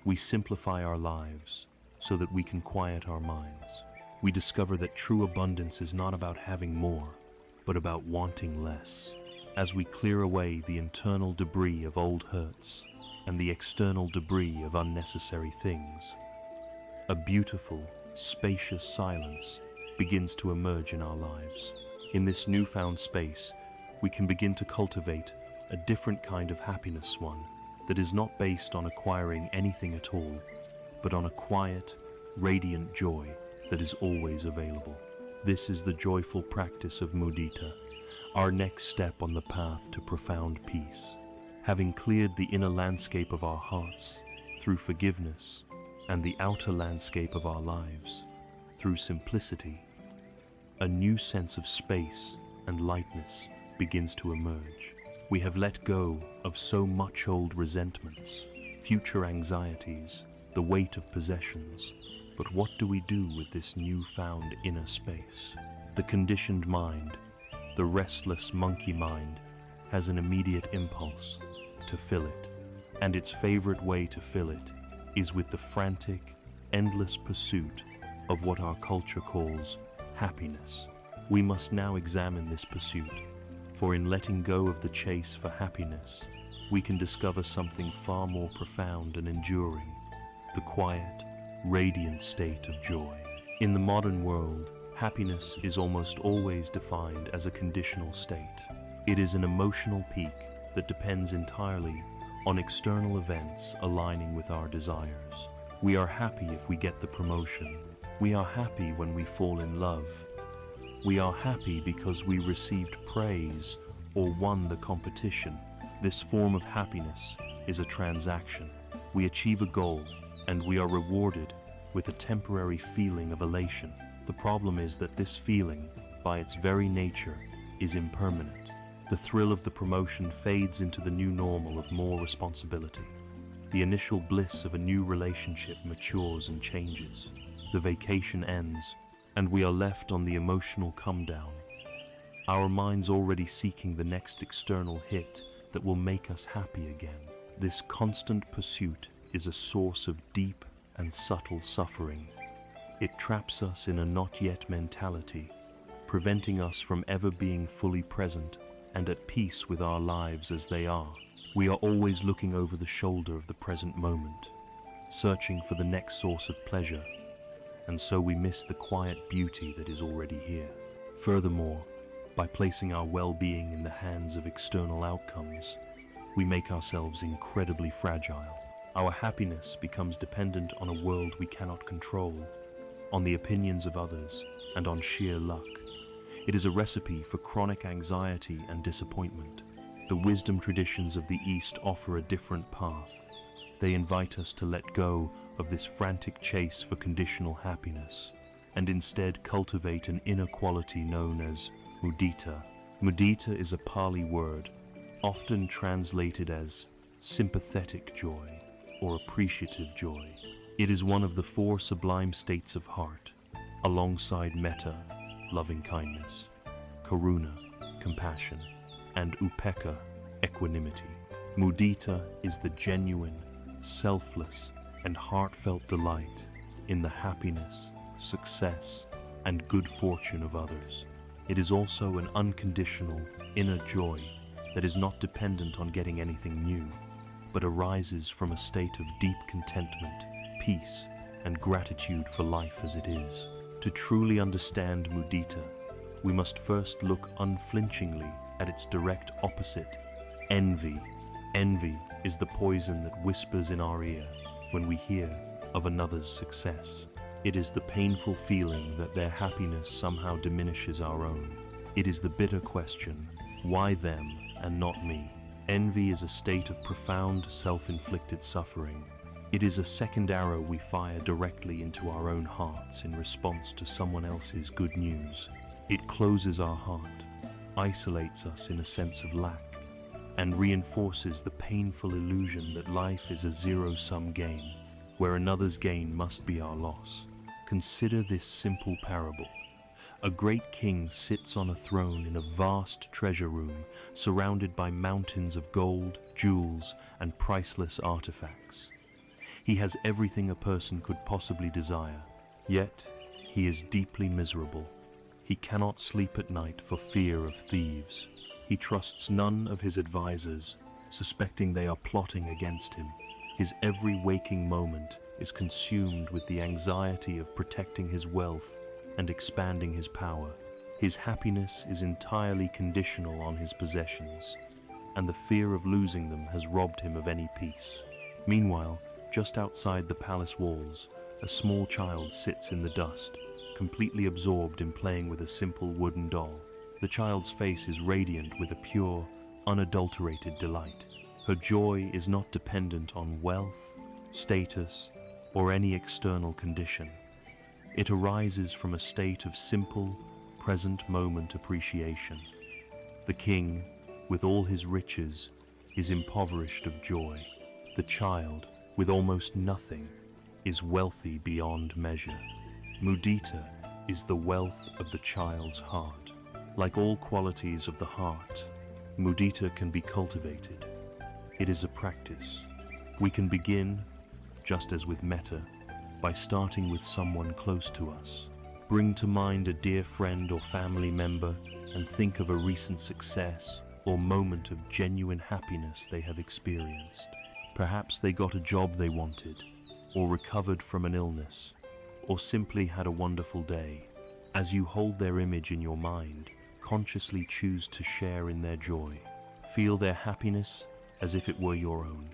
We simplify our lives so that we can quiet our minds. We discover that true abundance is not about having more, but about wanting less. As we clear away the internal debris of old hurts and the external debris of unnecessary things, a beautiful, spacious silence begins to emerge in our lives. In this newfound space, we can begin to cultivate a different kind of happiness, one that is not based on acquiring anything at all, but on a quiet, radiant joy that is always available. This is the joyful practice of mudita, our next step on the path to profound peace. Having cleared the inner landscape of our hearts through forgiveness and the outer landscape of our lives through simplicity, a new sense of space and lightness begins to emerge. We have let go of so much old resentments, future anxieties, the weight of possessions. But what do we do with this newfound inner space? The conditioned mind, the restless monkey mind, has an immediate impulse to fill it. And its favorite way to fill it is with the frantic, endless pursuit of what our culture calls happiness. We must now examine this pursuit, for in letting go of the chase for happiness, we can discover something far more profound and enduring, the quiet, radiant state of joy. In the modern world, happiness is almost always defined as a conditional state. It is an emotional peak that depends entirely on external events aligning with our desires. We are happy if we get the promotion. We are happy when we fall in love. We are happy because we received praise or won the competition. This form of happiness is a transaction. We achieve a goal and we are rewarded with a temporary feeling of elation. The problem is that this feeling, by its very nature, is impermanent. The thrill of the promotion fades into the new normal of more responsibility. The initial bliss of a new relationship matures and changes. The vacation ends, and we are left on the emotional come-down, our minds already seeking the next external hit that will make us happy again. This constant pursuit is a source of deep and subtle suffering. It traps us in a not-yet mentality, preventing us from ever being fully present and at peace with our lives as they are. We are always looking over the shoulder of the present moment, searching for the next source of pleasure, and so we miss the quiet beauty that is already here. Furthermore, by placing our well-being in the hands of external outcomes, we make ourselves incredibly fragile. Our happiness becomes dependent on a world we cannot control, on the opinions of others, and on sheer luck. It is a recipe for chronic anxiety and disappointment. The wisdom traditions of the East offer a different path. They invite us to let go of this frantic chase for conditional happiness, and instead cultivate an inner quality known as mudita. Mudita is a Pali word, often translated as sympathetic joy or appreciative joy. It is one of the four sublime states of heart, alongside metta, loving kindness, karuna, compassion, and upekkha, equanimity. Mudita is the genuine, selfless, and heartfelt delight in the happiness, success, and good fortune of others. It is also an unconditional, inner joy that is not dependent on getting anything new, but arises from a state of deep contentment, peace, and gratitude for life as it is. To truly understand mudita, we must first look unflinchingly at its direct opposite, envy. Envy is the poison that whispers in our ear when we hear of another's success. It is the painful feeling that their happiness somehow diminishes our own. It is the bitter question, why them and not me? Envy is a state of profound self-inflicted suffering. It is a second arrow we fire directly into our own hearts in response to someone else's good news. It closes our heart, isolates us in a sense of lack, and reinforces the painful illusion that life is a zero-sum game, where another's gain must be our loss. Consider this simple parable. A great king sits on a throne in a vast treasure room, surrounded by mountains of gold, jewels, and priceless artifacts. He has everything a person could possibly desire, yet he is deeply miserable. He cannot sleep at night for fear of thieves. He trusts none of his advisors, suspecting they are plotting against him. His every waking moment is consumed with the anxiety of protecting his wealth and expanding his power. His happiness is entirely conditional on his possessions, and the fear of losing them has robbed him of any peace. Meanwhile, just outside the palace walls, a small child sits in the dust, completely absorbed in playing with a simple wooden doll. The child's face is radiant with a pure, unadulterated delight. Her joy is not dependent on wealth, status, or any external condition. It arises from a state of simple, present moment appreciation. The king, with all his riches, is impoverished of joy. The child, with almost nothing, is wealthy beyond measure. Mudita is the wealth of the child's heart. Like all qualities of the heart, mudita can be cultivated. It is a practice. We can begin, just as with metta, by starting with someone close to us. Bring to mind a dear friend or family member and think of a recent success or moment of genuine happiness they have experienced. Perhaps they got a job they wanted, or recovered from an illness, or simply had a wonderful day. As you hold their image in your mind, consciously choose to share in their joy. Feel their happiness as if it were your own.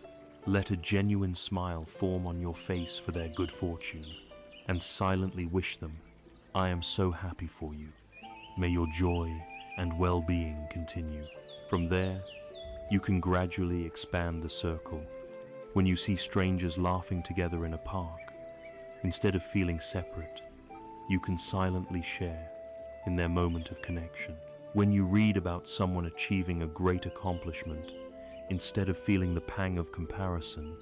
Let a genuine smile form on your face for their good fortune, and silently wish them, "I am so happy for you. May your joy and well-being continue." From there, you can gradually expand the circle. When you see strangers laughing together in a park, instead of feeling separate, you can silently share in their moment of connection. When you read about someone achieving a great accomplishment, instead of feeling the pang of comparison,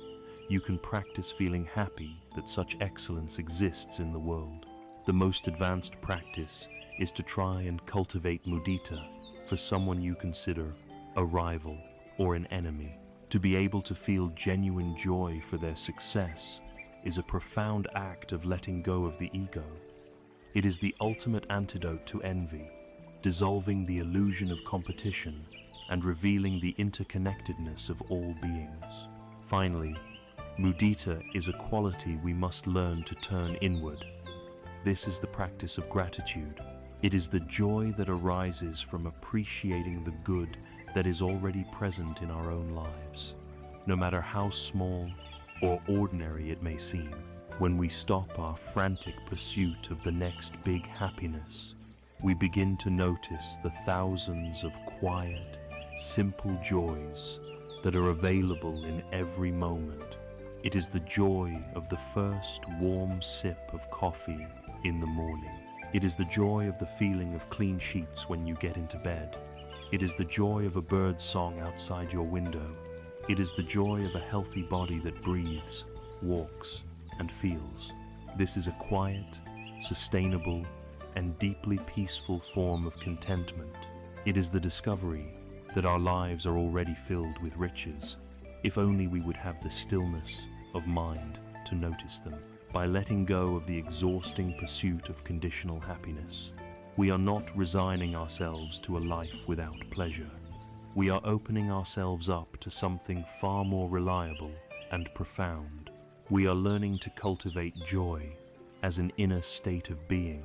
you can practice feeling happy that such excellence exists in the world. The most advanced practice is to try and cultivate mudita for someone you consider a rival or an enemy. To be able to feel genuine joy for their success is a profound act of letting go of the ego. It is the ultimate antidote to envy, dissolving the illusion of competition and revealing the interconnectedness of all beings. Finally, mudita is a quality we must learn to turn inward. This is the practice of gratitude. It is the joy that arises from appreciating the good that is already present in our own lives, no matter how small or ordinary it may seem. When we stop our frantic pursuit of the next big happiness, we begin to notice the thousands of quiet, simple joys that are available in every moment. It is the joy of the first warm sip of coffee in the morning. It is the joy of the feeling of clean sheets when you get into bed. It is the joy of a bird's song outside your window. It is the joy of a healthy body that breathes, walks, and feels. This is a quiet, sustainable, and deeply peaceful form of contentment. It is the discovery that our lives are already filled with riches, if only we would have the stillness of mind to notice them. By letting go of the exhausting pursuit of conditional happiness, we are not resigning ourselves to a life without pleasure. We are opening ourselves up to something far more reliable and profound. We are learning to cultivate joy as an inner state of being,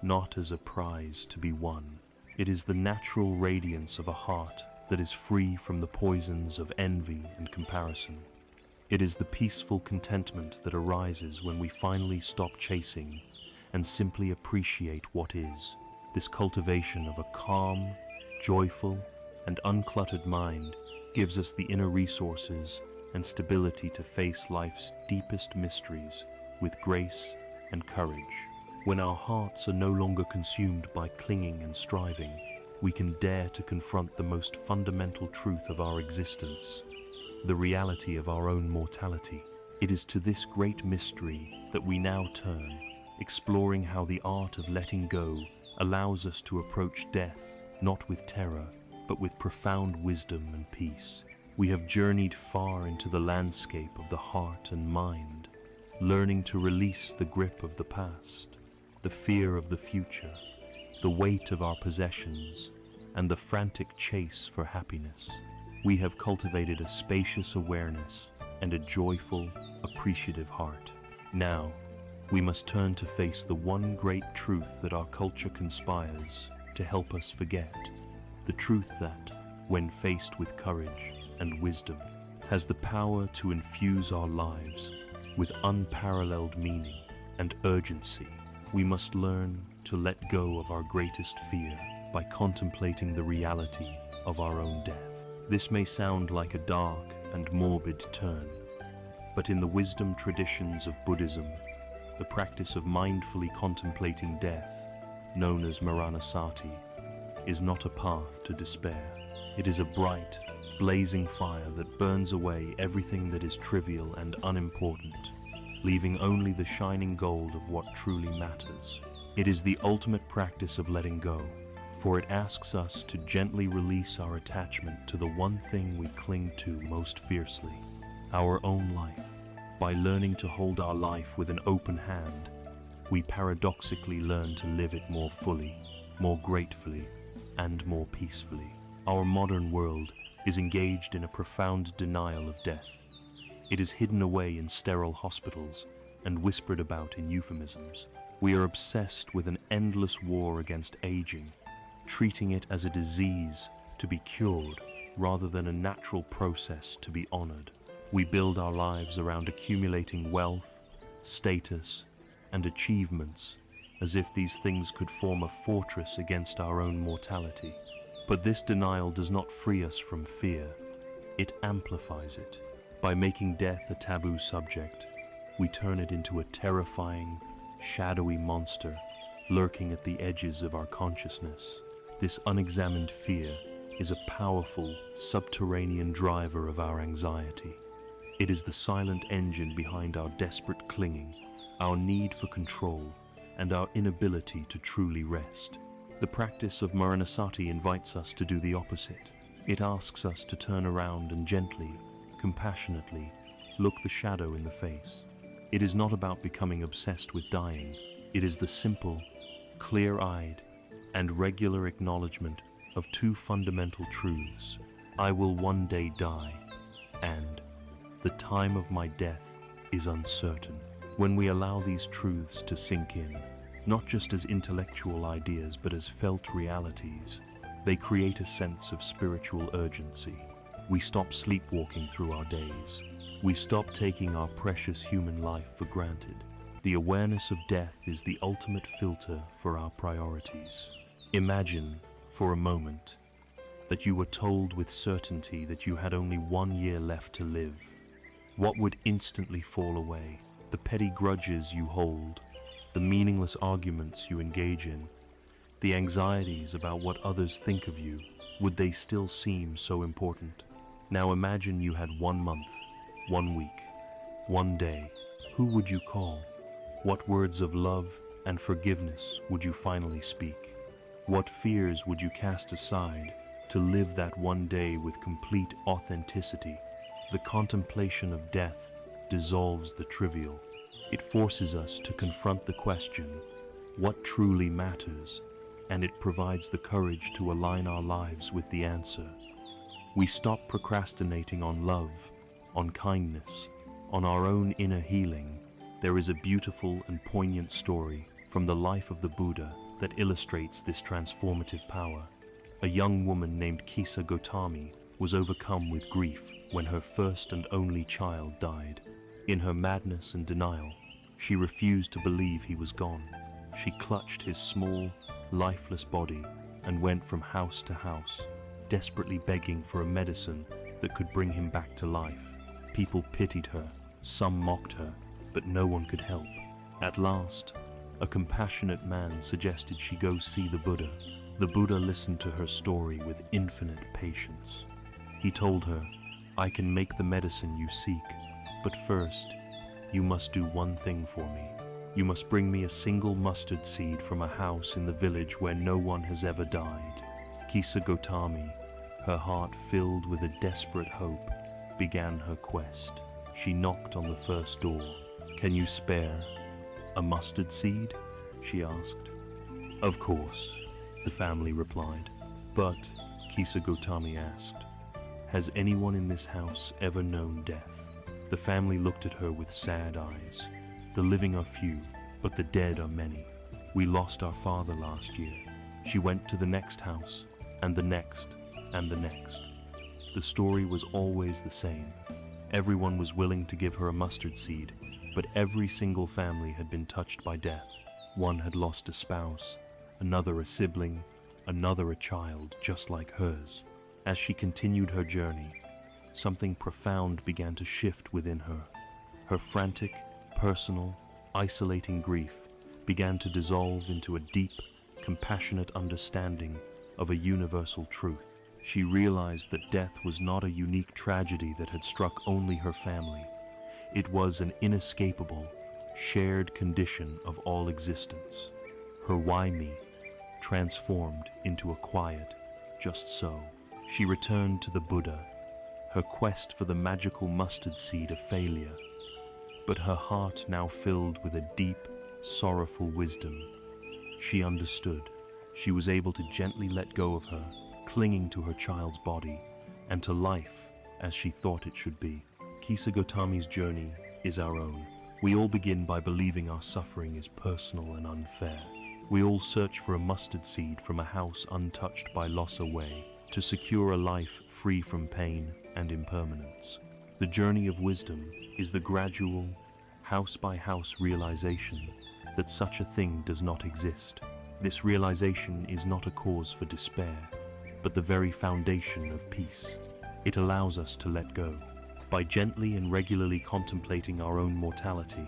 not as a prize to be won. It is the natural radiance of a heart that is free from the poisons of envy and comparison. It is the peaceful contentment that arises when we finally stop chasing and simply appreciate what is. This cultivation of a calm, joyful, and uncluttered mind gives us the inner resources and stability to face life's deepest mysteries with grace and courage. When our hearts are no longer consumed by clinging and striving, we can dare to confront the most fundamental truth of our existence, the reality of our own mortality. It is to this great mystery that we now turn, exploring how the art of letting go allows us to approach death not with terror, but with profound wisdom and peace. We have journeyed far into the landscape of the heart and mind, learning to release the grip of the past, the fear of the future, the weight of our possessions, and the frantic chase for happiness. We have cultivated a spacious awareness and a joyful, appreciative heart. Now, we must turn to face the one great truth that our culture conspires to help us forget. The truth that, when faced with courage and wisdom, has the power to infuse our lives with unparalleled meaning and urgency. We must learn to let go of our greatest fear by contemplating the reality of our own death. This may sound like a dark and morbid turn, but in the wisdom traditions of Buddhism, the practice of mindfully contemplating death, known as Maranasati, is not a path to despair. It is a bright, blazing fire that burns away everything that is trivial and unimportant, leaving only the shining gold of what truly matters. It is the ultimate practice of letting go, for it asks us to gently release our attachment to the one thing we cling to most fiercely, our own life. By learning to hold our life with an open hand, we paradoxically learn to live it more fully, more gratefully, and more peacefully. Our modern world is engaged in a profound denial of death. It is hidden away in sterile hospitals and whispered about in euphemisms. We are obsessed with an endless war against aging, treating it as a disease to be cured rather than a natural process to be honored. We build our lives around accumulating wealth, status, and achievements, as if these things could form a fortress against our own mortality. But this denial does not free us from fear, it amplifies it. By making death a taboo subject, we turn it into a terrifying, shadowy monster lurking at the edges of our consciousness. This unexamined fear is a powerful, subterranean driver of our anxiety. It is the silent engine behind our desperate clinging, our need for control, and our inability to truly rest. The practice of Maranasati invites us to do the opposite. It asks us to turn around and gently, compassionately, look the shadow in the face. It is not about becoming obsessed with dying. It is the simple, clear-eyed, and regular acknowledgement of two fundamental truths. I will one day die, and the time of my death is uncertain. When we allow these truths to sink in, not just as intellectual ideas but as felt realities, they create a sense of spiritual urgency. We stop sleepwalking through our days. We stop taking our precious human life for granted. The awareness of death is the ultimate filter for our priorities. Imagine, for a moment, that you were told with certainty that you had only 1 year left to live. What would instantly fall away? The petty grudges you hold, the meaningless arguments you engage in, the anxieties about what others think of you, would they still seem so important? Now imagine you had 1 month, 1 week, 1 day. Who would you call? What words of love and forgiveness would you finally speak? What fears would you cast aside to live that 1 day with complete authenticity? The contemplation of death dissolves the trivial. It forces us to confront the question, what truly matters, and it provides the courage to align our lives with the answer. We stop procrastinating on love, on kindness, on our own inner healing. There is a beautiful and poignant story from the life of the Buddha that illustrates this transformative power. A young woman named Kisa Gotami was overcome with grief when her first and only child died. In her madness and denial, she refused to believe he was gone. She clutched his small, lifeless body and went from house to house, desperately begging for a medicine that could bring him back to life. People pitied her, some mocked her, but no one could help. At last, a compassionate man suggested she go see the Buddha. The Buddha listened to her story with infinite patience. He told her, "I can make the medicine you seek, but first, you must do one thing for me. You must bring me a single mustard seed from a house in the village where no one has ever died." Kisa Gotami, her heart filled with a desperate hope, began her quest. She knocked on the first door. "Can you spare a mustard seed?" she asked. "Of course," the family replied. "But," Kisa Gotami asked, "has anyone in this house ever known death?" The family looked at her with sad eyes. "The living are few, but the dead are many. We lost our father last year." She went to the next house, and the next, and the next. The story was always the same. Everyone was willing to give her a mustard seed, but every single family had been touched by death. One had lost a spouse, another a sibling, another a child just like hers. As she continued her journey, something profound began to shift within her. Her frantic, personal, isolating grief began to dissolve into a deep, compassionate understanding of a universal truth. She realized that death was not a unique tragedy that had struck only her family. It was an inescapable, shared condition of all existence. Her why me transformed into a quiet, just so. She returned to the Buddha, her quest for the magical mustard seed a failure, but her heart now filled with a deep, sorrowful wisdom. She understood. She was able to gently let go of her, clinging to her child's body, and to life as she thought it should be. Kisa Gotami's journey is our own. We all begin by believing our suffering is personal and unfair. We all search for a mustard seed from a house untouched by loss away, to secure a life free from pain and impermanence. The journey of wisdom is the gradual, house-by-house realization that such a thing does not exist. This realization is not a cause for despair, but the very foundation of peace. It allows us to let go. By gently and regularly contemplating our own mortality,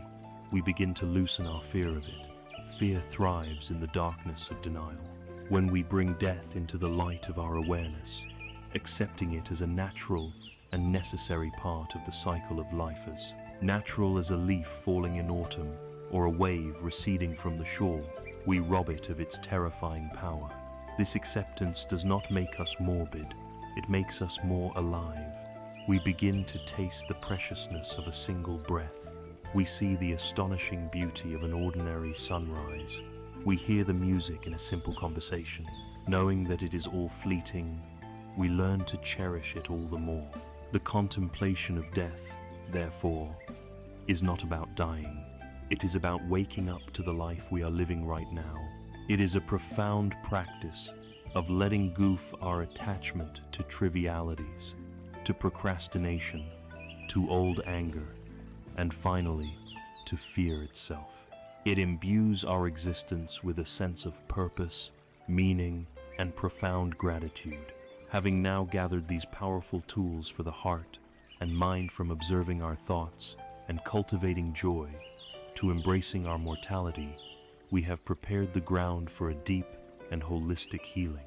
we begin to loosen our fear of it. Fear thrives in the darkness of denial. When we bring death into the light of our awareness, accepting it as a natural and necessary part of the cycle of life, as natural as a leaf falling in autumn or a wave receding from the shore, we rob it of its terrifying power. This acceptance does not make us morbid, it makes us more alive. We begin to taste the preciousness of a single breath. We see the astonishing beauty of an ordinary sunrise. We hear the music in a simple conversation. Knowing that it is all fleeting, we learn to cherish it all the more. The contemplation of death, therefore, is not about dying. It is about waking up to the life we are living right now. It is a profound practice of letting go of our attachment to trivialities, to procrastination, to old anger, and finally, to fear itself. It imbues our existence with a sense of purpose, meaning, and profound gratitude. Having now gathered these powerful tools for the heart and mind, from observing our thoughts and cultivating joy to embracing our mortality, we have prepared the ground for a deep and holistic healing.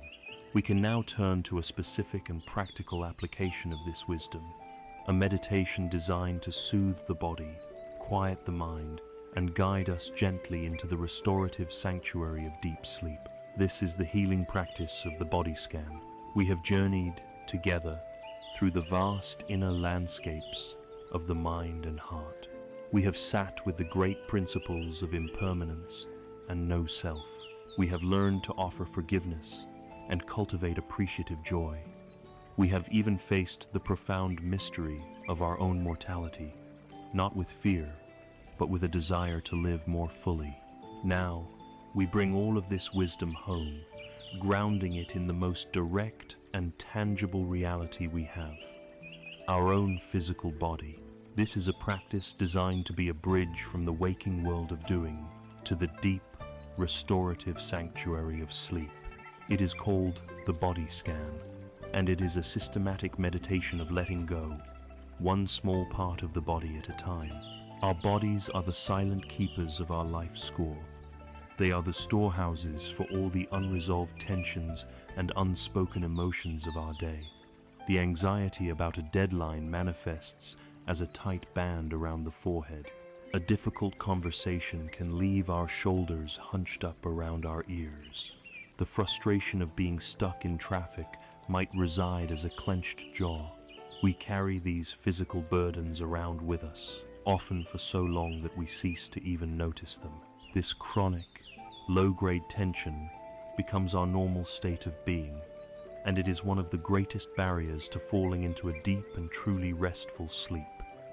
We can now turn to a specific and practical application of this wisdom, a meditation designed to soothe the body, quiet the mind, and guide us gently into the restorative sanctuary of deep sleep. This is the healing practice of the body scan. We have journeyed together through the vast inner landscapes of the mind and heart. We have sat with the great principles of impermanence and no self. We have learned to offer forgiveness and cultivate appreciative joy. We have even faced the profound mystery of our own mortality, not with fear, but with a desire to live more fully. Now, we bring all of this wisdom home, grounding it in the most direct and tangible reality we have, our own physical body. This is a practice designed to be a bridge from the waking world of doing to the deep, restorative sanctuary of sleep. It is called the body scan, and it is a systematic meditation of letting go, one small part of the body at a time. Our bodies are the silent keepers of our life score. They are the storehouses for all the unresolved tensions and unspoken emotions of our day. The anxiety about a deadline manifests as a tight band around the forehead. A difficult conversation can leave our shoulders hunched up around our ears. The frustration of being stuck in traffic might reside as a clenched jaw. We carry these physical burdens around with us, often for so long that we cease to even notice them. This chronic, low-grade tension becomes our normal state of being, and it is one of the greatest barriers to falling into a deep and truly restful sleep.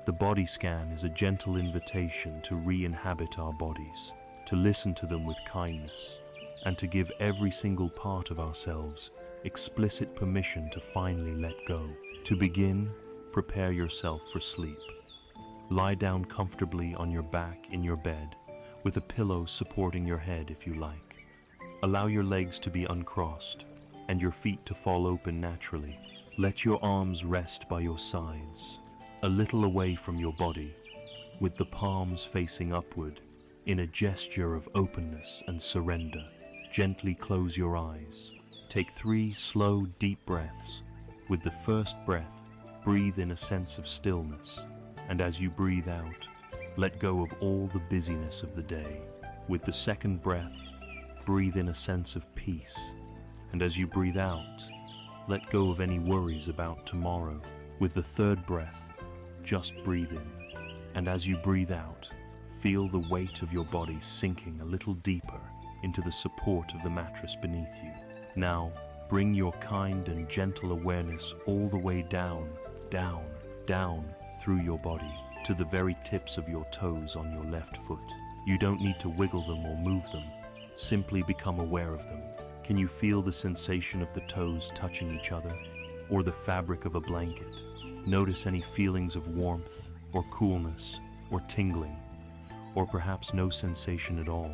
The body scan is a gentle invitation to re-inhabit our bodies, to listen to them with kindness, and to give every single part of ourselves explicit permission to finally let go. To begin, prepare yourself for sleep. Lie down comfortably on your back in your bed, with a pillow supporting your head if you like. Allow your legs to be uncrossed, and your feet to fall open naturally. Let your arms rest by your sides, a little away from your body, with the palms facing upward, in a gesture of openness and surrender. Gently close your eyes. Take 3 slow, deep breaths. With the first breath, breathe in a sense of stillness, and as you breathe out, let go of all the busyness of the day. With the second breath, breathe in a sense of peace, and as you breathe out, let go of any worries about tomorrow. With the third breath, just breathe in, and as you breathe out, feel the weight of your body sinking a little deeper into the support of the mattress beneath you. Now, bring your kind and gentle awareness all the way down, down, down through your body to the very tips of your toes on your left foot. You don't need to wiggle them or move them. Simply become aware of them. Can you feel the sensation of the toes touching each other, or the fabric of a blanket? Notice any feelings of warmth, or coolness, or tingling, or perhaps no sensation at all.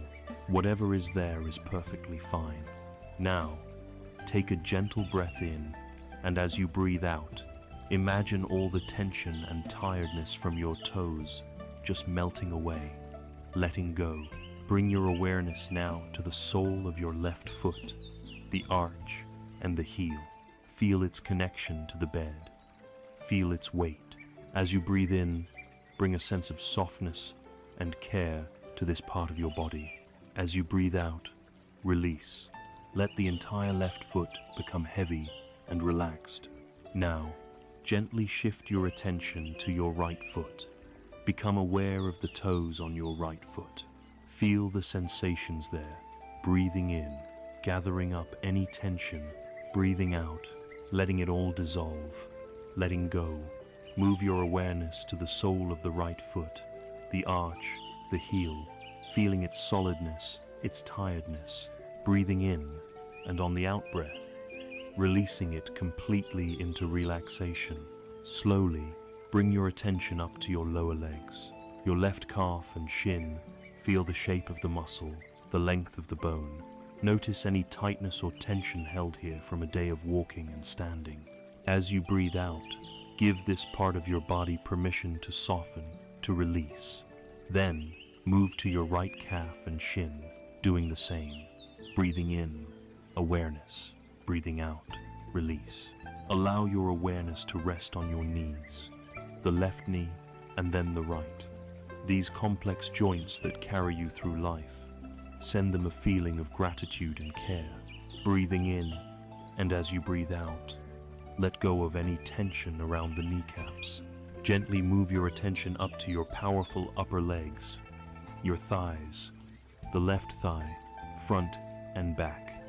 Whatever is there is perfectly fine. Now, take a gentle breath in, and as you breathe out, imagine all the tension and tiredness from your toes just melting away, letting go. Bring your awareness now to the sole of your left foot, the arch and the heel. Feel its connection to the bed. Feel its weight. As you breathe in, bring a sense of softness and care to this part of your body. As you breathe out, release. Let the entire left foot become heavy and relaxed. Now, gently shift your attention to your right foot. Become aware of the toes on your right foot. Feel the sensations there. Breathing in, gathering up any tension. Breathing out, letting it all dissolve. Letting go. Move your awareness to the sole of the right foot, the arch, the heel, feeling its solidness, its tiredness. Breathing in, and on the out-breath, releasing it completely into relaxation. Slowly, bring your attention up to your lower legs. Your left calf and shin, feel the shape of the muscle, the length of the bone. Notice any tightness or tension held here from a day of walking and standing. As you breathe out, give this part of your body permission to soften, to release. Then, move to your right calf and shin, doing the same. Breathing in, awareness. Breathing out, release. Allow your awareness to rest on your knees, the left knee and then the right. These complex joints that carry you through life, send them a feeling of gratitude and care. Breathing in, and as you breathe out, let go of any tension around the kneecaps. Gently move your attention up to your powerful upper legs, your thighs, the left thigh, front and back.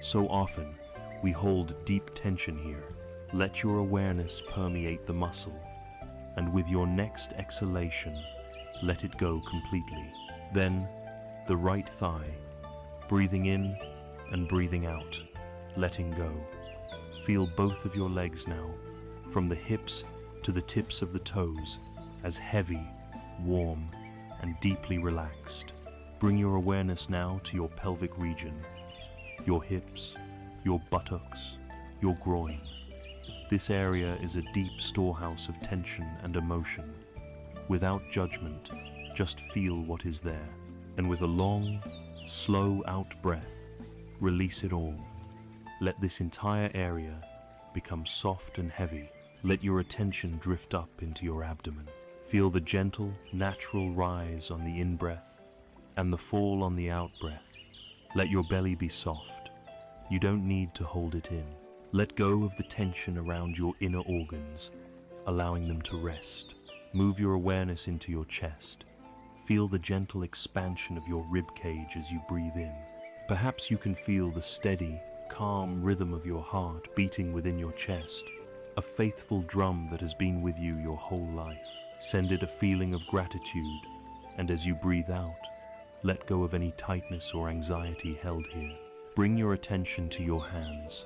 So often, we hold deep tension here. Let your awareness permeate the muscle, and with your next exhalation, let it go completely. Then, the right thigh, breathing in and breathing out, letting go. Feel both of your legs now, from the hips to the tips of the toes, as heavy, warm, and deeply relaxed. Bring your awareness now to your pelvic region, your hips, your buttocks, your groin. This area is a deep storehouse of tension and emotion. Without judgment, just feel what is there. And with a long, Slow out breath. Release it all. Let this entire area become soft and heavy. Let your attention drift up into your abdomen. Feel the gentle, natural rise on the in-breath and the fall on the out-breath. Let your belly be soft. You don't need to hold it in. Let go of the tension around your inner organs, allowing them to rest. Move your awareness into your chest. Feel the gentle expansion of your rib cage as you breathe in. Perhaps you can feel the steady, calm rhythm of your heart beating within your chest, a faithful drum that has been with you your whole life. Send it a feeling of gratitude, and as you breathe out, let go of any tightness or anxiety held here. Bring your attention to your hands.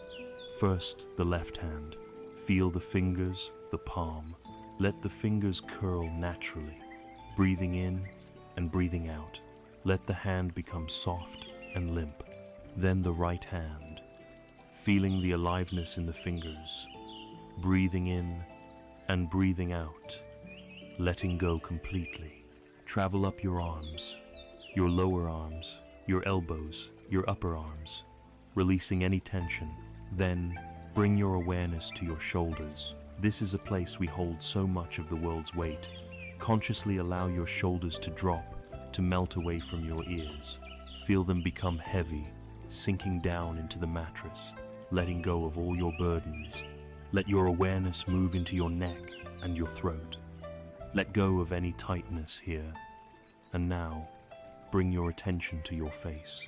First, the left hand. Feel the fingers, the palm. Let the fingers curl naturally, breathing in and breathing out. Let the hand become soft and limp. Then the right hand, feeling the aliveness in the fingers, breathing in and breathing out, letting go completely. Travel up your arms, your lower arms, your elbows, your upper arms, releasing any tension. Then bring your awareness to your shoulders. This is a place we hold so much of the world's weight. Consciously allow your shoulders to drop, to melt away from your ears. Feel them become heavy, sinking down into the mattress, letting go of all your burdens. Let your awareness move into your neck and your throat. Let go of any tightness here. And now, bring your attention to your face.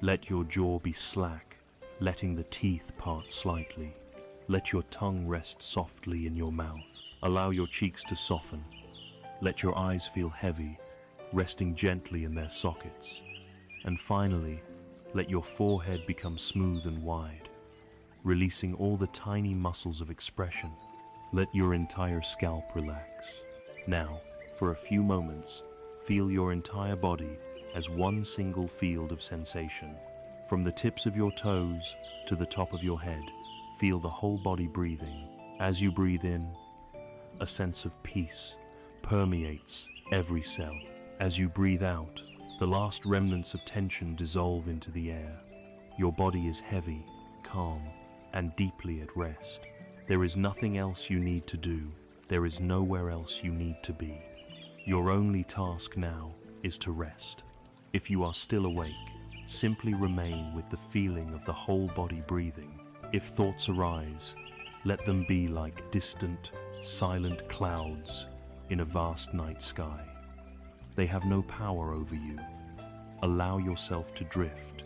Let your jaw be slack, letting the teeth part slightly. Let your tongue rest softly in your mouth. Allow your cheeks to soften. Let your eyes feel heavy, resting gently in their sockets. And finally, let your forehead become smooth and wide, releasing all the tiny muscles of expression. Let your entire scalp relax. Now, for a few moments, feel your entire body as one single field of sensation. From the tips of your toes to the top of your head, feel the whole body breathing. As you breathe in, a sense of peace permeates every cell. As you breathe out, the last remnants of tension dissolve into the air. Your body is heavy, calm, and deeply at rest. There is nothing else you need to do. There is nowhere else you need to be. Your only task now is to rest. If you are still awake, simply remain with the feeling of the whole body breathing. If thoughts arise, let them be like distant, silent clouds in a vast night sky. They have no power over you. Allow yourself to drift.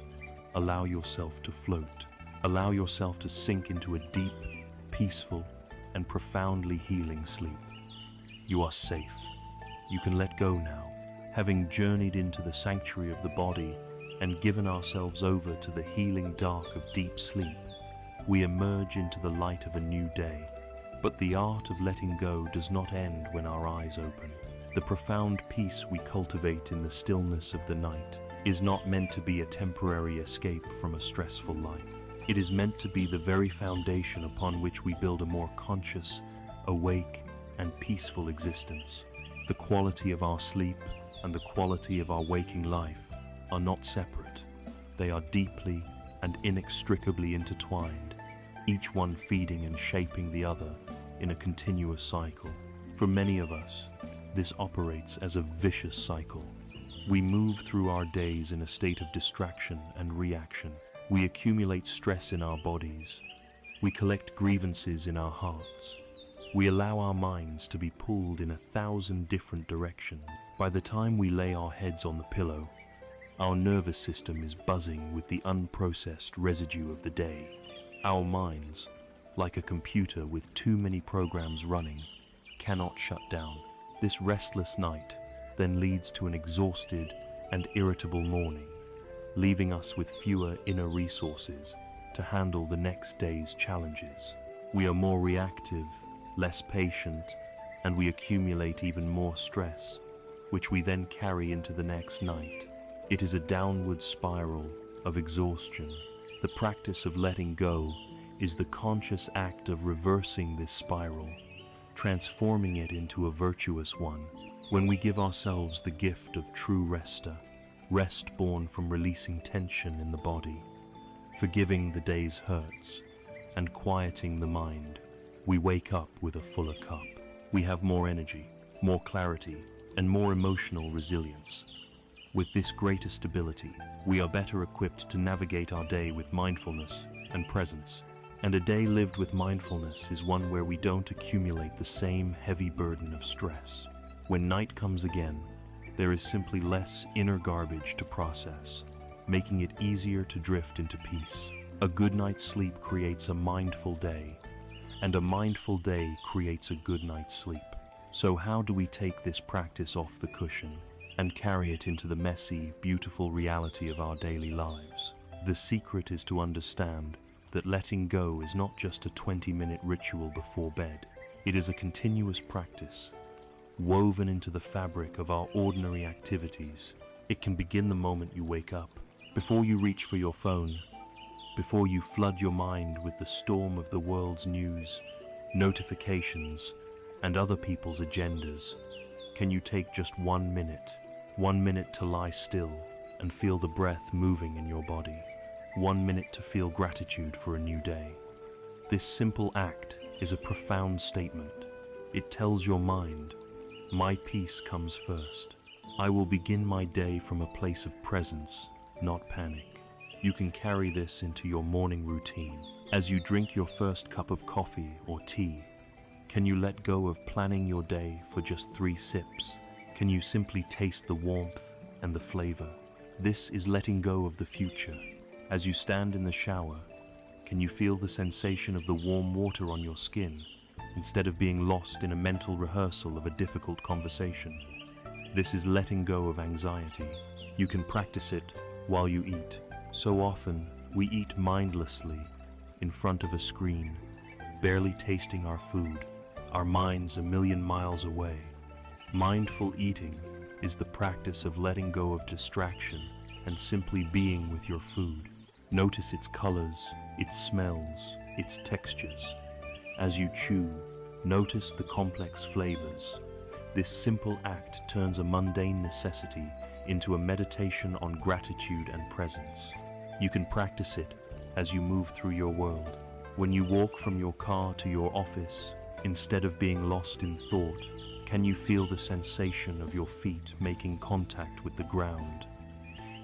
Allow yourself to float. Allow yourself to sink into a deep, peaceful, and profoundly healing sleep. You are safe. You can let go now. Having journeyed into the sanctuary of the body and given ourselves over to the healing dark of deep sleep, we emerge into the light of a new day. But the art of letting go does not end when our eyes open. The profound peace we cultivate in the stillness of the night is not meant to be a temporary escape from a stressful life. It is meant to be the very foundation upon which we build a more conscious, awake, and peaceful existence. The quality of our sleep and the quality of our waking life are not separate. They are deeply and inextricably intertwined, each one feeding and shaping the other in a continuous cycle. For many of us, this operates as a vicious cycle. We move through our days in a state of distraction and reaction. We accumulate stress in our bodies. We collect grievances in our hearts. We allow our minds to be pulled in 1,000 different directions. By the time we lay our heads on the pillow, our nervous system is buzzing with the unprocessed residue of the day. Our minds, like a computer with too many programs running, cannot shut down. This restless night then leads to an exhausted and irritable morning, leaving us with fewer inner resources to handle the next day's challenges. We are more reactive, less patient, and we accumulate even more stress, which we then carry into the next night. It is a downward spiral of exhaustion. The practice of letting go is the conscious act of reversing this spiral, transforming it into a virtuous one. When we give ourselves the gift of true rest, rest born from releasing tension in the body, forgiving the day's hurts, and quieting the mind. We wake up with a fuller cup. We have more energy, more clarity, and more emotional resilience. With this greater stability, we are better equipped to navigate our day with mindfulness and presence. And a day lived with mindfulness is one where we don't accumulate the same heavy burden of stress. When night comes again, there is simply less inner garbage to process, making it easier to drift into peace. A good night's sleep creates a mindful day, and a mindful day creates a good night's sleep. So how do we take this practice off the cushion and carry it into the messy, beautiful reality of our daily lives? The secret is to understand that letting go is not just a 20-minute ritual before bed. It is a continuous practice, woven into the fabric of our ordinary activities. It can begin the moment you wake up, before you reach for your phone, before you flood your mind with the storm of the world's news, notifications, and other people's agendas. Can you take just 1 minute to lie still and feel the breath moving in your body? 1 minute to feel gratitude for a new day. This simple act is a profound statement. It tells your mind, my peace comes first. I will begin my day from a place of presence, not panic. You can carry this into your morning routine. As you drink your first cup of coffee or tea, can you let go of planning your day for just 3 sips? Can you simply taste the warmth and the flavor? This is letting go of the future. As you stand in the shower, can you feel the sensation of the warm water on your skin instead of being lost in a mental rehearsal of a difficult conversation? This is letting go of anxiety. You can practice it while you eat. So often, we eat mindlessly in front of a screen, barely tasting our food, our minds a million miles away. Mindful eating is the practice of letting go of distraction and simply being with your food. Notice its colors, its smells, its textures. As you chew, notice the complex flavors. This simple act turns a mundane necessity into a meditation on gratitude and presence. You can practice it as you move through your world. When you walk from your car to your office, instead of being lost in thought, can you feel the sensation of your feet making contact with the ground?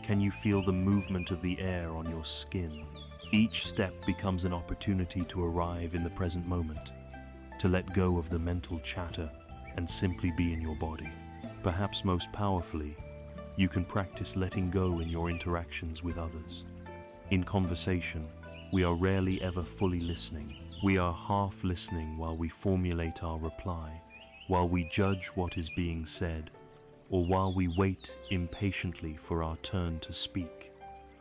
Can you feel the movement of the air on your skin? Each step becomes an opportunity to arrive in the present moment, to let go of the mental chatter and simply be in your body. Perhaps most powerfully, you can practice letting go in your interactions with others. In conversation, we are rarely ever fully listening. We are half listening while we formulate our reply, while we judge what is being said, or while we wait impatiently for our turn to speak.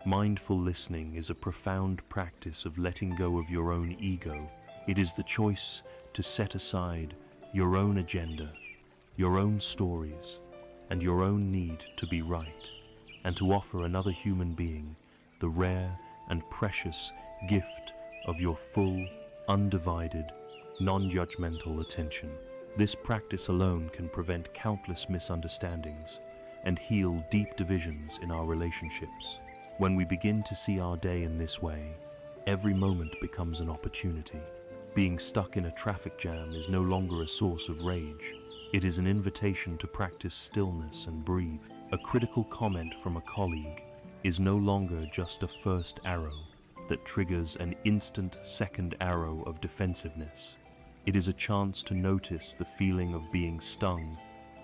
Mindful listening is a profound practice of letting go of your own ego. It is the choice to set aside your own agenda, your own stories, and your own need to be right, and to offer another human being the rare and precious gift of your full, undivided, non-judgmental attention. This practice alone can prevent countless misunderstandings and heal deep divisions in our relationships. When we begin to see our day in this way, every moment becomes an opportunity. Being stuck in a traffic jam is no longer a source of rage. It is an invitation to practice stillness and breathe. A critical comment from a colleague is no longer just a first arrow that triggers an instant second arrow of defensiveness. It is a chance to notice the feeling of being stung,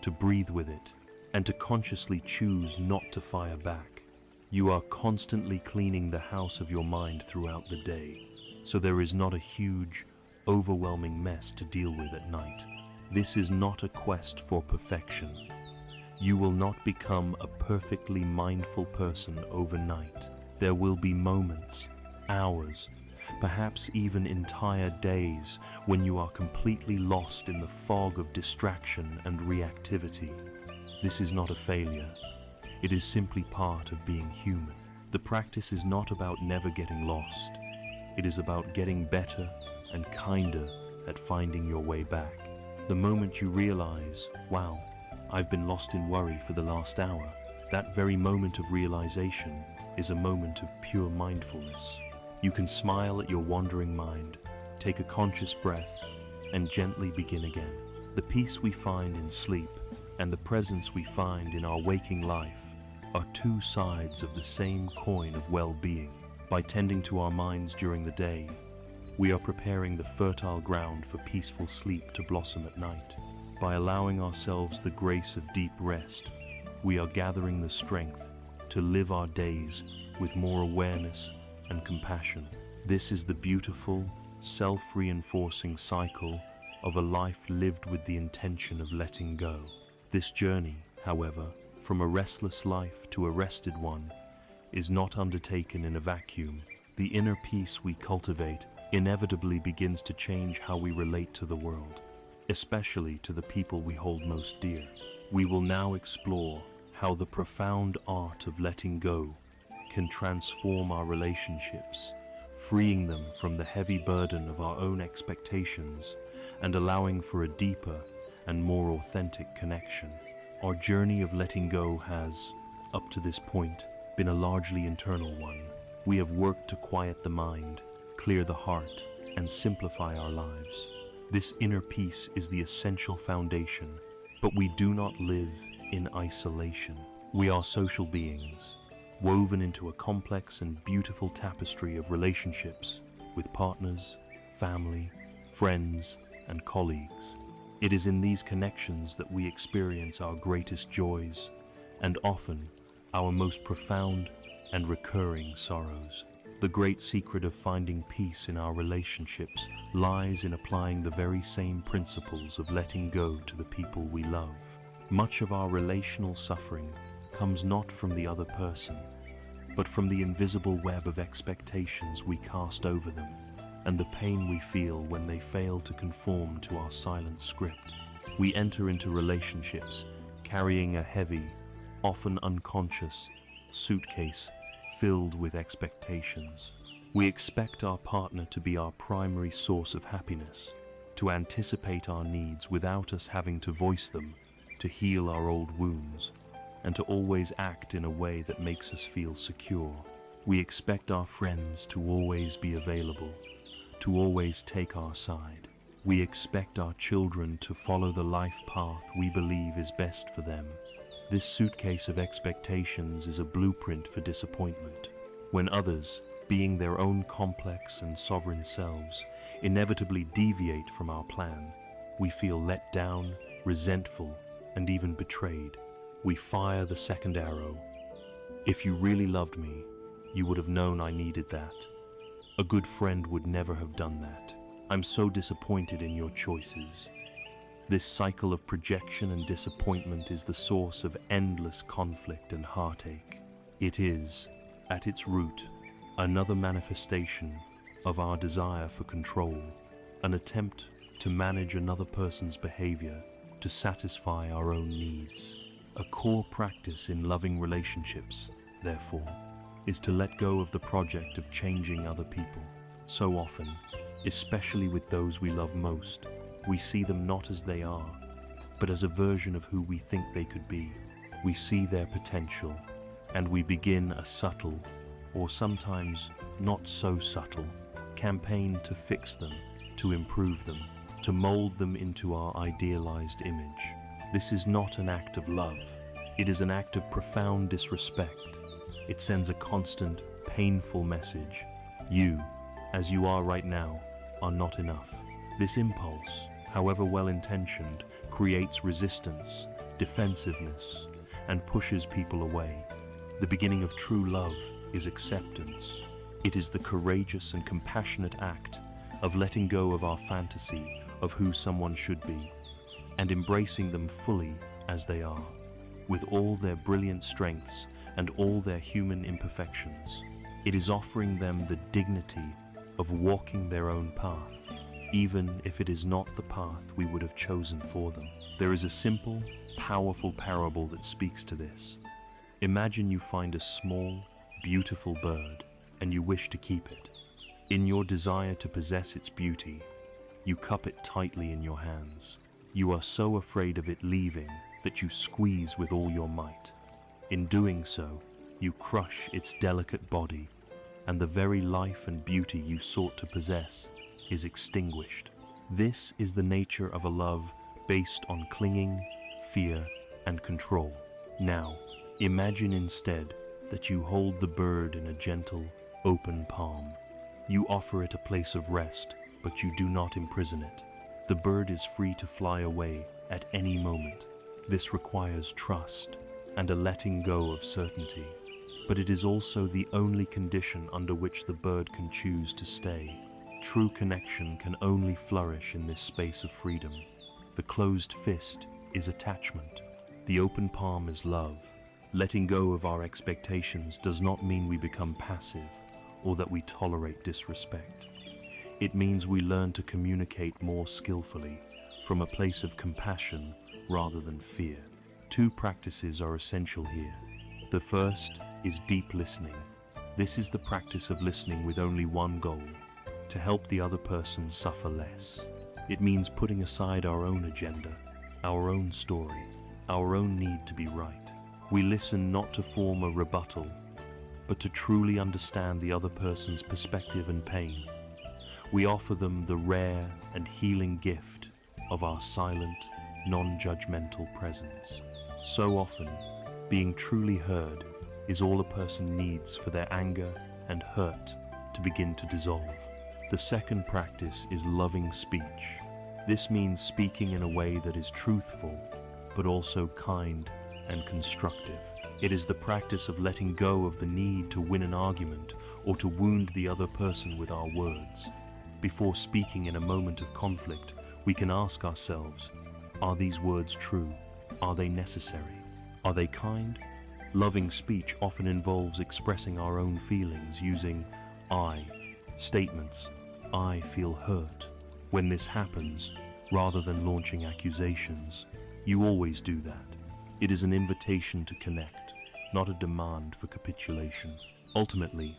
to breathe with it, and to consciously choose not to fire back. You are constantly cleaning the house of your mind throughout the day, so there is not a huge, overwhelming mess to deal with at night. This is not a quest for perfection. You will not become a perfectly mindful person overnight. There will be moments, hours, perhaps even entire days when you are completely lost in the fog of distraction and reactivity. This is not a failure. It is simply part of being human. The practice is not about never getting lost. It is about getting better and kinder at finding your way back. The moment you realize, wow, I've been lost in worry for the last hour, That very moment of realization is a moment of pure mindfulness. You can smile at your wandering mind, take a conscious breath, and gently begin again. The peace we find in sleep and the presence we find in our waking life are two sides of the same coin of well-being. By tending to our minds during the day, we are preparing the fertile ground for peaceful sleep to blossom at night. By allowing ourselves the grace of deep rest, we are gathering the strength to live our days with more awareness and compassion. This is the beautiful, self-reinforcing cycle of a life lived with the intention of letting go. This journey, however, from a restless life to a rested one, is not undertaken in a vacuum. The inner peace we cultivate inevitably begins to change how we relate to the world, especially to the people we hold most dear. We will now explore how the profound art of letting go can transform our relationships, freeing them from the heavy burden of our own expectations and allowing for a deeper and more authentic connection. Our journey of letting go has, up to this point, been a largely internal one. We have worked to quiet the mind, clear the heart, and simplify our lives. This inner peace is the essential foundation, but we do not live in isolation. We are social beings, woven into a complex and beautiful tapestry of relationships with partners, family, friends, and colleagues. It is in these connections that we experience our greatest joys and often our most profound and recurring sorrows. The great secret of finding peace in our relationships lies in applying the very same principles of letting go to the people we love. Much of our relational suffering comes not from the other person, but from the invisible web of expectations we cast over them, and the pain we feel when they fail to conform to our silent script. We enter into relationships carrying a heavy, often unconscious, suitcase filled with expectations. We expect our partner to be our primary source of happiness, to anticipate our needs without us having to voice them, to heal our old wounds, and to always act in a way that makes us feel secure. We expect our friends to always be available, to always take our side. We expect our children to follow the life path we believe is best for them. This suitcase of expectations is a blueprint for disappointment. When others, being their own complex and sovereign selves, inevitably deviate from our plan, we feel let down, resentful, and even betrayed. We fire the second arrow. If you really loved me, you would have known I needed that. A good friend would never have done that. I'm so disappointed in your choices. This cycle of projection and disappointment is the source of endless conflict and heartache. It is, at its root, another manifestation of our desire for control, an attempt to manage another person's behavior to satisfy our own needs. A core practice in loving relationships, therefore, is to let go of the project of changing other people. So often, especially with those we love most, we see them not as they are, but as a version of who we think they could be. We see their potential, and we begin a subtle, or sometimes not so subtle, campaign to fix them, to improve them, to mold them into our idealized image. This is not an act of love. It is an act of profound disrespect. It sends a constant, painful message. You, as you are right now, are not enough. This impulse, however well-intentioned, creates resistance, defensiveness, and pushes people away. The beginning of true love is acceptance. It is the courageous and compassionate act of letting go of our fantasy of who someone should be, and embracing them fully as they are, with all their brilliant strengths and all their human imperfections. It is offering them the dignity of walking their own path, even if it is not the path we would have chosen for them. There is a simple, powerful parable that speaks to this. Imagine you find a small, beautiful bird, and you wish to keep it. In your desire to possess its beauty, you cup it tightly in your hands. You are so afraid of it leaving that you squeeze with all your might. In doing so, you crush its delicate body, and the very life and beauty you sought to possess is extinguished. This is the nature of a love based on clinging, fear, and control. Now, imagine instead that you hold the bird in a gentle, open palm. You offer it a place of rest, but you do not imprison it. The bird is free to fly away at any moment. This requires trust and a letting go of certainty, but it is also the only condition under which the bird can choose to stay. True connection can only flourish in this space of freedom. The closed fist is attachment. The open palm is love. Letting go of our expectations does not mean we become passive or that we tolerate disrespect. It means we learn to communicate more skillfully from a place of compassion rather than fear. Two practices are essential here. The first is deep listening. This is the practice of listening with only one goal: to help the other person suffer less. It means putting aside our own agenda, our own story, our own need to be right. We listen not to form a rebuttal, but to truly understand the other person's perspective and pain. We offer them the rare and healing gift of our silent, non-judgmental presence. So often, being truly heard is all a person needs for their anger and hurt to begin to dissolve. The second practice is loving speech. This means speaking in a way that is truthful, but also kind and constructive. It is the practice of letting go of the need to win an argument or to wound the other person with our words. Before speaking in a moment of conflict, we can ask ourselves, are these words true? Are they necessary? Are they kind? Loving speech often involves expressing our own feelings using I statements. I feel hurt. When this happens, rather than launching accusations, you always do that. It is an invitation to connect, not a demand for capitulation. Ultimately,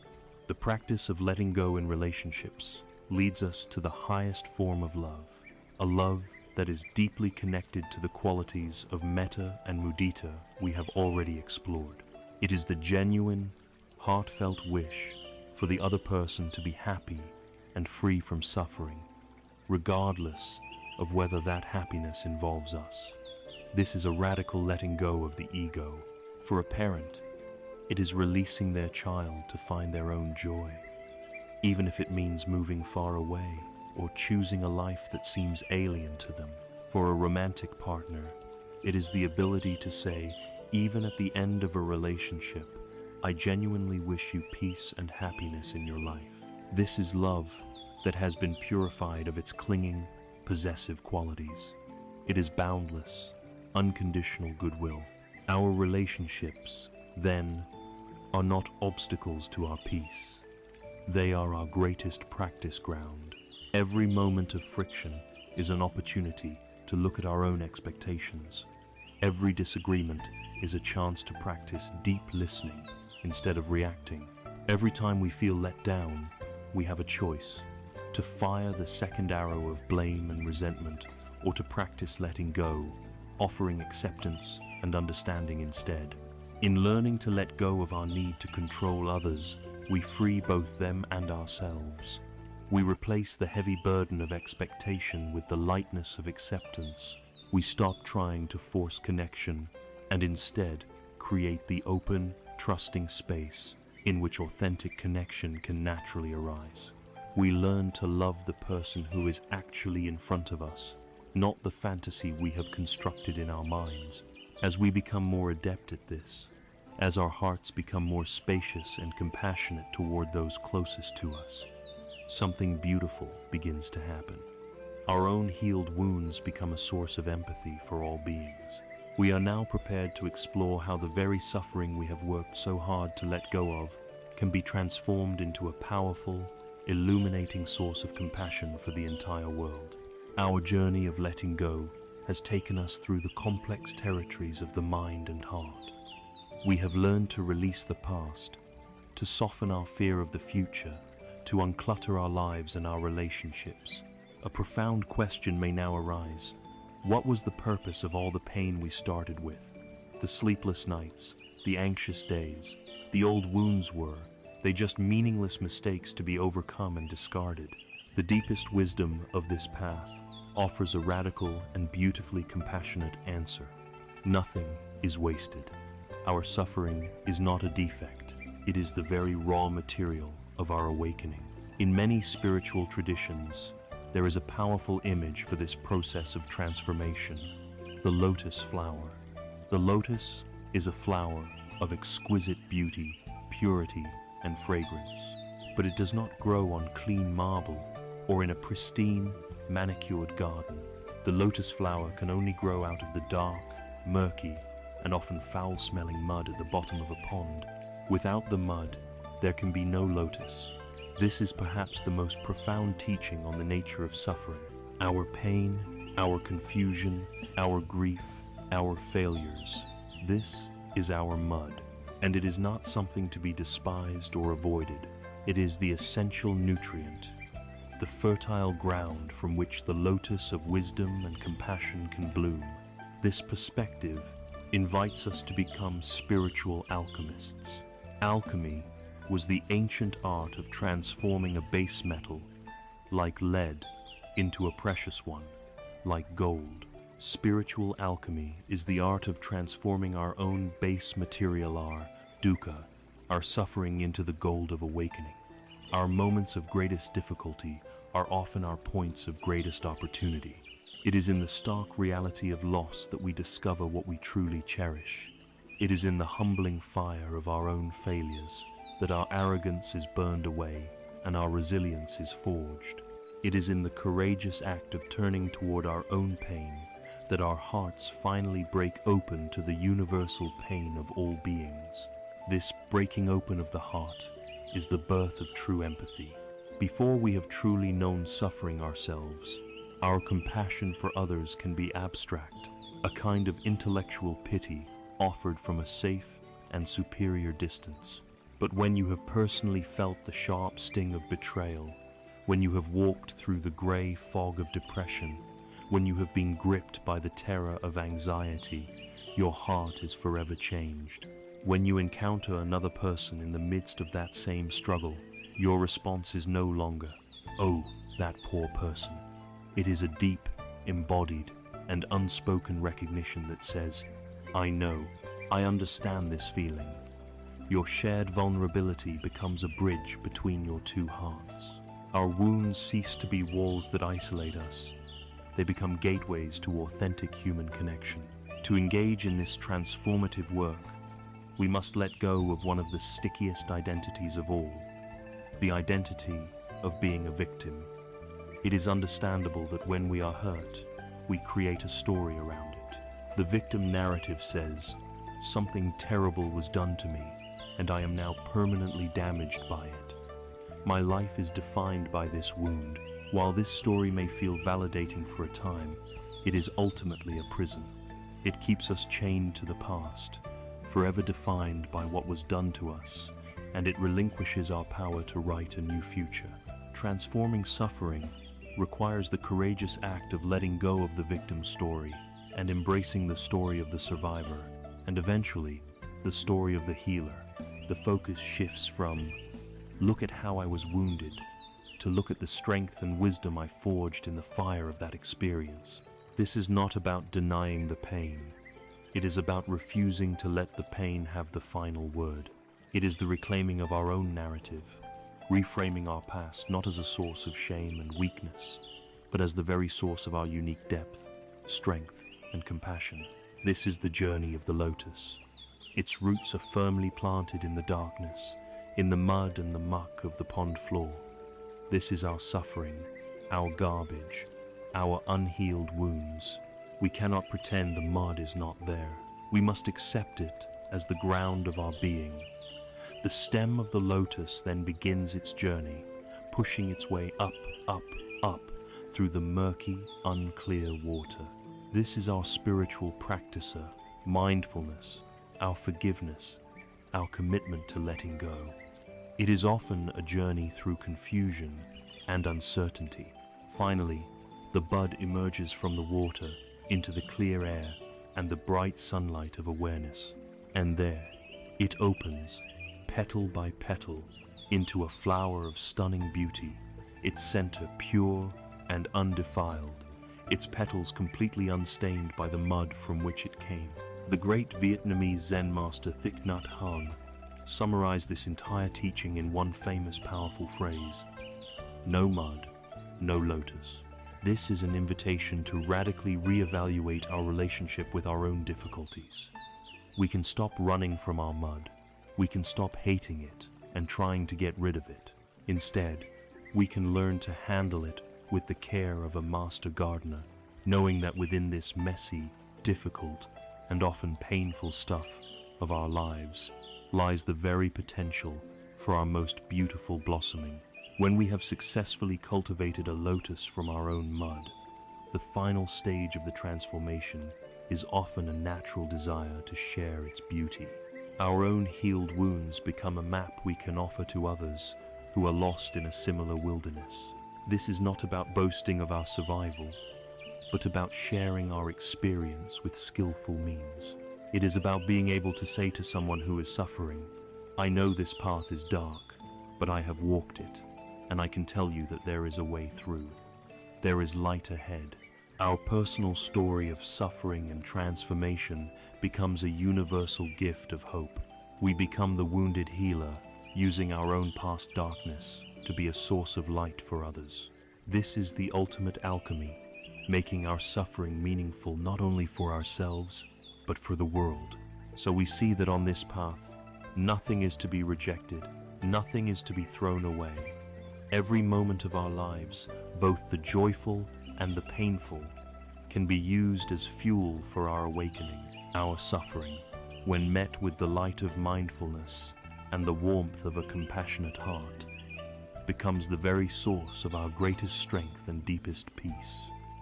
the practice of letting go in relationships leads us to the highest form of love, a love that is deeply connected to the qualities of metta and mudita we have already explored. It is the genuine, heartfelt wish for the other person to be happy and free from suffering, regardless of whether that happiness involves us. This is a radical letting go of the ego. For a parent, it is releasing their child to find their own joy, even if it means moving far away or choosing a life that seems alien to them. For a romantic partner, it is the ability to say, even at the end of a relationship, I genuinely wish you peace and happiness in your life. This is love that has been purified of its clinging, possessive qualities. It is boundless, unconditional goodwill. Our relationships, then, are not obstacles to our peace. They are our greatest practice ground. Every moment of friction is an opportunity to look at our own expectations. Every disagreement is a chance to practice deep listening instead of reacting. Every time we feel let down, we have a choice: to fire the second arrow of blame and resentment, or to practice letting go, offering acceptance and understanding instead. In learning to let go of our need to control others, we free both them and ourselves. We replace the heavy burden of expectation with the lightness of acceptance. We stop trying to force connection and instead create the open, trusting space in which authentic connection can naturally arise. We learn to love the person who is actually in front of us, not the fantasy we have constructed in our minds. As we become more adept at this, as our hearts become more spacious and compassionate toward those closest to us, something beautiful begins to happen. Our own healed wounds become a source of empathy for all beings. We are now prepared to explore how the very suffering we have worked so hard to let go of can be transformed into a powerful, illuminating source of compassion for the entire world. Our journey of letting go has taken us through the complex territories of the mind and heart. We have learned to release the past, to soften our fear of the future, to unclutter our lives and our relationships. A profound question may now arise. What was the purpose of all the pain we started with? The sleepless nights, the anxious days, the old wounds they just meaningless mistakes to be overcome and discarded. The deepest wisdom of this path offers a radical and beautifully compassionate answer. Nothing is wasted. Our suffering is not a defect. It is the very raw material of our awakening. In many spiritual traditions, there is a powerful image for this process of transformation: the lotus flower. The lotus is a flower of exquisite beauty, purity, and fragrance, but it does not grow on clean marble or in a pristine, manicured garden. The lotus flower can only grow out of the dark, murky, and often foul-smelling mud at the bottom of a pond. Without the mud, there can be no lotus. This is perhaps the most profound teaching on the nature of suffering. Our pain, our confusion, our grief, our failures. This is our mud, and it is not something to be despised or avoided. It is the essential nutrient, the fertile ground from which the lotus of wisdom and compassion can bloom. This perspective invites us to become spiritual alchemists. Alchemy was the ancient art of transforming a base metal, like lead, into a precious one, like gold. Spiritual alchemy is the art of transforming our own base material, our dukkha, our suffering, into the gold of awakening. Our moments of greatest difficulty are often our points of greatest opportunity. It is in the stark reality of loss that we discover what we truly cherish. It is in the humbling fire of our own failures that our arrogance is burned away and our resilience is forged. It is in the courageous act of turning toward our own pain that our hearts finally break open to the universal pain of all beings. This breaking open of the heart is the birth of true empathy. Before we have truly known suffering ourselves, our compassion for others can be abstract, a kind of intellectual pity offered from a safe and superior distance. But when you have personally felt the sharp sting of betrayal, when you have walked through the gray fog of depression, when you have been gripped by the terror of anxiety, your heart is forever changed. When you encounter another person in the midst of that same struggle, your response is no longer, "Oh, that poor person." It is a deep, embodied, and unspoken recognition that says, "I know, I understand this feeling." Your shared vulnerability becomes a bridge between your two hearts. Our wounds cease to be walls that isolate us. They become gateways to authentic human connection. To engage in this transformative work, we must let go of one of the stickiest identities of all, the identity of being a victim. It is understandable that when we are hurt, we create a story around it. The victim narrative says, "Something terrible was done to me, and I am now permanently damaged by it. My life is defined by this wound." While this story may feel validating for a time, it is ultimately a prison. It keeps us chained to the past, forever defined by what was done to us, and it relinquishes our power to write a new future. Transforming suffering requires the courageous act of letting go of the victim's story and embracing the story of the survivor, and eventually, the story of the healer. The focus shifts from, "Look at how I was wounded," to "Look at the strength and wisdom I forged in the fire of that experience." This is not about denying the pain. It is about refusing to let the pain have the final word. It is the reclaiming of our own narrative, reframing our past not as a source of shame and weakness, but as the very source of our unique depth, strength, and compassion. This is the journey of the lotus. Its roots are firmly planted in the darkness, in the mud and the muck of the pond floor. This is our suffering, our garbage, our unhealed wounds. We cannot pretend the mud is not there. We must accept it as the ground of our being. The stem of the lotus then begins its journey, pushing its way up, up, up through the murky, unclear water. This is our spiritual practicer, mindfulness, our forgiveness, our commitment to letting go. It is often a journey through confusion and uncertainty. Finally, the bud emerges from the water into the clear air and the bright sunlight of awareness. And there, It opens, petal by petal, into a flower of stunning beauty, its center pure and undefiled, its petals completely unstained by the mud from which it came. The great Vietnamese Zen master Thich Nhat Hanh summarized this entire teaching in one famous powerful phrase: no mud, no lotus. This is an invitation to radically reevaluate our relationship with our own difficulties. We can stop running from our mud. We can stop hating it and trying to get rid of it. Instead, we can learn to handle it with the care of a master gardener, knowing that within this messy, difficult, and often painful stuff of our lives lies the very potential for our most beautiful blossoming. When we have successfully cultivated a lotus from our own mud, the final stage of the transformation is often a natural desire to share its beauty. Our own healed wounds become a map we can offer to others who are lost in a similar wilderness. This is not about boasting of our survival, but about sharing our experience with skillful means. It is about being able to say to someone who is suffering, "I know this path is dark, but I have walked it, and I can tell you that there is a way through. There is light ahead." Our personal story of suffering and transformation becomes a universal gift of hope. We become the wounded healer, using our own past darkness to be a source of light for others. This is the ultimate alchemy, making our suffering meaningful not only for ourselves, but for the world. So we see that on this path, nothing is to be rejected, nothing is to be thrown away. Every moment of our lives, both the joyful and the painful, can be used as fuel for our awakening. Our suffering, when met with the light of mindfulness and the warmth of a compassionate heart, becomes the very source of our greatest strength and deepest peace.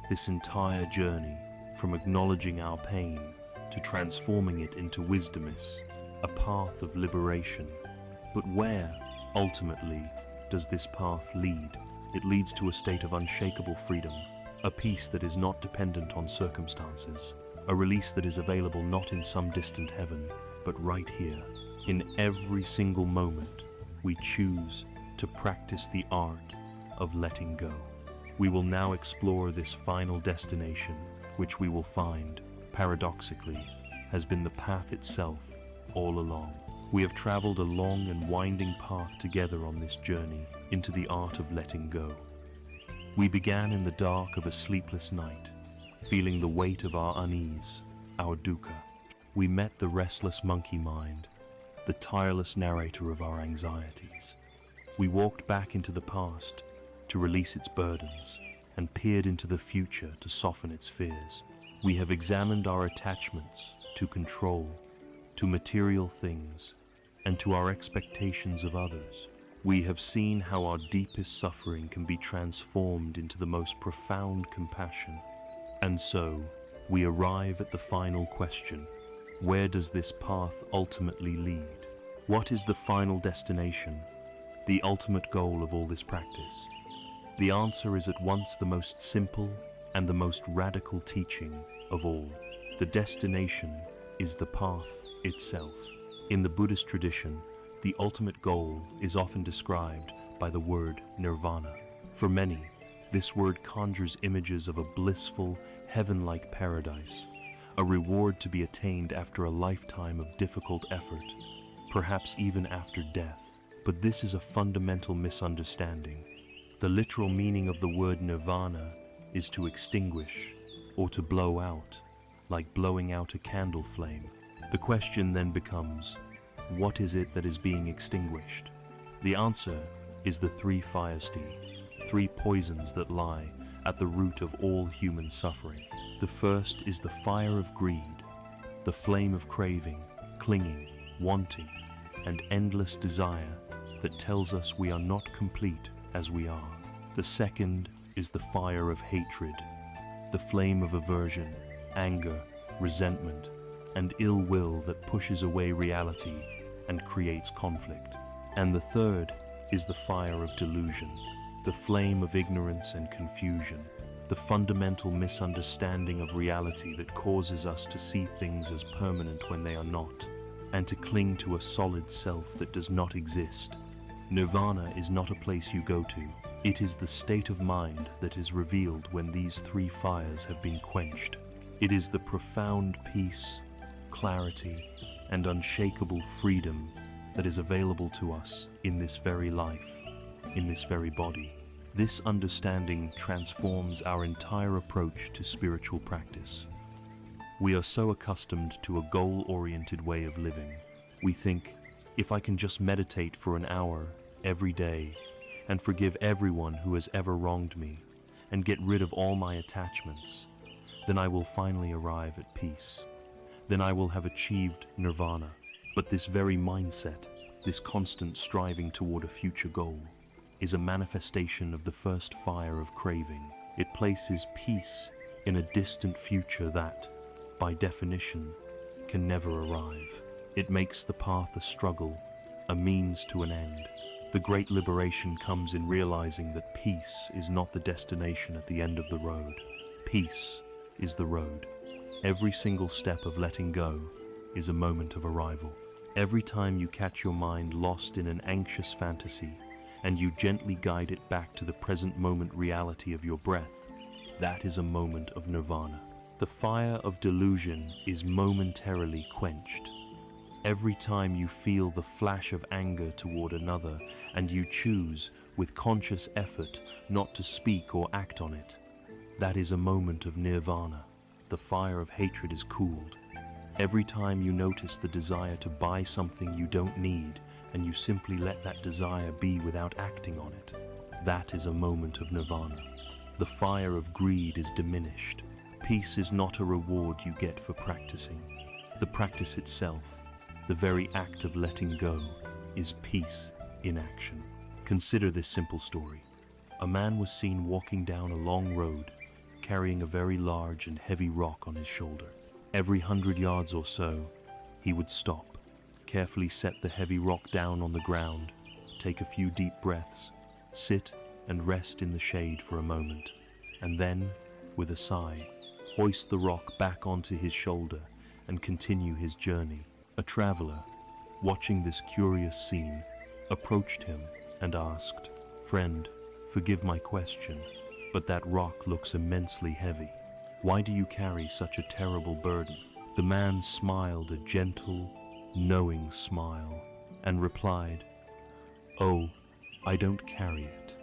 This entire journey, from acknowledging our pain to transforming it into wisdom, is a path of liberation. But where, ultimately, does this path lead? It leads to a state of unshakable freedom, a peace that is not dependent on circumstances, a release that is available not in some distant heaven, but right here. In every single moment, we choose to practice the art of letting go. We will now explore this final destination, which we will find, paradoxically, has been the path itself all along. We have traveled a long and winding path together on this journey into the art of letting go. We began in the dark of a sleepless night, feeling the weight of our unease, our dukkha. We met the restless monkey mind, the tireless narrator of our anxieties. We walked back into the past to release its burdens and peered into the future to soften its fears. We have examined our attachments to control, to material things, and to our expectations of others. We have seen how our deepest suffering can be transformed into the most profound compassion. And so, we arrive at the final question: where does this path ultimately lead? What is the final destination, the ultimate goal of all this practice? The answer is at once the most simple and the most radical teaching of all. The destination is the path itself. In the Buddhist tradition, the ultimate goal is often described by the word nirvana. For many, this word conjures images of a blissful, heaven-like paradise, a reward to be attained after a lifetime of difficult effort, perhaps even after death. But this is a fundamental misunderstanding. The literal meaning of the word nirvana is to extinguish or to blow out, like blowing out a candle flame. The question then becomes, what is it that is being extinguished? The answer is the three fires-tea, three poisons that lie at the root of all human suffering. The first is the fire of greed, the flame of craving, clinging, wanting, and endless desire that tells us we are not complete as we are. The second is the fire of hatred, the flame of aversion, anger, resentment, and ill will that pushes away reality and creates conflict. And the third is the fire of delusion, the flame of ignorance and confusion, the fundamental misunderstanding of reality that causes us to see things as permanent when they are not, and to cling to a solid self that does not exist. Nirvana is not a place you go to. It is the state of mind that is revealed when these three fires have been quenched. It is the profound peace, clarity, and unshakable freedom that is available to us in this very life, in this very body. This understanding transforms our entire approach to spiritual practice. We are so accustomed to a goal-oriented way of living. We think, if I can just meditate for an hour every day and forgive everyone who has ever wronged me and get rid of all my attachments, then I will finally arrive at peace. Then I will have achieved nirvana. But this very mindset, this constant striving toward a future goal, is a manifestation of the first fire of craving. It places peace in a distant future that, by definition, can never arrive. It makes the path a struggle, a means to an end. The great liberation comes in realizing that peace is not the destination at the end of the road. Peace is the road. Every single step of letting go is a moment of arrival. Every time you catch your mind lost in an anxious fantasy and you gently guide it back to the present moment reality of your breath, that is a moment of nirvana. The fire of delusion is momentarily quenched. Every time you feel the flash of anger toward another and you choose, with conscious effort, not to speak or act on it, that is a moment of nirvana. The fire of hatred is cooled. Every time you notice the desire to buy something you don't need and you simply let that desire be without acting on it, that is a moment of nirvana. The fire of greed is diminished. Peace is not a reward you get for practicing. The practice itself, the very act of letting go, is peace in action. Consider this simple story. A man was seen walking down a long road, carrying a very large and heavy rock on his shoulder. Every 100 yards or so, he would stop, carefully set the heavy rock down on the ground, take a few deep breaths, sit and rest in the shade for a moment, and then, with a sigh, hoist the rock back onto his shoulder and continue his journey. A traveler, watching this curious scene, approached him and asked, "Friend, forgive my question, but that rock looks immensely heavy. Why do you carry such a terrible burden?" The man smiled a gentle, knowing smile and replied, "Oh, I don't carry it.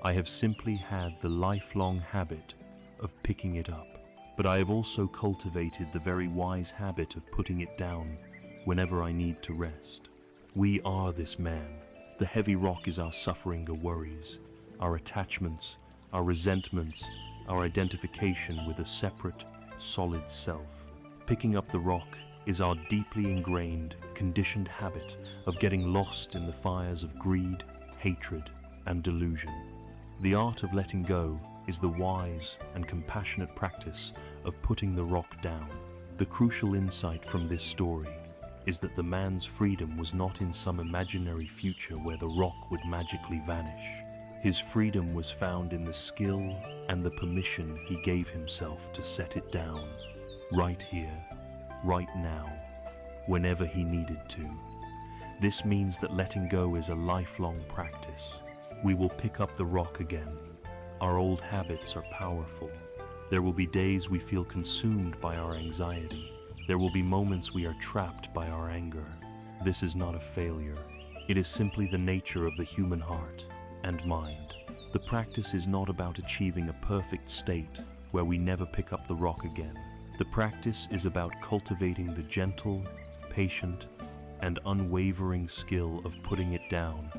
I have simply had the lifelong habit of picking it up, but I have also cultivated the very wise habit of putting it down whenever I need to rest." We are this man. The heavy rock is our suffering, our worries, our attachments, our resentments, our identification with a separate, solid self. Picking up the rock is our deeply ingrained, conditioned habit of getting lost in the fires of greed, hatred, and delusion. The art of letting go is the wise and compassionate practice of putting the rock down. The crucial insight from this story is that the man's freedom was not in some imaginary future where the rock would magically vanish. His freedom was found in the skill and the permission he gave himself to set it down, right here, right now, whenever he needed to. This means that letting go is a lifelong practice. We will pick up the rock again. Our old habits are powerful. There will be days we feel consumed by our anxiety. There will be moments we are trapped by our anger. This is not a failure. It is simply the nature of the human heart and mind. The practice is not about achieving a perfect state where we never pick up the rock again. The practice is about cultivating the gentle, patient, and unwavering skill of putting it down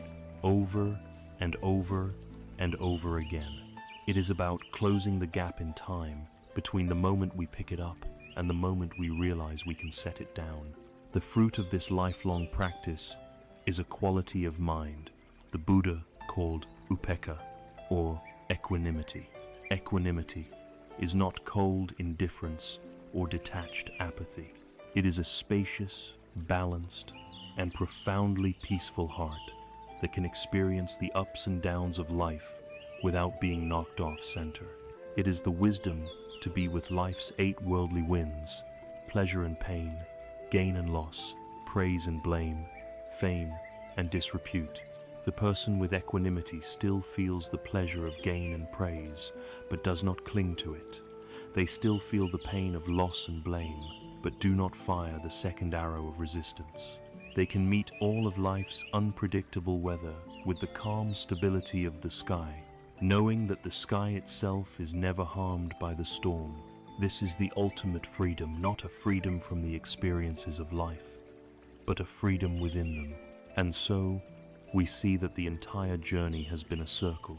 over and over and over again. It is about closing the gap in time between the moment we pick it up and the moment we realize we can set it down. The fruit of this lifelong practice is a quality of mind the Buddha called upekkha, or equanimity. Equanimity is not cold indifference or detached apathy. It is a spacious, balanced, and profoundly peaceful heart that can experience the ups and downs of life without being knocked off center. It is the wisdom to be with life's 8 worldly winds, pleasure and pain, gain and loss, praise and blame, fame and disrepute. The person with equanimity still feels the pleasure of gain and praise, but does not cling to it. They still feel the pain of loss and blame, but do not fire the second arrow of resistance. They can meet all of life's unpredictable weather with the calm stability of the sky, knowing that the sky itself is never harmed by the storm. This is the ultimate freedom, not a freedom from the experiences of life, but a freedom within them. And so, we see that the entire journey has been a circle.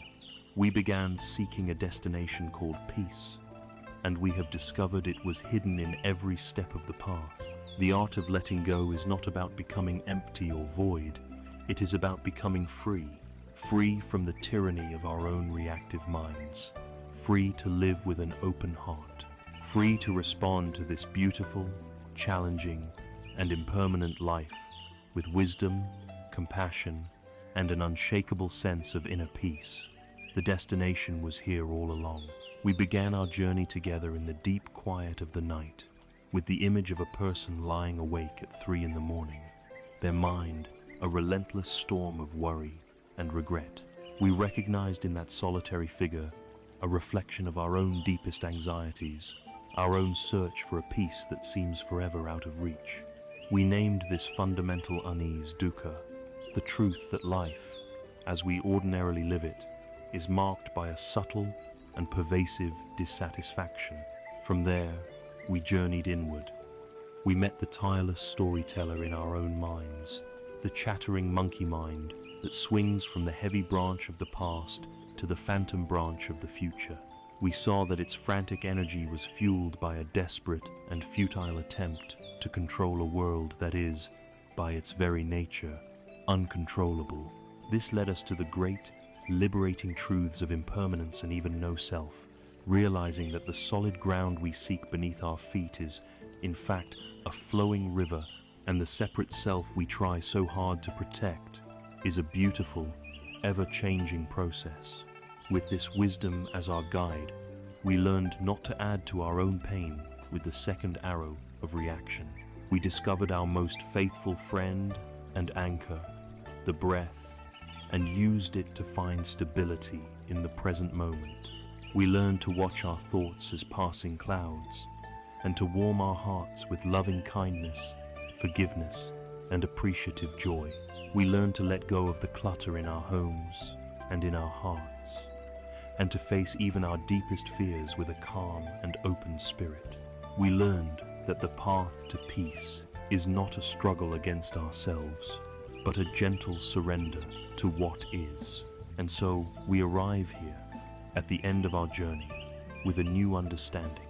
We began seeking a destination called peace, and we have discovered it was hidden in every step of the path. The art of letting go is not about becoming empty or void. It is about becoming free, free from the tyranny of our own reactive minds, free to live with an open heart, free to respond to this beautiful, challenging, and impermanent life with wisdom, compassion, and an unshakable sense of inner peace. The destination was here all along. We began our journey together in the deep quiet of the night, with the image of a person lying awake at 3 in the morning, their mind a relentless storm of worry and regret. We recognized in that solitary figure a reflection of our own deepest anxieties, our own search for a peace that seems forever out of reach. We named this fundamental unease dukkha, the truth that life, as we ordinarily live it, is marked by a subtle and pervasive dissatisfaction. From there, we journeyed inward. We met the tireless storyteller in our own minds, the chattering monkey mind that swings from the heavy branch of the past to the phantom branch of the future. We saw that its frantic energy was fueled by a desperate and futile attempt to control a world that is, by its very nature, uncontrollable. This led us to the great, liberating truths of impermanence and even no self, realizing that the solid ground we seek beneath our feet is, in fact, a flowing river, and the separate self we try so hard to protect is a beautiful, ever-changing process. With this wisdom as our guide, we learned not to add to our own pain with the second arrow of reaction. We discovered our most faithful friend and anchor, the breath, and used it to find stability in the present moment. We learned to watch our thoughts as passing clouds, and to warm our hearts with loving kindness, forgiveness, and appreciative joy. We learned to let go of the clutter in our homes and in our hearts, and to face even our deepest fears with a calm and open spirit. We learned that the path to peace is not a struggle against ourselves, but a gentle surrender to what is. And so we arrive here, at the end of our journey, with a new understanding.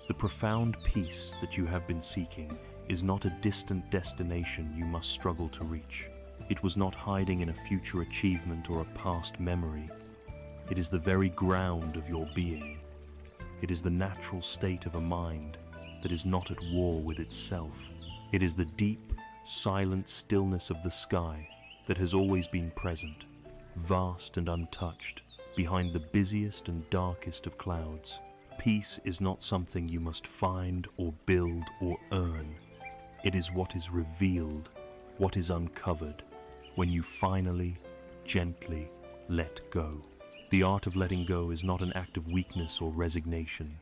The profound peace that you have been seeking is not a distant destination you must struggle to reach. It was not hiding in a future achievement or a past memory. It is the very ground of your being. It is the natural state of a mind that is not at war with itself. It is the deep, silent stillness of the sky that has always been present, vast and untouched, behind the busiest and darkest of clouds. Peace is not something you must find or build or earn. It is what is revealed, what is uncovered, when you finally, gently let go. The art of letting go is not an act of weakness or resignation.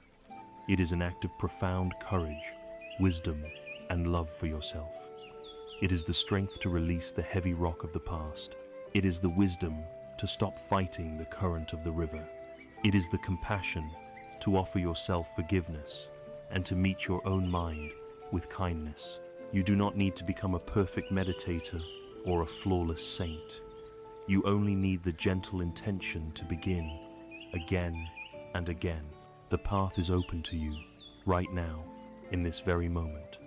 It is an act of profound courage, wisdom, and love for yourself. It is the strength to release the heavy rock of the past. It is the wisdom to stop fighting the current of the river. It is the compassion to offer yourself forgiveness and to meet your own mind with kindness. You do not need to become a perfect meditator or a flawless saint. You only need the gentle intention to begin, again and again. The path is open to you, right now, in this very moment.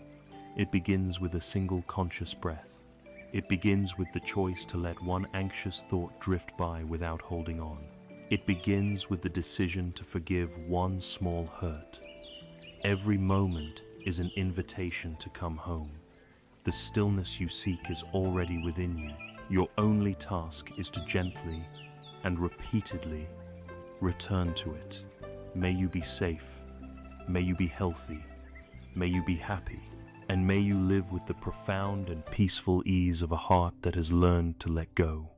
It begins with a single conscious breath. It begins with the choice to let one anxious thought drift by without holding on. It begins with the decision to forgive one small hurt. Every moment is an invitation to come home. The stillness you seek is already within you. Your only task is to gently and repeatedly return to it. May you be safe. May you be healthy. May you be happy. and may you live with the profound and peaceful ease of a heart that has learned to let go.